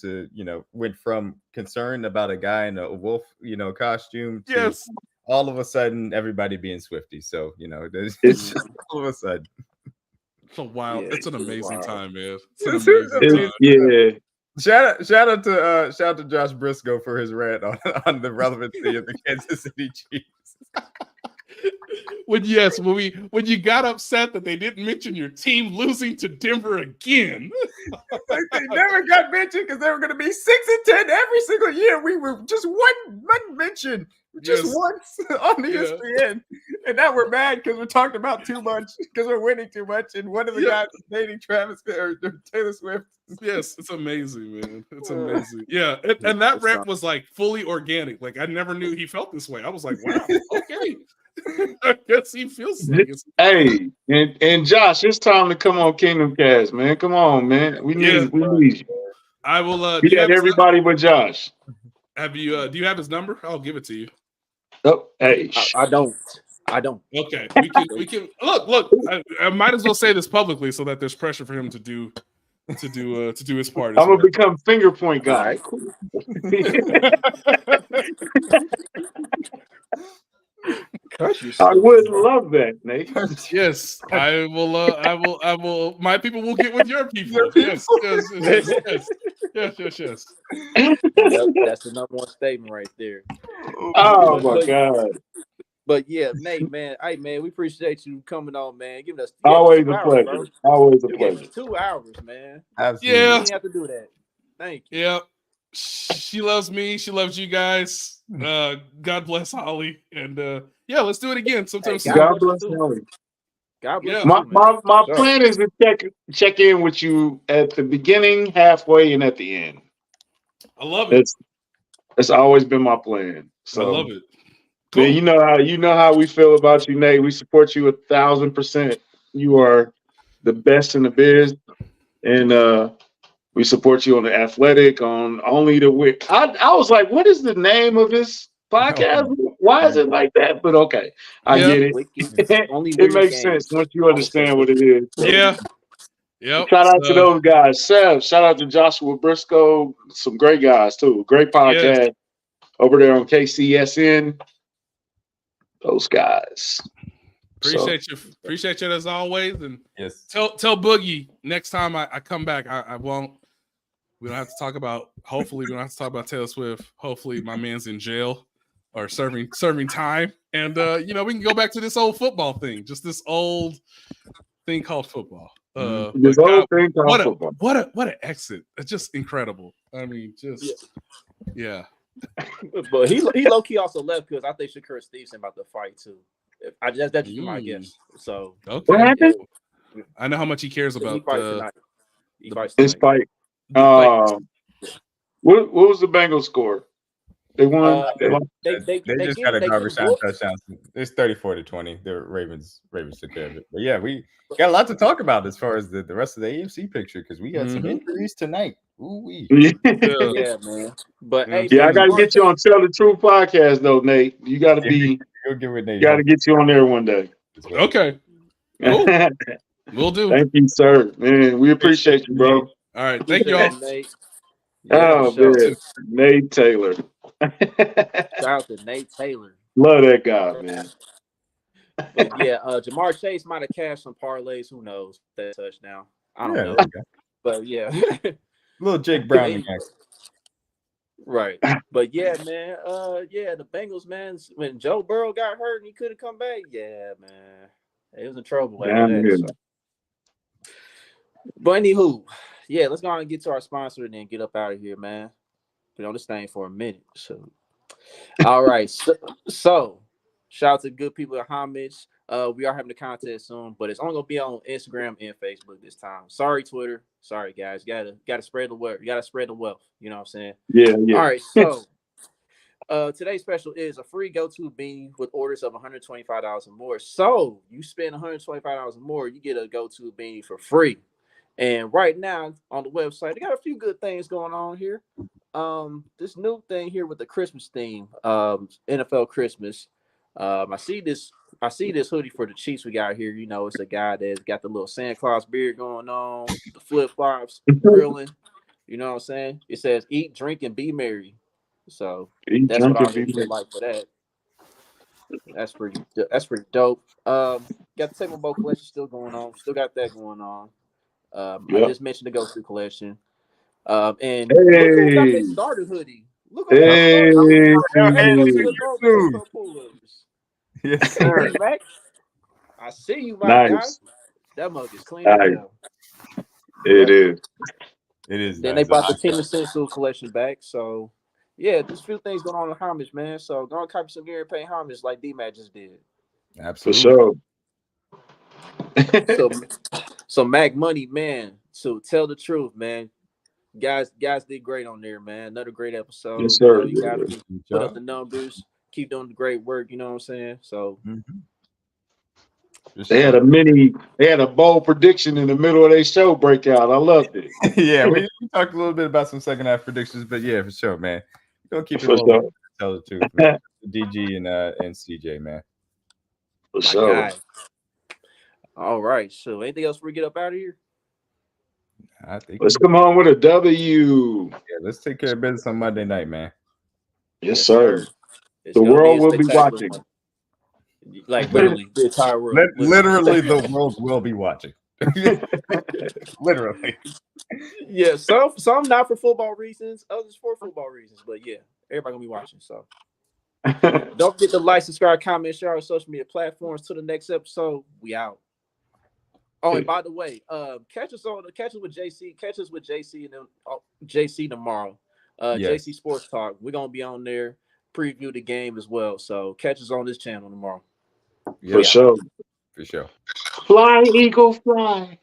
from concern about a guy in a wolf, costume to all of a sudden everybody being Swiftie. So, it's just all of a sudden. It's a wild. It's an amazing time, man. It's an amazing time. Yeah. Shout out to Josh Briscoe for his rant on the relevancy of the Kansas City Chiefs. When you got upset that they didn't mention your team losing to Denver again. Like they never got mentioned because they were going to be 6-10 every single year. We were just one mention. Just once on the ESPN, and now we're mad because we're talking about too much because we're winning too much, and one of the guys is dating Travis or Taylor Swift. Yes, it's amazing, man. It's amazing. Yeah, and that rap was like fully organic. Like I never knew he felt this way. I was like, wow, okay. I guess he feels like it. Hey, and Josh, it's time to come on Kingdom Cast, man. Come on, man. We need you. I will. We got everybody but Josh. Have you? Do you have his number? I'll give it to you. Oh, hey, I don't. Okay, we can look. I might as well say this publicly so that there's pressure for him to do his part. I'm gonna become finger point guy. Right, cool. I would love that, Nate. Yes, I will. My people will get with your people. Yes. Yep, that's the number one statement right there. Oh my God. But yeah, Nate, man, hey man, we appreciate you coming on, man. Giving us always a pleasure. Bro. Always a pleasure. 2 hours, man. Absolutely. Yeah, you didn't have to do that. Thank you. Yeah, she loves me. She loves you guys. God bless Holly, and let's do it again sometime. Hey, God bless Holly. God bless. Yeah. My plan is to check in with you at the beginning, halfway, and at the end. I love it. It's always been my plan. So I love it. Cool. Man, you know how we feel about you, Nate. We support you 1,000%. You are the best in the biz, and we support you on the athletic, on only the wick. I was like, what is the name of this podcast? Why is it like that? But okay, I get it. It makes sense once you understand what it is. So. Yeah. Yep. Shout out to those guys. Seb, shout out to Joshua Briscoe. Some great guys too. Great podcast over there on KCSN. Those guys. Appreciate you as always. And tell Boogie next time I come back, I won't. We don't have to talk about. Hopefully, we don't have to talk about Taylor Swift. Hopefully, my man's in jail or serving time, and we can go back to this old football thing. Just this old thing called football. This old thing called football. What an exit! It's just incredible. I mean, But he low key also left because I think Shakur Stevenson about to fight too. That's just my guess. So okay. What happened? I know how much he cares about he fights tonight. He fights His tonight. fight. What was the Bengals score? They won. Uh, They lost. They just got a garbage time touchdown. It's 34-20. The Ravens took care of it. But yeah, we got a lot to talk about as far as the rest of the AFC picture because we got some injuries tonight. Ooh-wee. Yeah, man. But hey, Yeah, I man, gotta get you on Tell the Truth podcast though, Nate. You gotta be. Go get with Nate. Gotta get you on there one day. Okay. Cool. We'll do. Thank you, sir. Man, we appreciate you, bro. All right. Thank y'all. Nate. Yeah, Oh, sure. man. Nate Taylor. Shout out to Nate Taylor. Love that guy, man. But yeah, Jamar Chase might have cashed some parlays. Who knows? That touchdown. I don't know. But yeah. Little Jake Browning. Right. But yeah, man. Yeah, the Bengals, man, when Joe Burrow got hurt and he couldn't come back, yeah, man. It was in trouble after that. So. But anywho, yeah, let's go on and get to our sponsor and then get up out of here, man. Been on this thing for a minute. So all right. So shout out to good people at Homage. We are having a contest soon, but it's only gonna be on Instagram and Facebook this time. Sorry, Twitter. Sorry, guys. Gotta spread the word. You gotta spread the wealth. You know what I'm saying? Yeah. All right. So today's special is a free go-to beanie with orders of $125 or more. So you spend $125 or more, you get a go-to beanie for free. And right now on the website, they got a few good things going on here. This new thing here with the Christmas theme, NFL Christmas. I see this hoodie for the Chiefs we got here. You know, it's a guy that's got the little Santa Claus beard going on, the flip-flops, grilling. You know what I'm saying? It says eat, drink, and be merry. So that's what I really like for that. That's pretty dope. Got the Table Bowl collection still going on. Still got that going on. I just mentioned the go-to collection. And look who got that starter hoodie. Look at that starter. Yes, sir. Mac. I see you, my guy. That mug is clean as hell. It is. It is. Then they brought the Team Essential collection back. So yeah, there's a few things going on in homage, man. So go and copy some gear and pay homage like D-Mac just did. Absolutely. For sure. So Mac Money, man. So tell the truth, man. Guys did great on there, man. Another great episode. Yes, sir. You gotta put up the numbers, keep doing the great work, you know what I'm saying? So they had a bold prediction in the middle of their show breakout. I loved it. Yeah, we talked a little bit about some second half predictions, but yeah, for sure, man. Go keep it for rolling. Sure. Tell the truth, man. DG and CJ, man. For sure. All right. So anything else before we get up out of here? I think let's come on with a W. Yeah, let's take care of business on Monday night, man. Yes, sir. The world will be watching. Like literally, the entire world. Literally, the world will be watching. Literally. Yeah, some not for football reasons, others for football reasons. But yeah, everybody gonna be watching. So don't forget to like, subscribe, comment, share our social media platforms. Till the next episode, we out. Oh, and by the way, catch us with JC. Catch us with JC and then JC tomorrow. Yes. JC Sports Talk. We're gonna be on there, preview the game as well. So catch us on this channel tomorrow. For sure. For sure. Fly, eagle, fly.